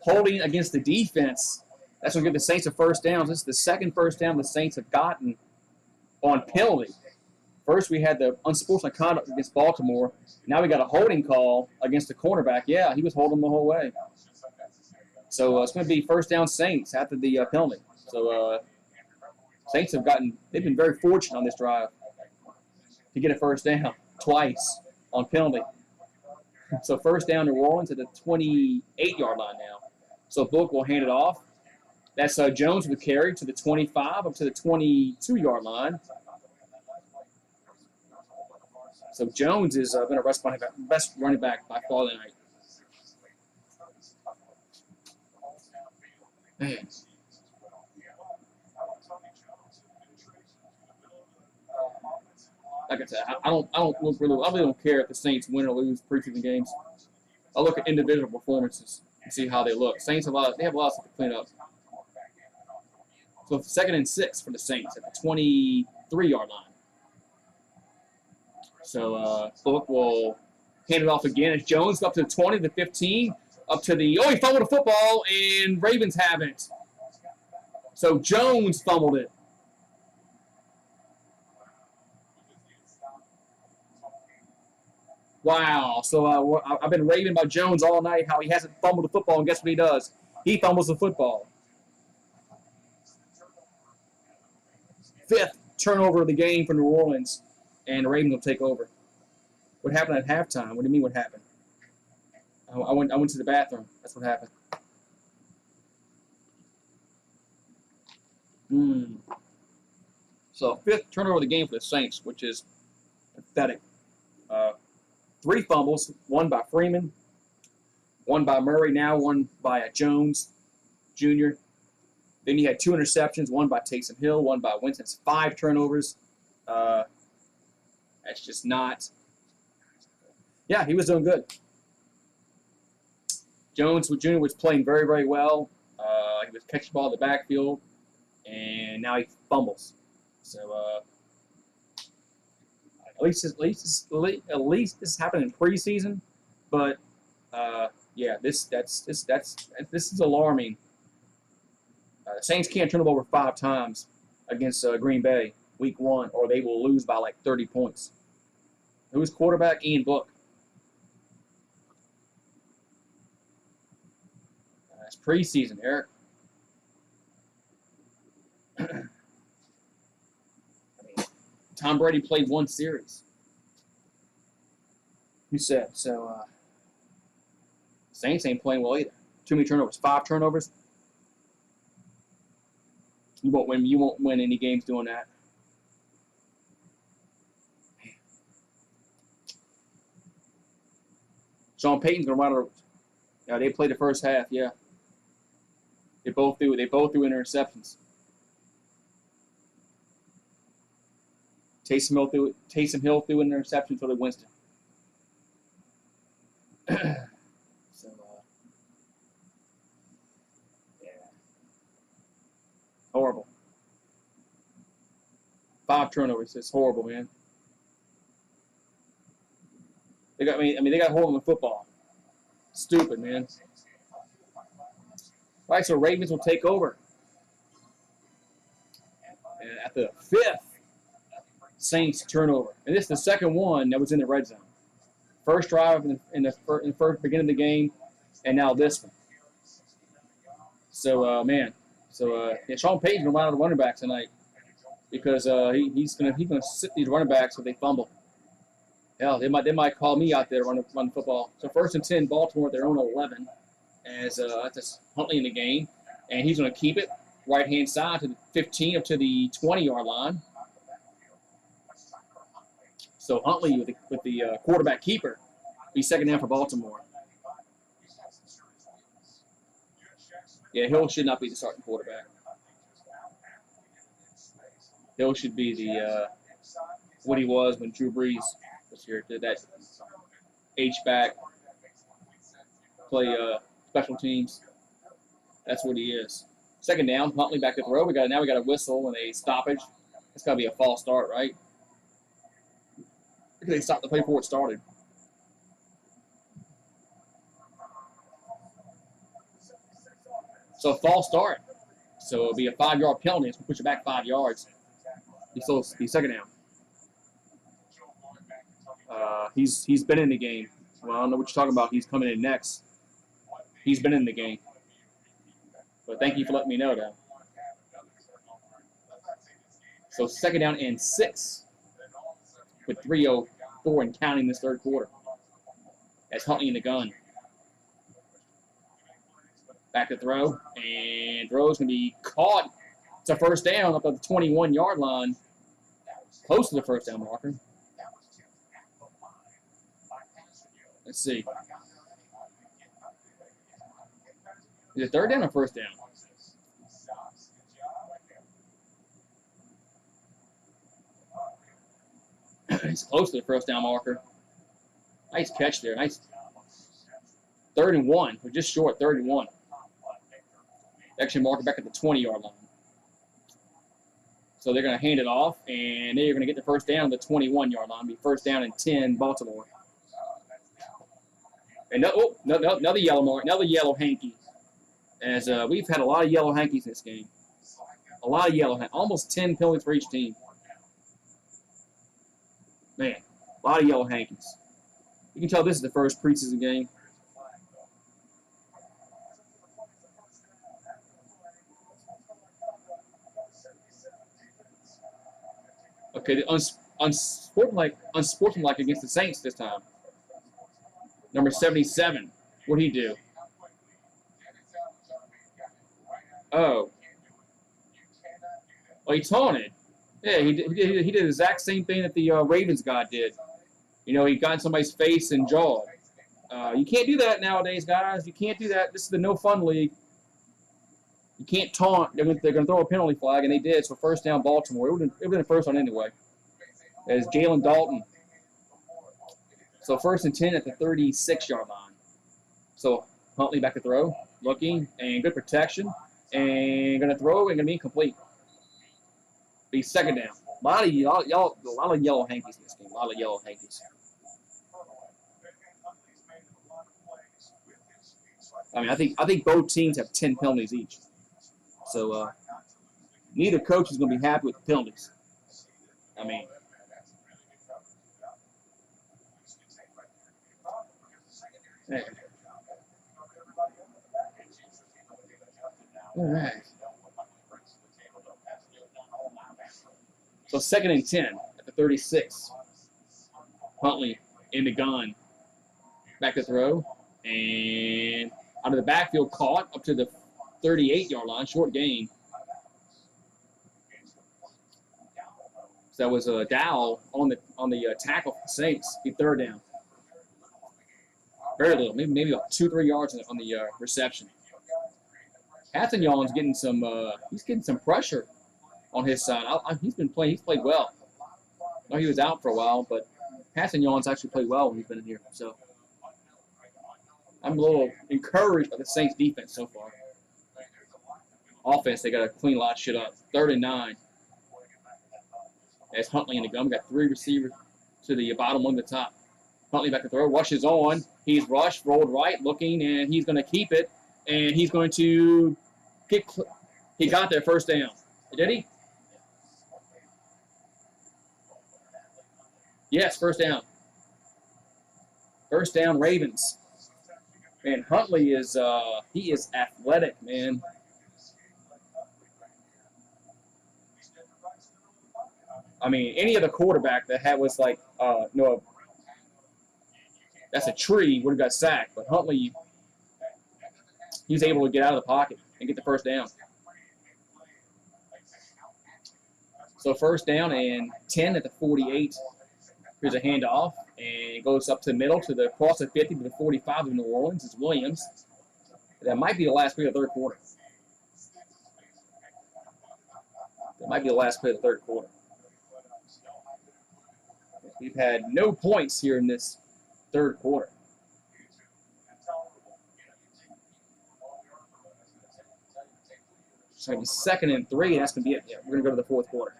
Holding against the defense. That's going to give the Saints a first down. This is the 2nd first down the Saints have gotten on penalty. First, we had the unsportsmanlike conduct against Baltimore. Now we got a holding call against the cornerback. Yeah, he was holding the whole way. So it's going to be first down Saints after the penalty. So Saints they've been very fortunate on this drive to get a first down twice on penalty. So first down New Orleans at the 28-yard line now. So Book will hand it off. That's Jones with the carry to the 25 up to the 22-yard line. So Jones is been a best running back by far tonight. Man. Like I said, I really don't care if the Saints win or lose preseason games. I look at individual performances and see how they look. Saints have a lot of stuff to clean up. So 2nd and 6 for the Saints at the 23-yard line. So Book will hand it off again as Jones up to the 20, the 15, up to the he fumbled the football and Ravens have it. So Jones fumbled it. Wow. So I've been raving about Jones all night, how he hasn't fumbled the football, and guess what he does? He fumbles the football. 5th turnover of the game for New Orleans, and the Ravens will take over. What happened at halftime? What do you mean what happened? I went to the bathroom. That's what happened. So 5th turnover of the game for the Saints, which is pathetic. 3 fumbles, one by Freeman, one by Murray, now one by Jones Jr. Then you had 2 interceptions, one by Taysom Hill, one by Winston. 5 turnovers. That's just not. Yeah, he was doing good. Jones Jr. was playing very, very well. He was catching the ball in the backfield, and now he fumbles. So at least this happened in preseason, but yeah, this is alarming. The Saints can't turn the ball over 5 times against Green Bay week 1, or they will lose by like 30 points. Who's quarterback? Ian Book. It's preseason, Eric. I mean, Tom Brady played 1 series. You said so. Saints ain't playing well either. Too many turnovers. 5 turnovers. You won't win. You won't win any games doing that. Sean Payton's gonna run. Yeah, they played the first half. Yeah, they both threw interceptions. Taysom Hill threw an interception for the Winston. So, yeah, horrible. 5 turnovers. It's horrible, man. They got they got a hold on the football. Stupid, man. All right, so Ravens will take over. And at the 5th Saints turnover, and this is the second one that was in the red zone. First drive in the first beginning of the game, and now this one. So man, so yeah, Sean Payton's gonna run out of running backs tonight because he's gonna sit these running backs if they fumble. Hell, they might call me out there run the football. So 1st and 10, Baltimore at their own 11, as that's Huntley in the game, and he's going to keep it right hand side to the 15 up to the 20-yard line. So Huntley with the quarterback keeper, be 2nd down for Baltimore. Yeah, Hill should not be the starting quarterback. Hill should be the what he was when Drew Brees was here. Did that H-back, play special teams. That's what he is. 2nd down, Huntley back to throw. Now we got a whistle and a stoppage. It's got to be a false start, right? Because they stopped the play before it started. So false start. So it'll be a 5-yard penalty. It's going to push it back 5 yards. Be 2nd down. He's been in the game. Well, I don't know what you're talking about. He's coming in next. He's been in the game. But thank you for letting me know, though. So 2nd down and 6 with 3:04 and counting this 3rd quarter. That's Huntley in the gun. Back to throw, and throw's going to be caught. It's a 1st down up at the 21-yard line, close to the 1st down marker. Let's see. Is it 3rd down or 1st down? It's close to the 1st down marker. Nice catch there. Nice. 3rd and 1. We're just short. 3rd and 1. Actually, marker back at the 20-yard line. So they're going to hand it off, and they're going to get the 1st down at the 21-yard line. Be 1st down and 10, Baltimore. And another yellow mark, another yellow hanky. As we've had a lot of yellow hankies in this game. A lot of yellow hankies. Almost 10 penalties for each team. Man, a lot of yellow hankies. You can tell this is the first preseason game. Okay, the unsportsmanlike against the Saints this time. Number 77. What'd he do? Oh. Oh, he taunted. Yeah, he did the exact same thing that the Ravens guy did. You know, he got in somebody's face and jaw. You can't do that nowadays, guys. You can't do that. This is the no fun league. You can't taunt. They're going to throw a penalty flag, and they did. So first down, Baltimore. It would have been a first one anyway. As Jalen Dalton. So 1st and 10 at the 36-yard line. So Huntley back to throw, looking, and good protection, and going to throw and going to be incomplete. Be 2nd down. A lot of yellow hankies in this game. A lot of yellow hankies. I mean, I think both teams have 10 penalties each. So neither coach is going to be happy with the penalties. I mean, man. All right. So 2nd and 10 at the 36. Huntley in the gun. Back to throw. And out of the backfield, caught up to the 38-yard line. Short gain. So that was a Dowell on the tackle for the Saints. Be 3rd down. Very little. Maybe about 2-3 yards on the reception. Hassanjon's getting some. He's getting some pressure on his side. He's played well. I know he was out for a while, but Hassanjon's actually played well when he's been in here. So I'm a little encouraged by the Saints defense so far. Offense, they got to clean a lot of shit up. 3rd and 9. As Huntley in the gun. We got 3 receivers to the bottom, 1 to the top. Huntley back to throw. Rushes on. He's rushed, rolled right, looking, and he's going to keep it. And he's going to get. He got there 1st down. Did he? Yes, 1st down. 1st down, Ravens. And Huntley is he is athletic, man. I mean, any other quarterback that was like no, that's a tree would have got sacked, but Huntley, he was able to get out of the pocket and get the 1st down. So 1st down and 10 at the 48. Here's a handoff, and it goes up to the middle to the cross the 50 to the 45 of New Orleans. It's Williams. That might be the last play of the 3rd quarter. That might be the last play of the 3rd quarter. We've had no points here in this 3rd quarter. So it's 2nd and 3, and that's going to be it. Yeah, we're going to go to the 4th quarter.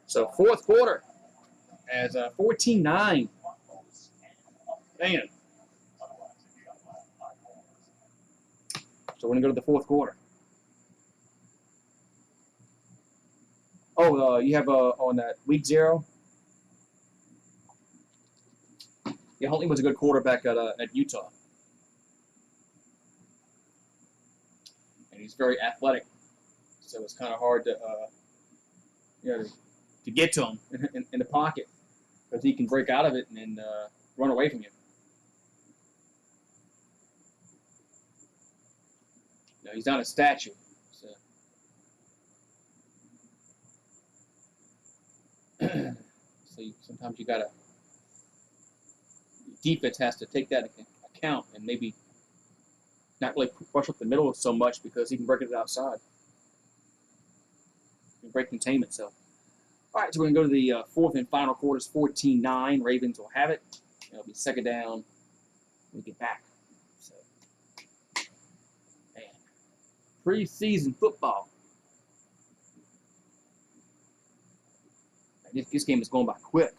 So 4th quarter as 14-9. Man. So we're going to go to the 4th quarter. Oh, you have on that week 0. Yeah, Huntley was a good quarterback at Utah. And he's very athletic. So it's kind of hard to get to him in the pocket, because he can break out of it and run away from you. No, he's not a statue. So, sometimes you gotta. Defense has to take that into account and maybe not really push up the middle so much, because he can break it outside. He can break containment. So. All right, so we're going to go to the 4th and final quarters, 14-9. Ravens will have it. It'll be 2nd down when we get back. So, man, preseason football. This game is going by quick.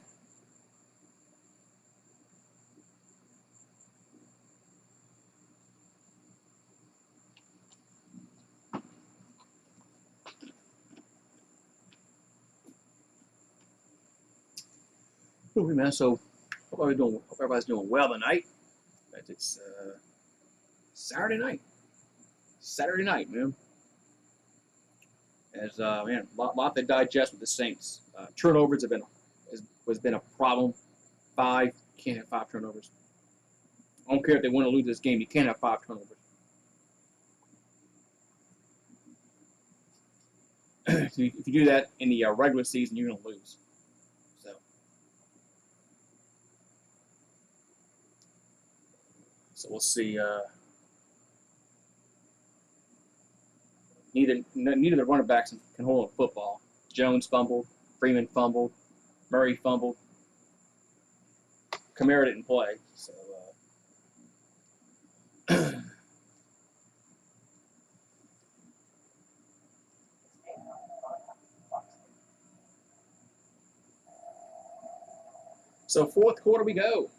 Man, so hope everybody's doing well tonight. It's Saturday night. Saturday night, man. As man, lot to digest with the Saints. Turnovers has been a problem. Can't have 5 turnovers. I don't care if they win or lose this game. You can't have 5 turnovers. If you do that in the regular season, you're going to lose. So we'll see. Neither the running backs can hold a football. Jones fumbled, Freeman fumbled, Murray fumbled. Kamara didn't play. So so fourth quarter we go.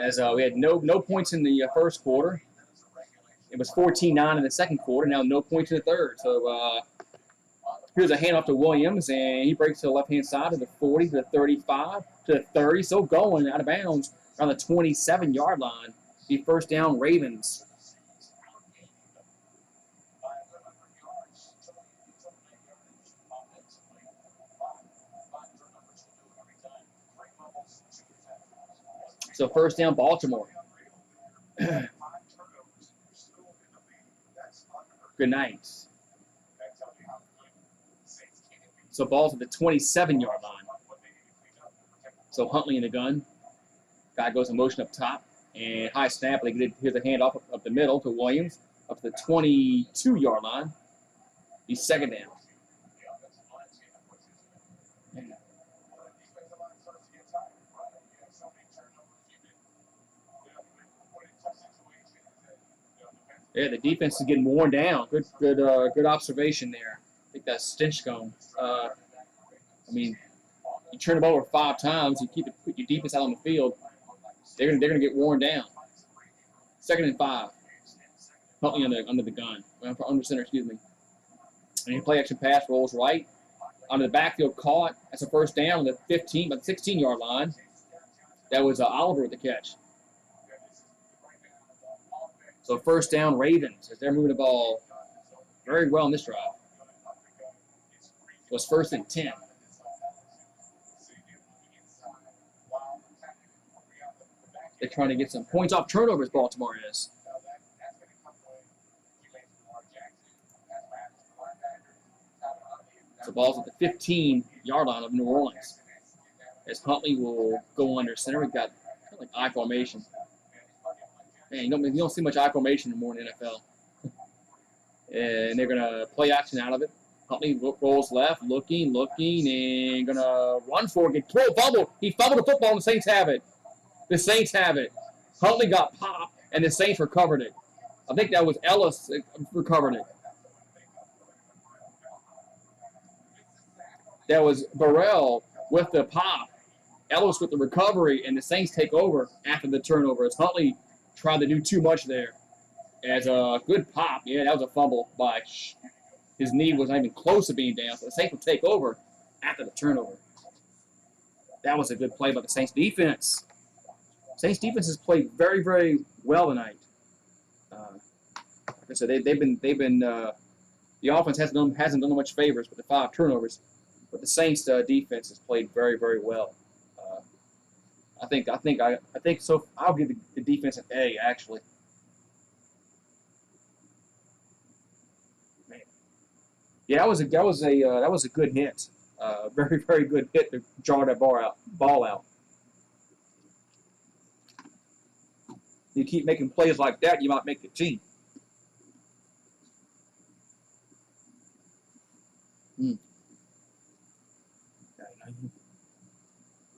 As we had no points in the first quarter. It was 14-9 in the second quarter. Now no points in the third. So here's a handoff to Williams, and he breaks to the left-hand side to the 40, to the 35, to the 30. Still going out of bounds around the 27-yard line. The first down, Ravens. So first down, Baltimore. Good night. So ball's at the 27-yard line. So Huntley in the gun. Guy goes in motion up top. And high snap. Here's a handoff up the middle to Williams. Up to the 22-yard line. He's second down. Yeah, the defense is getting worn down. Good observation there. I think that's Stinchcombe. I mean, you turn the ball over 5 times, you put your defense out on the field, they're gonna get worn down. 2nd and 5. Huntley under the gun. Under center, excuse me. And he play action pass, rolls right. Under the backfield, caught. That's a first down on the 16-yard line. That was Oliver with the catch. So first down, Ravens, as they're moving the ball very well in this drive. It was 1st and 10. They're trying to get some points off turnovers, Baltimore is. So ball's at the 15-yard line of New Orleans. As Huntley will go under center. We've got kind of like I formation. Man, you don't see much I formation anymore in the NFL. And they're going to play action out of it. Huntley rolls left, looking, and going to run for it. Fumble. He fumbled the football, and the Saints have it. The Saints have it. Huntley got popped, and the Saints recovered it. I think that was Ellis that recovered it. That was Burrell with the pop, Ellis with the recovery, and the Saints take over after the turnover. As Huntley tried to do too much there. As a good pop. Yeah, that was a fumble by his knee was not even close to being down. So the Saints will take over after the turnover. That was a good play by the Saints defense. Saints defense has played very, very well tonight. Like I said, they've been the offense hasn't done much favors with the 5 turnovers, but the Saints defense has played very, very well. I think so. I'll give the defense an A, actually. Man. Yeah, that was a good hit. Very, very good hit to jar that ball out. You keep making plays like that, you might make the team.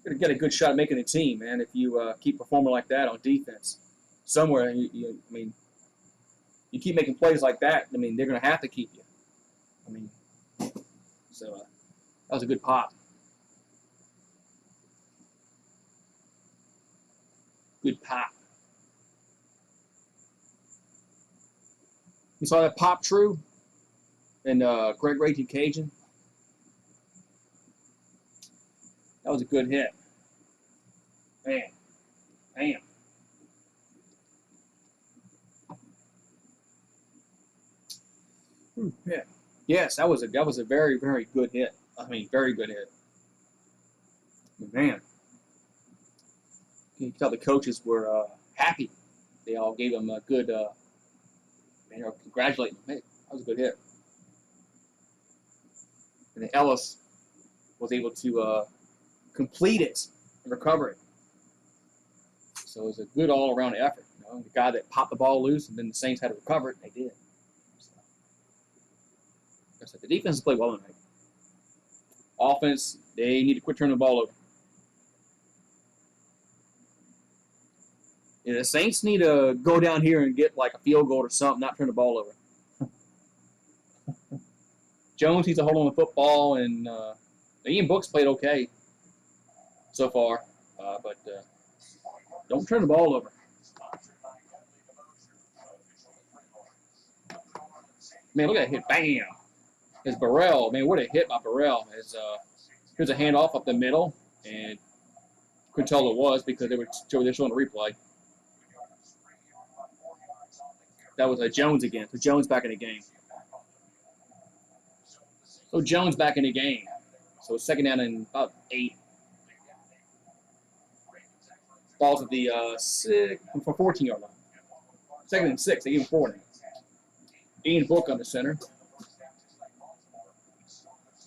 You're going to get a good shot at making the team, man, if you keep performing like that on defense. Somewhere, you keep making plays like that, I mean, they're going to have to keep you. I mean, so that was a good pop. Good pop. You saw that pop true? And Greg Raging Cajun? That was a good hit. Man. Damn. Yeah. Yes, that was a very, very good hit. I mean, very good hit. Man. You can tell the coaches were happy. They all gave him a good, congratulating him. Hey, that was a good hit. And then Ellis was able to complete it and recover it. So it was a good all-around effort. The guy that popped the ball loose, and then the Saints had to recover it, and they did. So, like I said, the defense played well tonight. Offense, they need to quit turning the ball over. Yeah, the Saints need to go down here and get like a field goal or something, not turn the ball over. Jones needs to hold on the football, and Ian Book's played okay so far, but don't turn the ball over. Man, look at that hit. Bam! It's Burrell. Man, what a hit by Burrell. Here's a handoff up the middle, and couldn't tell what it was because they were showing the replay. That was Jones again. So Jones back in the game. So it's second down and about 8. Balls at the 14-yard line. Second and 6. They gave him 4 now. Ian Book on the center.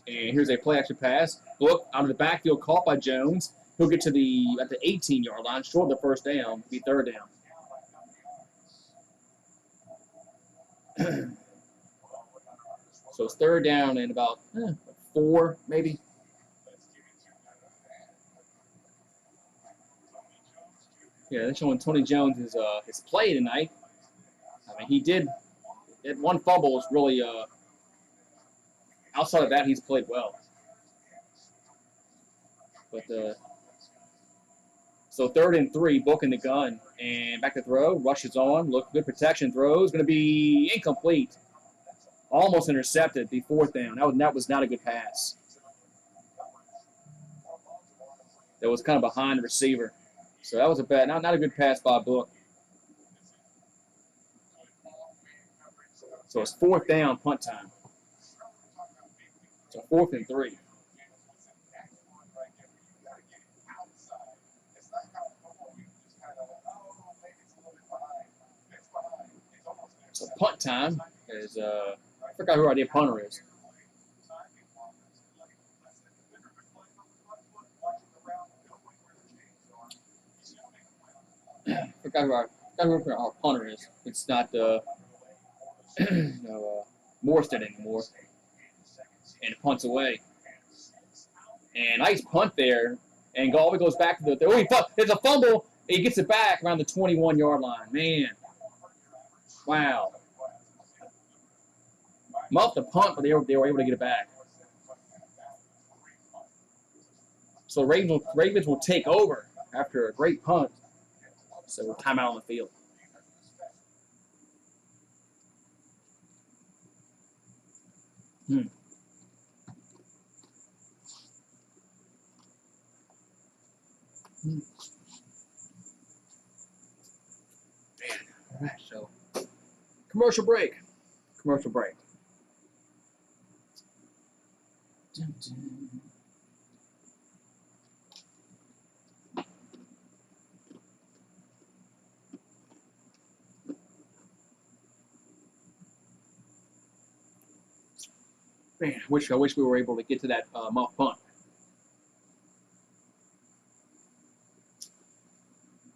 And here's a play action pass. Book out of the backfield, caught by Jones. He'll get to at the 18-yard line, short of the first down, be third down. So it's third down and about 4, maybe. Yeah, they're showing Tony Jones his play tonight. I mean, he had one fumble was really outside of that, he's played well. But so 3rd and 3, Book in the gun, and back to throw, rushes on, look good protection, throws, going to be incomplete. Almost intercepted, the 4th down. That was not a good pass. That was kind of behind the receiver. So that was not a good pass by Book. So it's 4th down, punt time. So 4th and 3. So punt time is, I forgot who our idea punter is. I forgot who our punter is. It's not Morstead anymore. And it punts away. And nice punt there. And Galway goes back to there's a fumble. He gets it back around the 21-yard line. Man. Wow. Muffed the punt, but they were able to get it back. So Ravens will take over after a great punt. So timeout on the field. Man. All right, so commercial break. Dun, dun. Man, I wish we were able to get to that muff punt.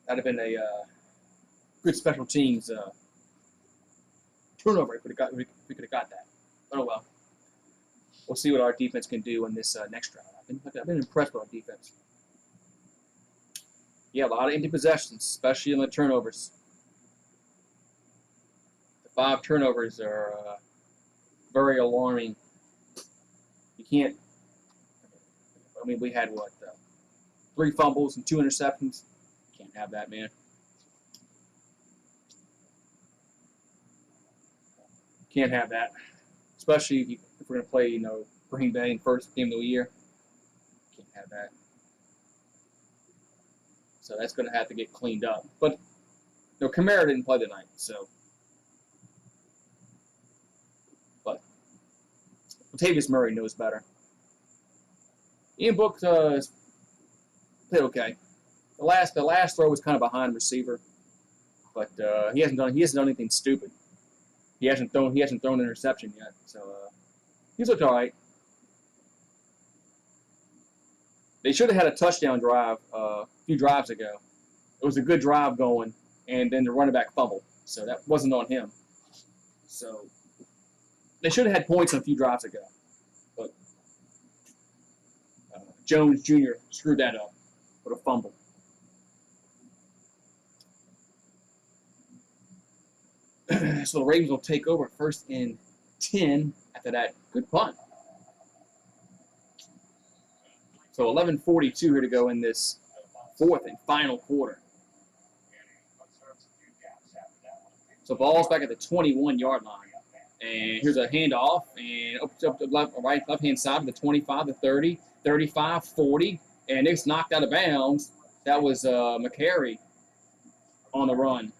That'd have been a good special teams turnover if we could have got that. Oh well. We'll see what our defense can do in this next round. I've been impressed with our defense. Yeah, a lot of empty possessions, especially in the turnovers. The 5 turnovers are very alarming. You can't. I mean, we had 3 fumbles and 2 interceptions. Can't have that, man. Can't have that, especially if we're going to play, Green Bay in first game of the year. Can't have that. So that's going to have to get cleaned up. But no, Kamara didn't play tonight, so. But Latavius Murray knows better. Ian Book played okay. The last throw was kind of behind receiver, but he hasn't done anything stupid. He hasn't thrown an interception yet, so he's looked all right. They should have had a touchdown drive a few drives ago. It was a good drive going, and then the running back fumbled, so that wasn't on him. So they should have had points a few drives ago, but Jones Jr. screwed that up with a fumble. So the Ravens will take over 1st and 10 after that good punt. So 11:42 here to go in this 4th and final quarter. So ball's back at the 21-yard line. And here's a handoff, and up to the left-hand side of the 25, the 30, 35, 40, and it's knocked out of bounds. That was McCary on the run.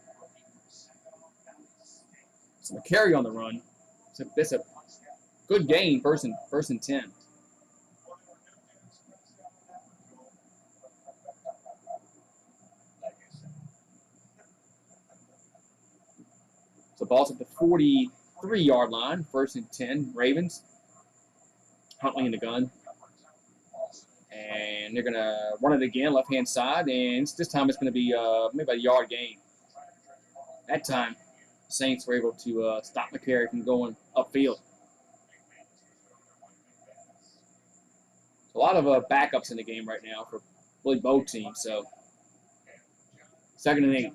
So McCary on the run. It's a good gain, first and 10. So ball's at the 43-yard line, 1st and 10, Ravens. Huntley in the gun. And they're going to run it again, left-hand side, and this time it's going to be maybe a yard gain. That time, the Saints were able to stop McCary from going upfield. So a lot of backups in the game right now for really both teams. So 2nd and 8.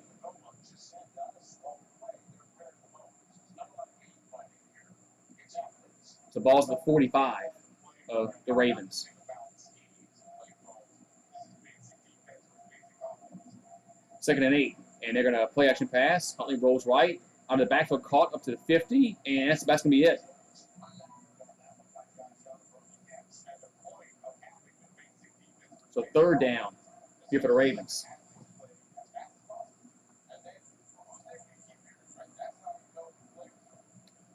So ball's the 45 of the Ravens. Second and 8, and they're going to play action pass. Huntley rolls right, out of the backfield, caught up to the 50, and that's going to be it. So 3rd down here for the Ravens.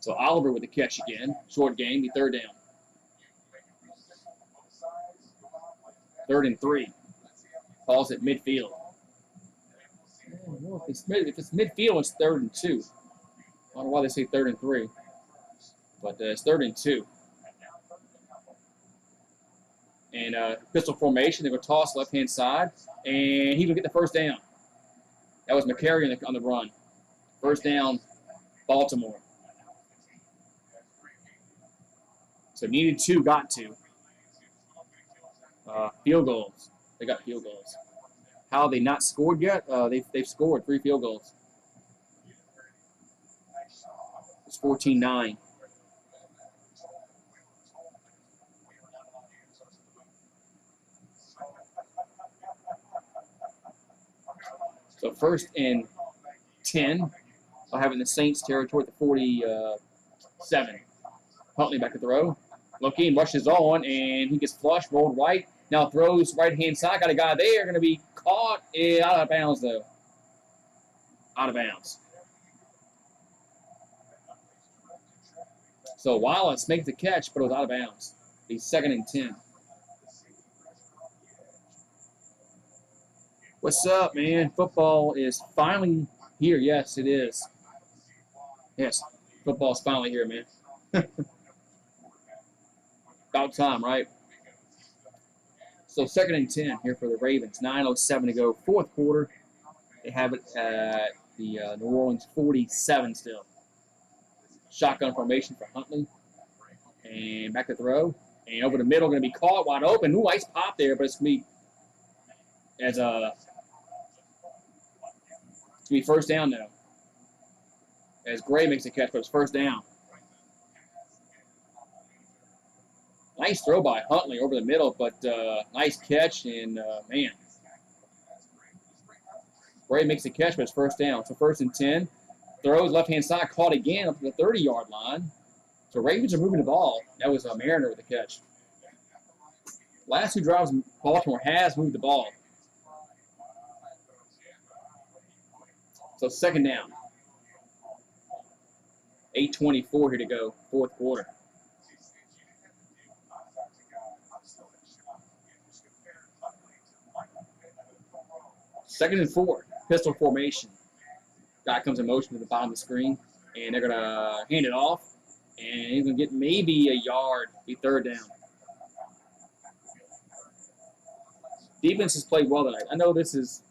So Oliver with the catch again. Short game, the 3rd down. 3rd and 3. Calls it midfield. Well, if it's midfield, it's 3rd and 2. I don't know why they say 3rd and 3. But it's 3rd and 2. And pistol formation, they're going to toss left-hand side. And he's going to get the 1st down. That was McCary on the run. 1st down, Baltimore. So needed 2, got 2. Field goals. They got field goals. How have they not scored yet? They've scored 3 field goals. It's 14-9. So 1st and 10. I'll have it in the Saints territory at the 47. Huntley back to throw. Looking, rushes on, and he gets flushed, rolled right. Now throws right-hand side. Got a guy there. Going to be caught. Out of bounds, though. Out of bounds. So Wallace makes the catch, but it was out of bounds. He's 2nd and 10. What's up, man? Football is finally here. Yes, it is. Yes, football's finally here, man. About time, right? So 2nd and 10 here for the Ravens. 9:07 to go. 4th quarter. They have it at the New Orleans 47 still. Shotgun formation for Huntley. And back to throw. And over the middle, going to be caught wide open. Ooh, nice pop there, but it's going to be as a it's going to be 1st down now. As Gray makes the catch, but it's 1st down. Nice throw by Huntley over the middle, but nice catch, and man. Gray makes the catch, but it's 1st down. So 1st and 10. Throws left-hand side, caught again up to the 30-yard line. So Ravens are moving the ball. That was Mariner with the catch. Last 2 drives, Baltimore has moved the ball. So second down. 8:24 here to go, fourth quarter. Second and 4, pistol formation. Guy comes in motion to the bottom of the screen, and they're going to hand it off, and he's going to get maybe a yard, be third down. Defense has played well tonight. I know this is,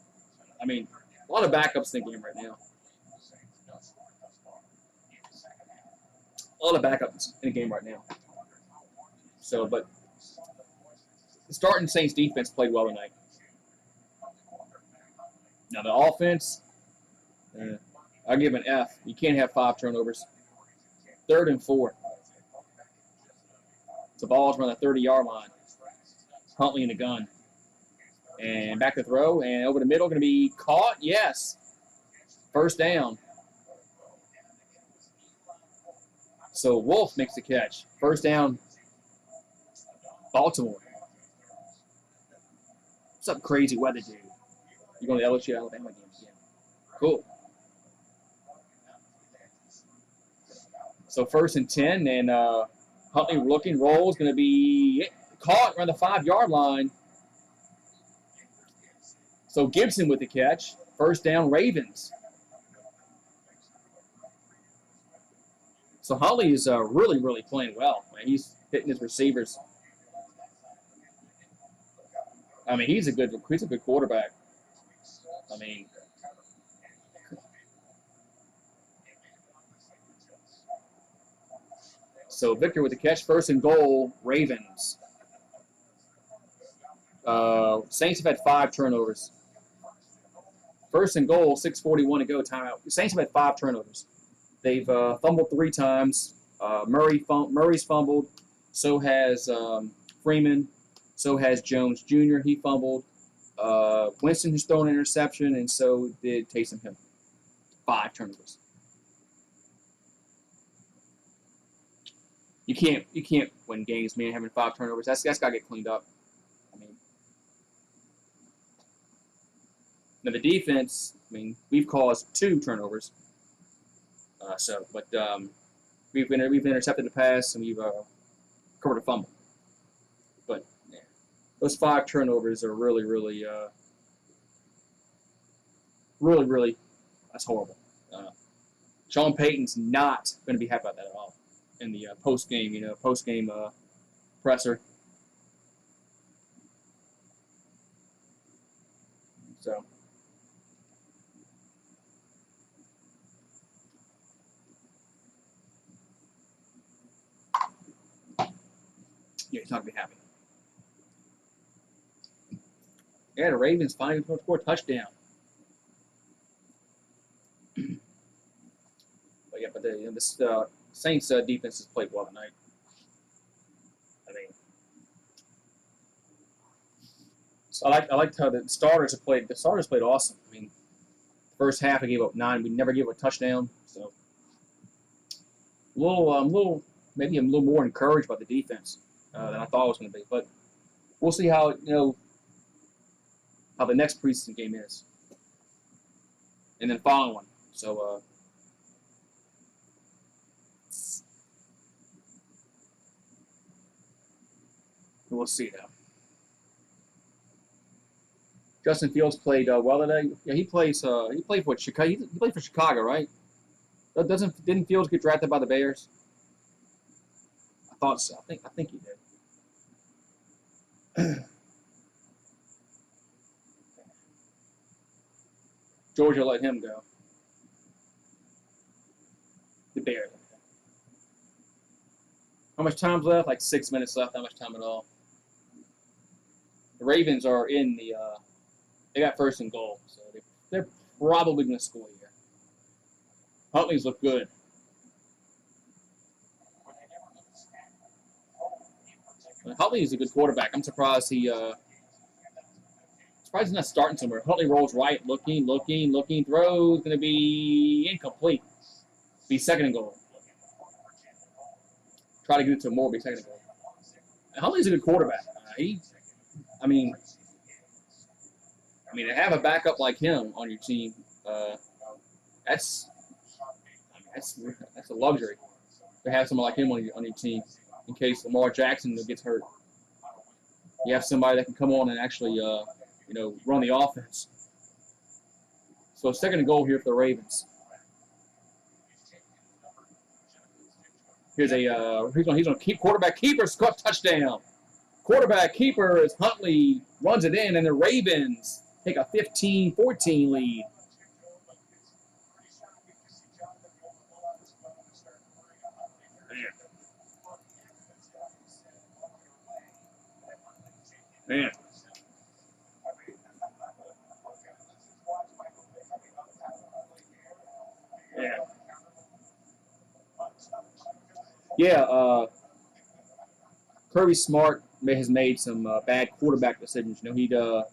I mean, a lot of backups in the game right now. A lot of backups in the game right now. So, but the starting Saints defense played well tonight. Now the offense, I'll give an F. You can't have 5 turnovers. Third and 4. The ball's around the 30-yard line. Huntley in the gun. And back to throw, and over the middle, going to be caught. Yes. First down. So Wolf makes the catch. First down, Baltimore. What's up, crazy weather, dude? You going to the LSU Alabama game? Yeah. Cool. So first and 10, and Huntley looking, rolls, going to be caught around the 5-yard line. So Gibson with the catch. First down, Ravens. So Huntley is really, really playing well. Man, he's hitting his receivers. I mean, he's a good quarterback. I mean, so Victor with the catch, first and goal, Ravens. Saints have had 5 turnovers. First and goal, 6:41 to go, timeout. The Saints have had 5 turnovers. They've fumbled 3 times. Murray's fumbled. So has Freeman. So has Jones Jr. He fumbled. Winston has thrown an interception, and so did Taysom Hill. 5 turnovers. You can't win games, man, having 5 turnovers. That's got to get cleaned up. I mean, now the defense. I mean, we've caused 2 turnovers. We've intercepted the pass and we've covered a fumble. But yeah, those 5 turnovers are really, really, that's horrible. Sean Payton's not going to be happy about that at all in the post game presser. So. Yeah, he's not going to be happy. Yeah, the Ravens finally scored a touchdown. But this Saints defense has played well tonight. I mean, so I liked how the starters have played. The starters played awesome. I mean, first half I gave up 9. We never gave up a touchdown. So maybe I'm a little more encouraged by the defense than I thought it was going to be. But we'll see how how the next preseason game is, and then following one. So. We'll see now. Justin Fields played well today. Yeah, he plays. He played for Chicago. He played for Chicago, right? Didn't Fields get drafted by the Bears? I thought so. I think he did. Georgia let him go. The Bears. How much time's left? Like 6 minutes left. Not much time at all. The Ravens are in the. They got first and goal, so they're probably going to score here. Huntley's look good. Huntley is a good quarterback. I'm surprised he's not starting somewhere. Huntley rolls right, looking, throws, going to be incomplete. Be second and goal. Try to get it to more, be second and goal. And Huntley's a good quarterback. I mean, to have a backup like him on your team, That's that's a luxury to have someone like him on your team in case Lamar Jackson gets hurt. You have somebody that can come on and actually run the offense. So second and goal here for the Ravens. Here's he's going to keep quarterback keeper touchdown. Quarterback keeper is Huntley, runs it in, and the Ravens take a 15-14 lead. Man. Yeah, Kirby Smart has made some bad quarterback decisions. You know,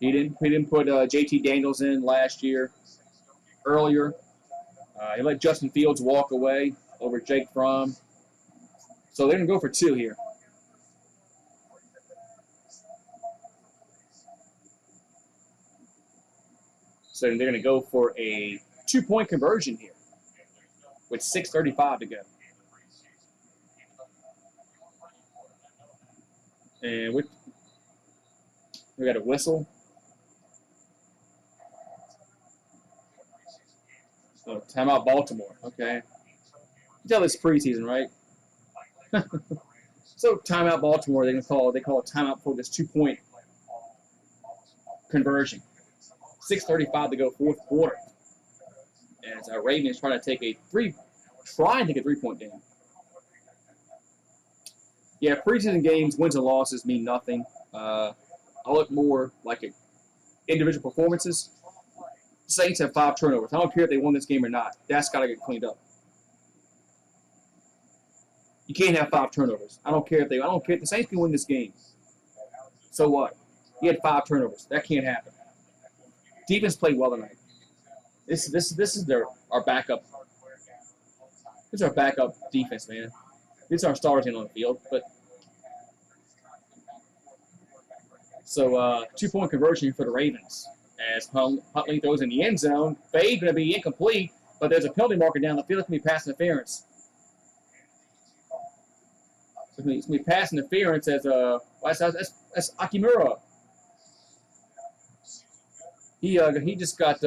he didn't put JT Daniels in last year. Earlier, he let Justin Fields walk away over Jake Fromm. So they're gonna go for 2 here. So they're gonna go for a 2-point conversion here with 6:35 to go. And we got a whistle. So timeout Baltimore. Okay. You tell this preseason, right? So timeout Baltimore. They call it timeout for this 2-point conversion. 6:35 to go, fourth quarter. As Ravens trying to take a 3-point game. Yeah, preseason games, wins and losses mean nothing. I look more like individual performances. Saints have 5 turnovers. I don't care if they won this game or not. That's got to get cleaned up. You can't have 5 turnovers. I don't care if the Saints can win this game. So what? He had 5 turnovers. That can't happen. Defense played well tonight. This is our backup. This is our backup defense, man. These are our stars in on the field, but so 2-point conversion for the Ravens as Huntley throws in the end zone. Fade going to be incomplete, but there's a penalty marker down the field. It's going to be pass interference. So it's going to be pass interference as that's Akimura. He just got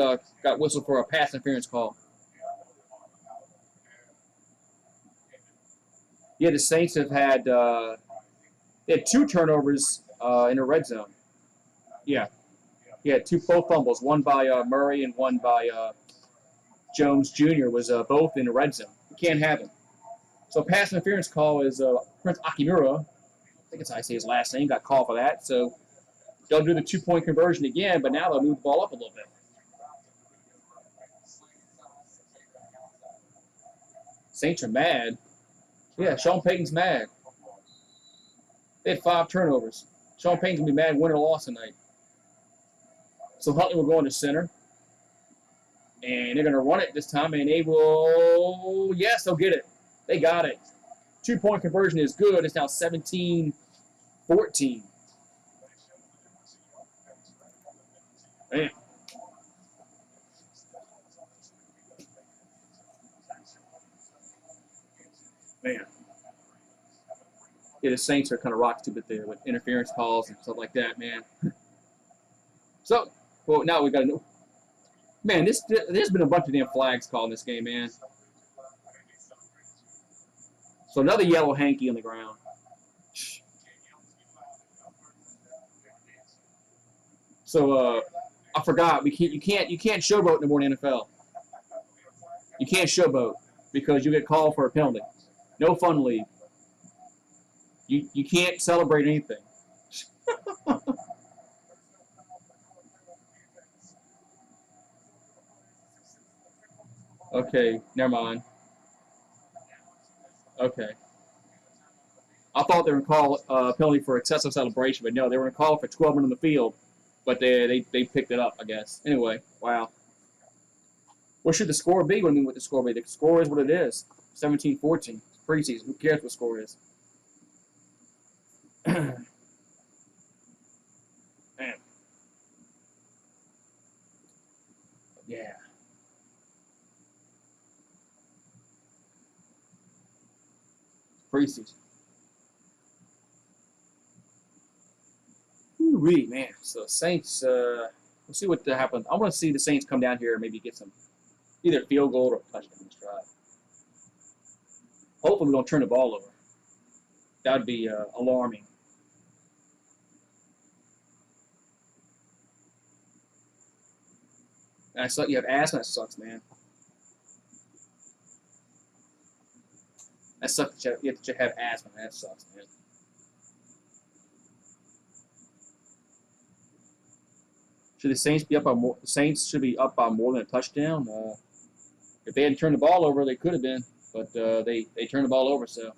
whistled for a pass interference call. Yeah, the Saints have had 2 turnovers in the red zone. Yeah, both fumbles, one by Murray and one by Jones Jr. was both in the red zone. You can't have them. So pass interference call is Prince Akimura. I think it's how I say his last name. Got called for that. So they'll do the 2-point conversion again, but now they'll move the ball up a little bit. Saints are mad. Yeah, Sean Payton's mad. They had 5 turnovers. Sean Payton's going to be mad win or loss tonight. So Huntley will go into center. And they're going to run it this time, and they will, yes, they'll get it. They got it. 2-point conversion is good. It's now 17-14. Man. Yeah, the Saints are kind of rock stupid there with interference calls and stuff like that, man. So, well, now we got to know. Man, there's been a bunch of damn flags called in this game, man. So another yellow hanky on the ground. So I forgot you can't showboat no more in the NFL. You can't showboat because you get called for a penalty. No fun league. You can't celebrate anything. Okay, never mind. Okay. I thought they were going to call a penalty for excessive celebration, but no, they were going to call it for 12 men on the field, but they picked it up, I guess. Anyway, wow. What should the score be? What do you mean what the score be? The score is what it is. 17-14. Preseason. Who cares what the score is? Man. Yeah. preseason. Woo-wee, man. So Saints, we'll see what happens. I want to see the Saints come down here and maybe get some either a field goal or a touchdown this drive. Hopefully we don't turn the ball over. That would be alarming. And I saw you have asthma. That sucks, man. That sucks. You have to have asthma. That sucks, man. Should the Saints be up by more? The Saints should be up by more than a touchdown. If they hadn't turned the ball over, they could have been, but they turned the ball over, so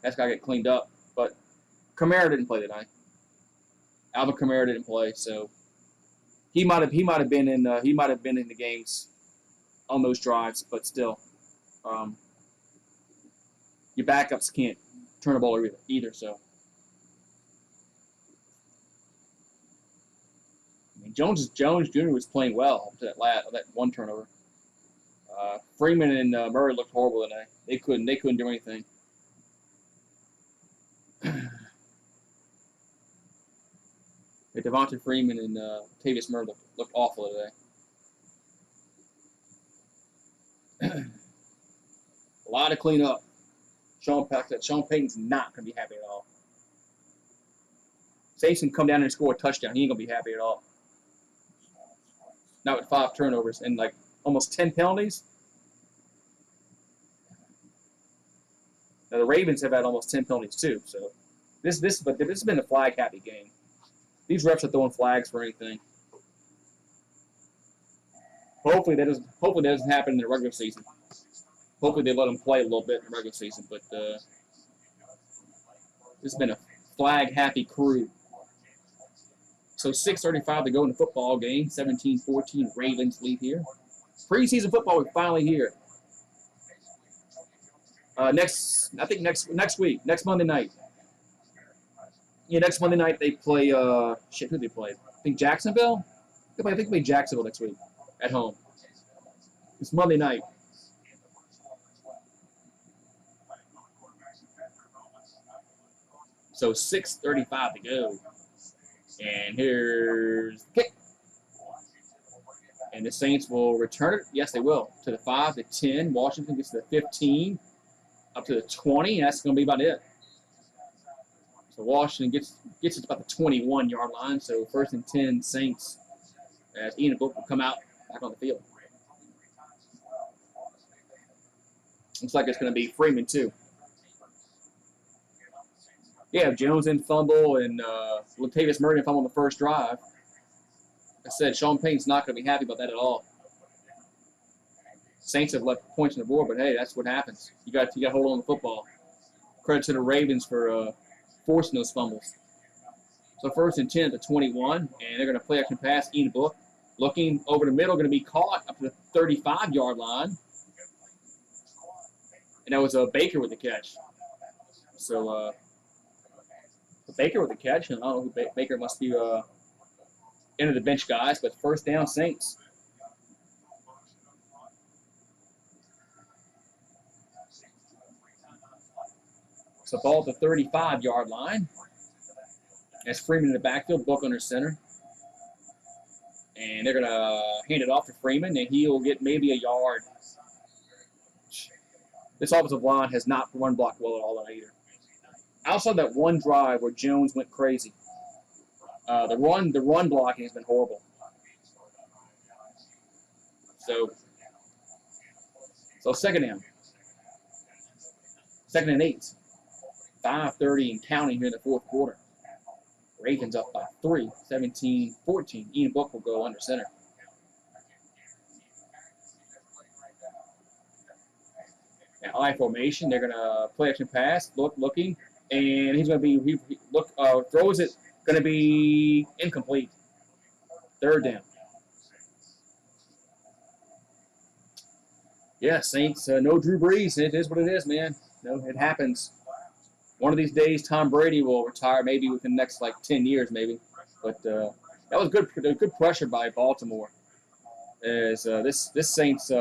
that's got to get cleaned up. But Kamara didn't play tonight. Alvin Kamara didn't play, so he might have been in the games on those drives, but still, your backups can't turn the ball over either. So I mean, Jones Jr. was playing well up to that one turnover. Freeman and Murray looked horrible today. They couldn't do anything. Devonta Freeman and Tavius Murray looked awful today. A lot of cleanup. Sean Payton's not going to be happy at all. Saints can come down and score a touchdown. He ain't going to be happy at all. Not with 5 turnovers and like almost 10 penalties. Now the Ravens have had almost 10 penalties too. So this has been a flag happy game. These refs are throwing flags for anything. Hopefully that doesn't happen in the regular season. Hopefully they let them play a little bit in the regular season. But this has been a flag happy crew. So 6:35 to go in the football game. 17-14 Ravens lead here. Preseason football is finally here. Next week, next Monday night. Yeah, next Monday night they play. Who they play? I think Jacksonville. I think they play Jacksonville next week at home. It's Monday night. So 6:35 to go, and here's the kick. And the Saints will return it. Yes, they will to the 5, the 10. Washington gets to the 15, up to the 20. And that's going to be about it. So Washington gets it about the 21-yard line. So 1st and 10 Saints as Ian Book will come out back on the field. Looks like it's going to be Freeman too. Yeah, Jones didn't fumble and Latavius Murray didn't fumble on the first drive. Like I said, Sean Payton's not going to be happy about that at all. Saints have left points on the board, but hey, that's what happens. You got to hold on to the football. Credit to the Ravens for forcing those fumbles. So 1st and 10 at the 21, and they're going to play action pass. Ian Book looking over the middle, going to be caught up to the 35-yard line. And that was Baker with the catch. So Baker with the catch, and I don't know who Baker must be into the bench guys, but 1st down Saints. So ball at the 35-yard line. That's Freeman in the backfield, Book under center. And they're going to hand it off to Freeman, and he'll get maybe a yard. This offensive line has not run blocked well at all either. Outside that one drive where Jones went crazy, the run blocking has been horrible. So 2nd down. 2nd and 8. 5:30 and counting here in the 4th quarter. Ravens up by 3, 17-14. Ian Book will go under center. Now I formation. They're gonna play action pass. Looking, and he's gonna be throws it. Gonna be incomplete. 3rd down. Yeah, Saints. No Drew Brees. It is what it is, man. No, it happens. One of these days, Tom Brady will retire, maybe within the next 10 years, maybe. But that was good pressure by Baltimore. As this Saints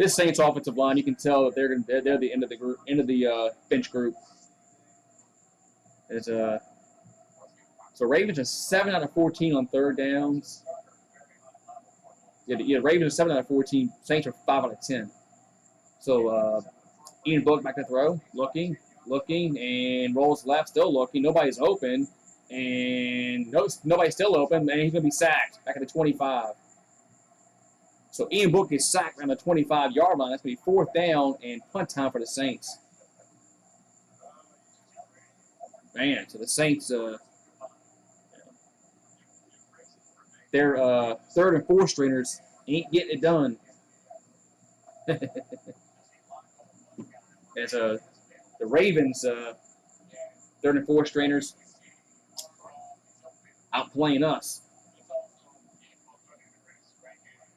This Saints offensive line, you can tell that they're the end of the group, end of the bench group. It's so Ravens are 7 out of 14 on third downs. Yeah, Ravens are 7 out of 14. Saints are 5 out of 10. So Ian Book back to throw, looking, and rolls left, still looking. Nobody's open, and nobody's still open, and he's going to be sacked back at the 25. So Ian Book gets sacked around the 25-yard line. That's going to be 4th down and punt time for the Saints. Man, so the Saints, their 3rd and 4th stringers ain't getting it done. As the Ravens, 3rd and 4th stringers outplaying us.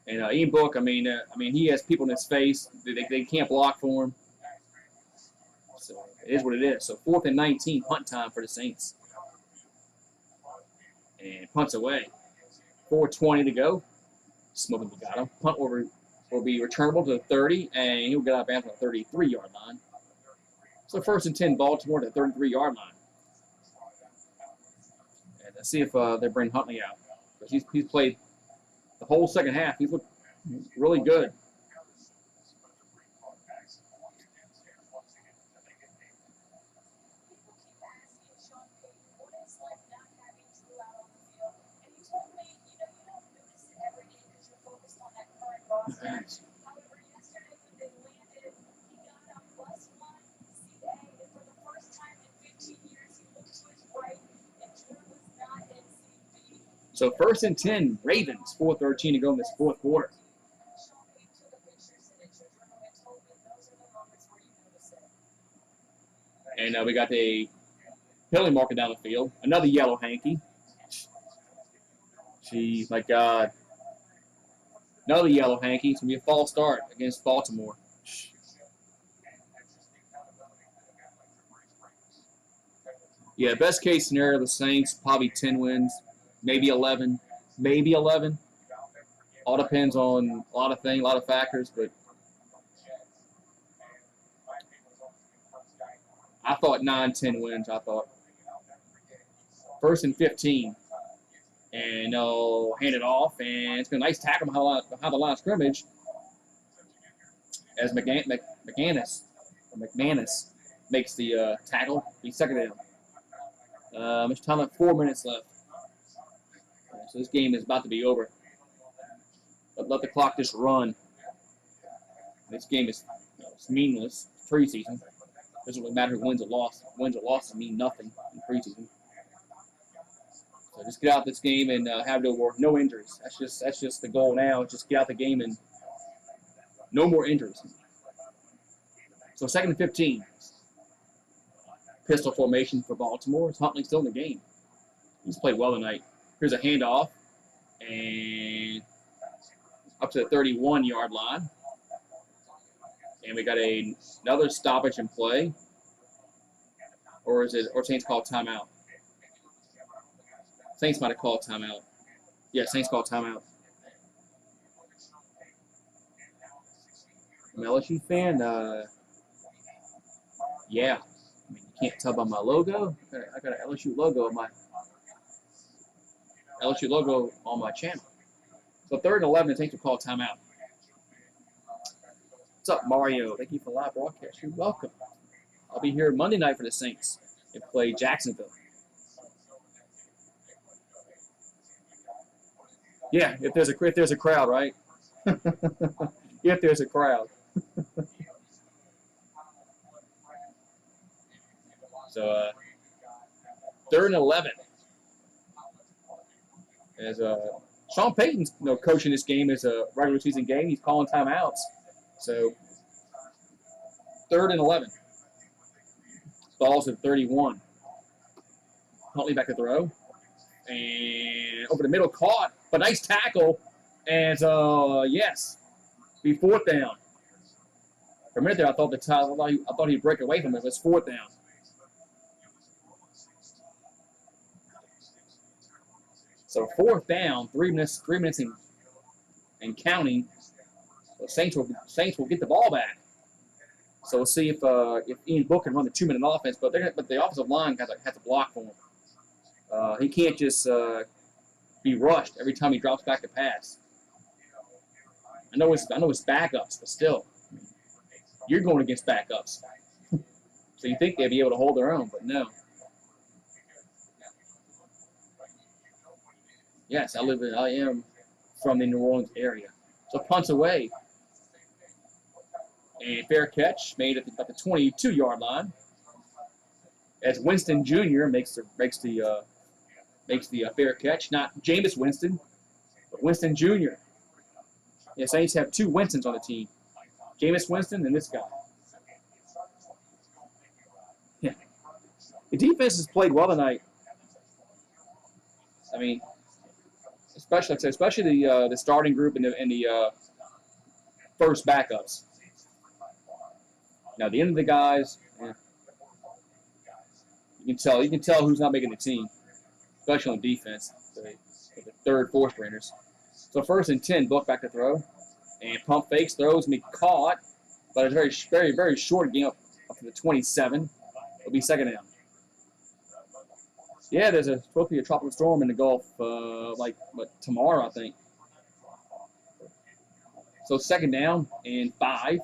And Ian Book, I mean, he has people in his face. They can't block for him. So it is what it is. So 4th and 19, punt time for the Saints. And punts away. 4:20 to go. Smoking the got him. Punt will be returnable to the 30, and he'll get out of bounds on the 33-yard line. So 1st and 10, Baltimore to the 33-yard line. And let's see if they bring Huntley out. Because he's played the whole second half. He's looked really good. So 1st and 10, Ravens, 4:13 to go in this 4th quarter. And we got the penalty marker down the field. Another yellow hanky. Gee, my God. Another yellow hanky. It's going to be a false start against Baltimore. Yeah, best case scenario, the Saints, probably 10 wins, maybe 11. Maybe 11. All depends on a lot of things, a lot of factors, but I thought 9, 10 wins, I thought. 1st and 15. And they'll hand it off, and it's been a nice tackle behind the line of scrimmage as McManus makes the tackle. He's 2nd down. Much time left, 4 minutes left. So this game is about to be over. But let the clock just run. This game is it's meaningless. It's preseason. Doesn't really matter who wins or loses. Wins or losses mean nothing in preseason. So just get out this game and have no injuries. That's just the goal now. Just get out the game and no more injuries. So 2nd and 15. Pistol formation for Baltimore. Is Huntley still in the game? He's played well tonight. Here's a handoff and up to the 31-yard line. And we got another stoppage in play. Or Saints called timeout? Saints might have called timeout. Yeah, Saints called timeout. I'm an LSU fan. Yeah. I mean, you can't tell by my logo. I got an LSU logo on my channel. So 3rd and 11, Saints will call timeout. What's up, Mario? Thank you for the live broadcast. You're welcome. I'll be here Monday night for the Saints. They play Jacksonville. Yeah, if there's a crowd, right? If there's a crowd. So 3rd and 11. As Sean Payton's coaching this game as a regular season game, he's calling timeouts. So 3rd and 11. Ball's at 31. Huntley back to throw. And over the middle, caught. But nice tackle. And yes, be 4th down. For a minute there, I thought he'd break away from it. It's 4th down. So 4th down, 3 minutes and counting. The Saints will get the ball back. So we'll see if Ian Book can run the 2-minute offense, but the offensive line has a block for him. He can't just be rushed every time he drops back to pass. I know it's backups, but still, you're going against backups. So you think they'd be able to hold their own, but no. Yes, I am from the New Orleans area. So punts away. And fair catch made at the 22-yard line. As Winston Jr. makes the fair catch. Not Jameis Winston, but Winston Jr. Yeah, Saints have 2 Winstons on the team. Jameis Winston and this guy. Yeah. The defense has played well tonight. I mean, especially the starting group and the first backups. Now the end of the guys, you can tell who's not making the team, especially on defense. The third, fourth stringers. So 1st and 10, Book back to throw, and pump fakes, throws, and be caught, but it's a very, very short game up to the 27. It'll be 2nd down. Yeah, there's supposed to be a tropical storm in the Gulf, tomorrow, I think. So 2nd down and 5.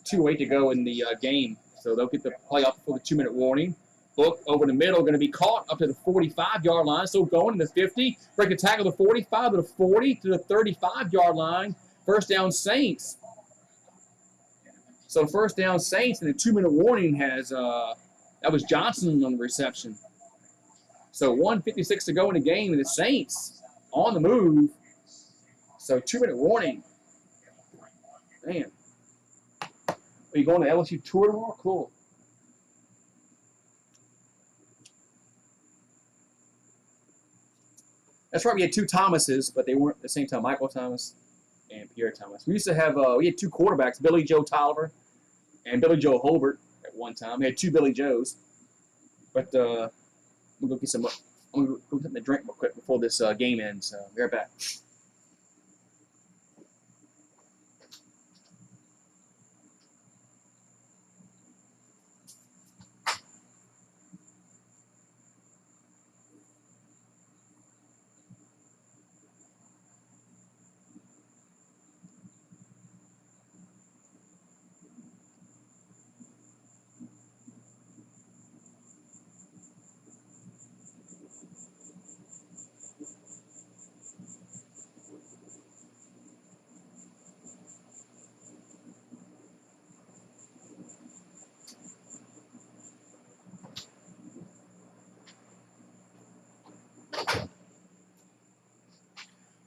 2:08 to go in the game, so they'll get the play up for the 2-minute warning. Book over the middle, going to be caught up to the 45-yard line, still going to the 50. Break a tackle to the 45 to the 40 to the 35-yard line. 1st down Saints. So 1st down Saints, and the 2-minute warning has that was Johnson on the reception. So 1:56 to go in the game, and the Saints on the move. So 2-minute warning. Man. Are you going to LSU tour tomorrow? Cool. That's right. We had 2 Thomases, but they weren't at the same time. Michael Thomas and Pierre Thomas. We used to have we had 2 quarterbacks, Billy Joe Tolliver and Billy Joe Holbert at one time. We had 2 Billy Joes. But I'm gonna go get some. I'm gonna go get something to drink real quick before this game ends. Be right back.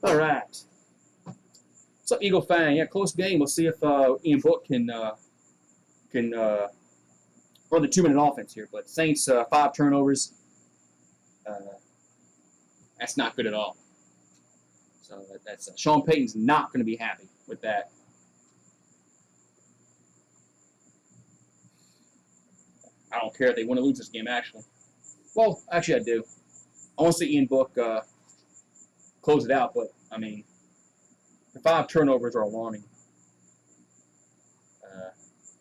All right. What's up, Eagle fan? Yeah, close game. We'll see if Ian Book can run the 2-minute offense here. But Saints 5 turnovers. That's not good at all. So that's Sean Payton's not going to be happy with that. I don't care if they win or lose this game. Well, actually, I do. I want to see Ian Book close it out, but I mean, the 5 turnovers are alarming.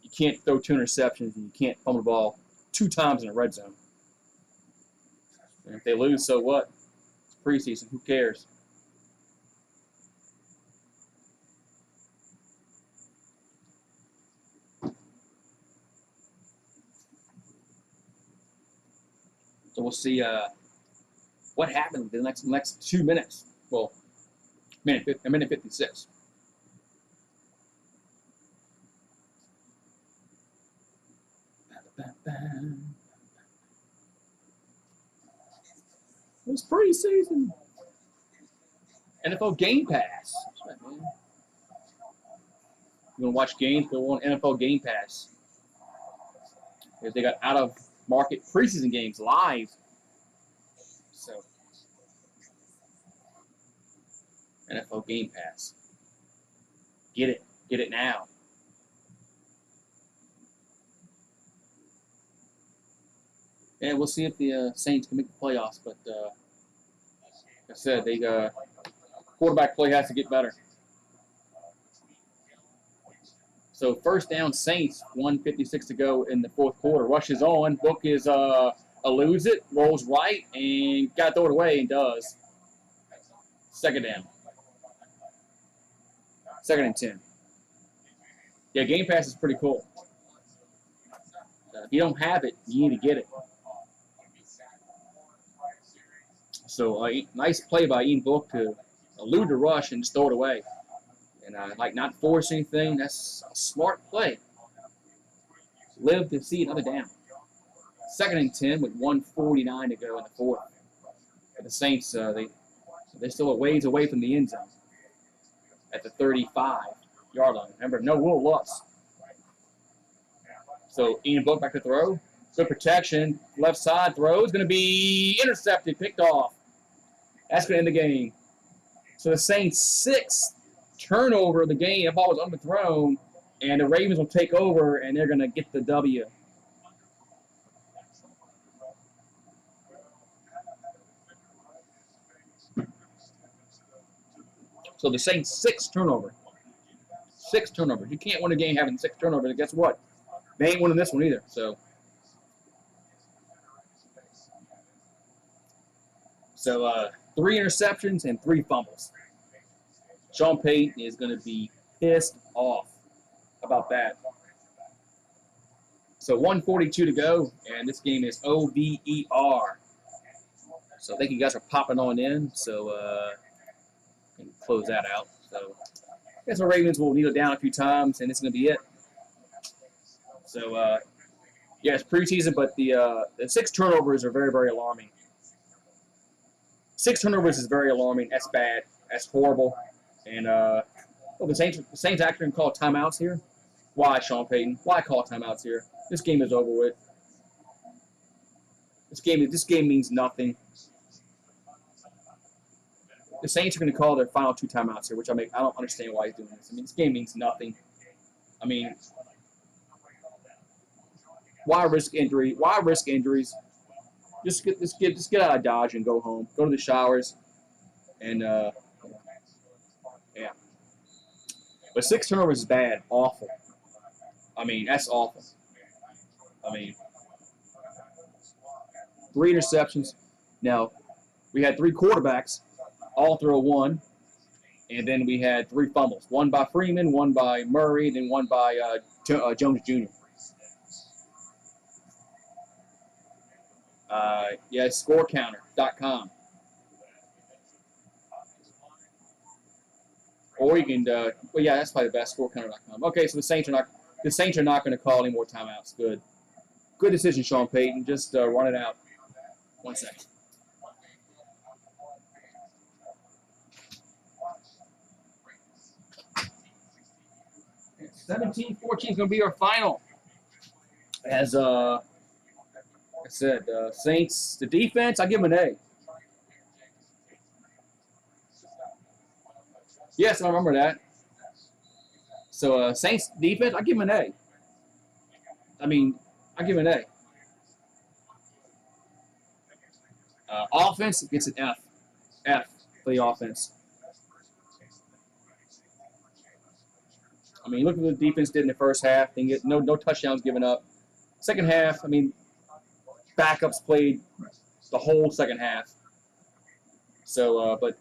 You can't throw 2 interceptions, and you can't fumble the ball 2 times in a red zone. And if they lose, so what? It's preseason. Who cares? So we'll see what happens in the next 2 minutes. Well, a minute 56. It's preseason. NFL Game Pass. That's right, man. You want to watch games? Go on NFL Game Pass. Because they got out-of-market preseason games live. So, NFL Game Pass. Get it. Get it now. And we'll see if the Saints can make the playoffs. But like I said, quarterback play has to get better. So first down Saints, 1:56 to go in the fourth quarter. Rushes on. Book is eludes it, rolls right, and got to throw it away, and does. Second down. Second and 10. Yeah, Game Pass is pretty cool. If you don't have it, you need to get it. So nice play by Ian Book to elude the rush and just throw it away. And like not force anything. That's a smart play. Live to see another down. Second and 10 with 1:49 to go in the fourth. And the Saints, they're still a ways away from the end zone at the 35-yard line. Remember, no rule loss. So Ian Book back to throw. Good protection. Left side throw is going to be intercepted, picked off. That's going to end the game. So the Saints' sixth turnover of the game. The ball was underthrown, and the Ravens will take over, and they're going to get the W. So the Saints' sixth turnover. Six turnovers. You can't win a game having 6 turnovers. And guess what? They ain't winning this one either. So 3 interceptions and 3 fumbles. Sean Payton is going to be pissed off about that. So 1:42 to go, and this game is OVER. So thank you guys for popping on in. So can close that out. So I guess the Ravens will kneel down a few times, and it's going to be it. So yeah, it's preseason, but the 6 turnovers are very, very alarming. 6 turnovers is very alarming. That's bad. That's horrible. And the Saints actually can call timeouts here. Why, Sean Payton? Why call timeouts here? This game is over with. This game means nothing. The Saints are going to call their final 2 timeouts here, which I don't understand why he's doing this. I mean, this game means nothing. I mean, why risk injury? Why risk injuries? Just get out of Dodge and go home. Go to the showers, and yeah. But 6 turnovers is bad, awful. I mean, that's awful. I mean, 3 interceptions. Now, we had 3 quarterbacks all throw 1, and then we had 3 fumbles. 1 by Freeman, 1 by Murray, then 1 by Jones Jr. Yeah, scorecounter.com. Or you can, well, yeah, that's probably the best, scorecounter.com. Okay, so the Saints are not going to call any more timeouts. Good. Good decision, Sean Payton. Just run it out. 1 second. 17-14 is going to be our final. As I said, Saints, the defense, I give them an A. Yes, I remember that. So Saints defense, I give them an A. I mean, I give them an A. Offense gets an F. F for the offense. I mean, look at what the defense did in the first half. They get no touchdowns given up. Second half, I mean, backups played the whole second half. So, but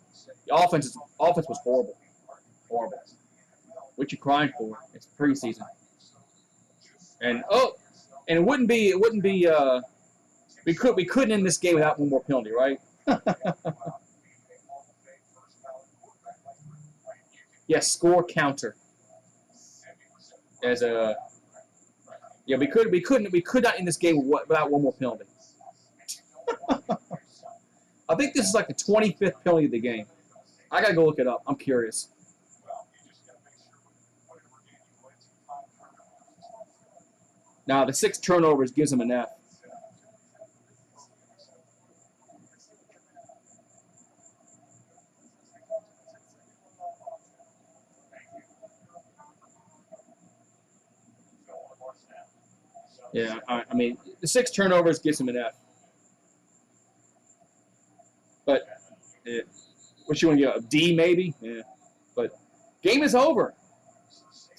the offense was horrible. Horrible. What you crying for? It's preseason. And it wouldn't be we couldn't end this game without one more penalty, right? Yes, score counter. As a yeah, we could not end this game without one more penalty. I think this is like the 25th penalty of the game. I gotta go look it up. I'm curious. Now the 6 turnovers gives him an F. Yeah, I mean, the 6 turnovers gives him an F. But what you want to get, a D maybe? Yeah. But game is over.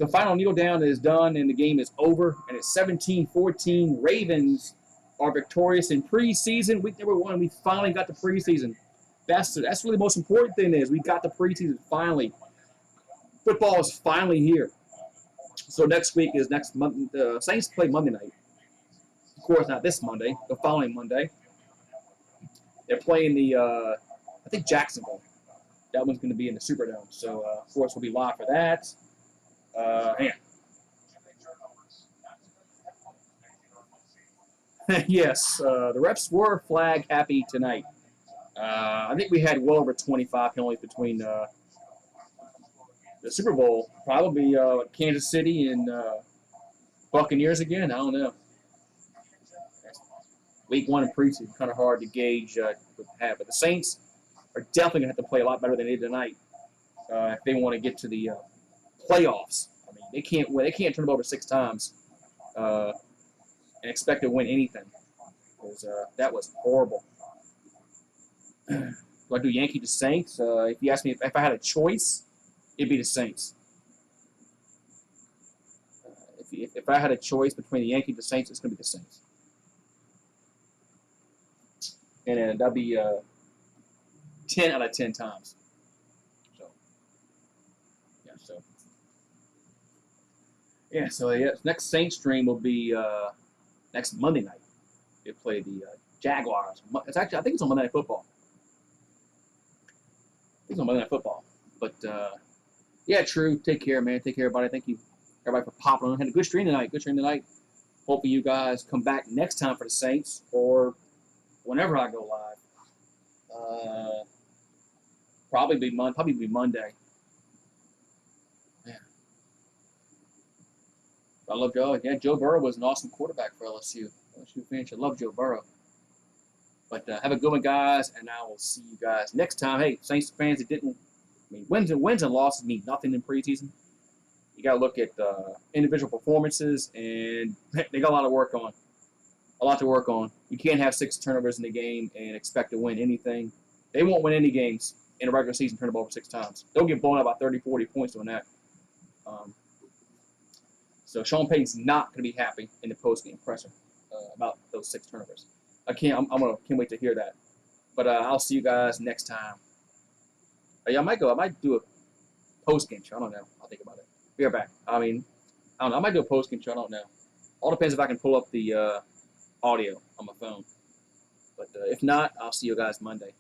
The final kneel down is done, and the game is over. And it's 17-14. Ravens are victorious in preseason. Week number 1, we finally got the preseason. That's really the most important thing is we got the preseason finally. Football is finally here. So next week is next month. The Saints play Monday night. Of course, not this Monday. The following Monday. They're playing the, I think, Jacksonville. That one's going to be in the Superdome. So, of course, we'll be live for that. Yes, the refs were flag happy tonight. I think we had well over 25 penalties between the Super Bowl. Probably Kansas City and Buccaneers again. I don't know. Week 1 in preseason, kind of hard to gauge what have. But the Saints are definitely going to have to play a lot better than they did tonight if they want to get to the playoffs. I mean, they can't win. They can't turn them over 6 times and expect to win anything. Because that was horrible. Do I do Yankee to Saints? If you ask me if I had a choice, it'd be the Saints. If I had a choice between the Yankee and the Saints, it's going to be the Saints. And that'll be 10 out of 10 times. So next Saints stream will be next Monday night. They play the Jaguars. I think it's on Monday Night Football. It's on Monday Night Football. But yeah, true. Take care, man. Take care, everybody. Thank you, everybody, for popping on. Had a good stream tonight. Hopefully you guys come back next time for the Saints or whenever I go live. Probably be Monday. Yeah. I love Joe. Yeah, Joe Burrow was an awesome quarterback for LSU. LSU fans should love Joe Burrow. But have a good one, guys, and I will see you guys next time. Hey, Saints fans, wins and losses mean nothing in preseason. You got to look at individual performances, and they got a lot to work on. You can't have 6 turnovers in the game and expect to win anything. They won't win any games in a regular season, turn the ball over 6 times. They'll get blown out by 30, 40 points doing that. So Sean Payton's not going to be happy in the post-game presser about those 6 turnovers. Can't wait to hear that. But I'll see you guys next time. I might do a post-game show. I don't know. I'll think about it. Be right back. I don't know. I might do a post-game show. I don't know. All depends if I can pull up the audio on my phone. But if not, I'll see you guys Monday.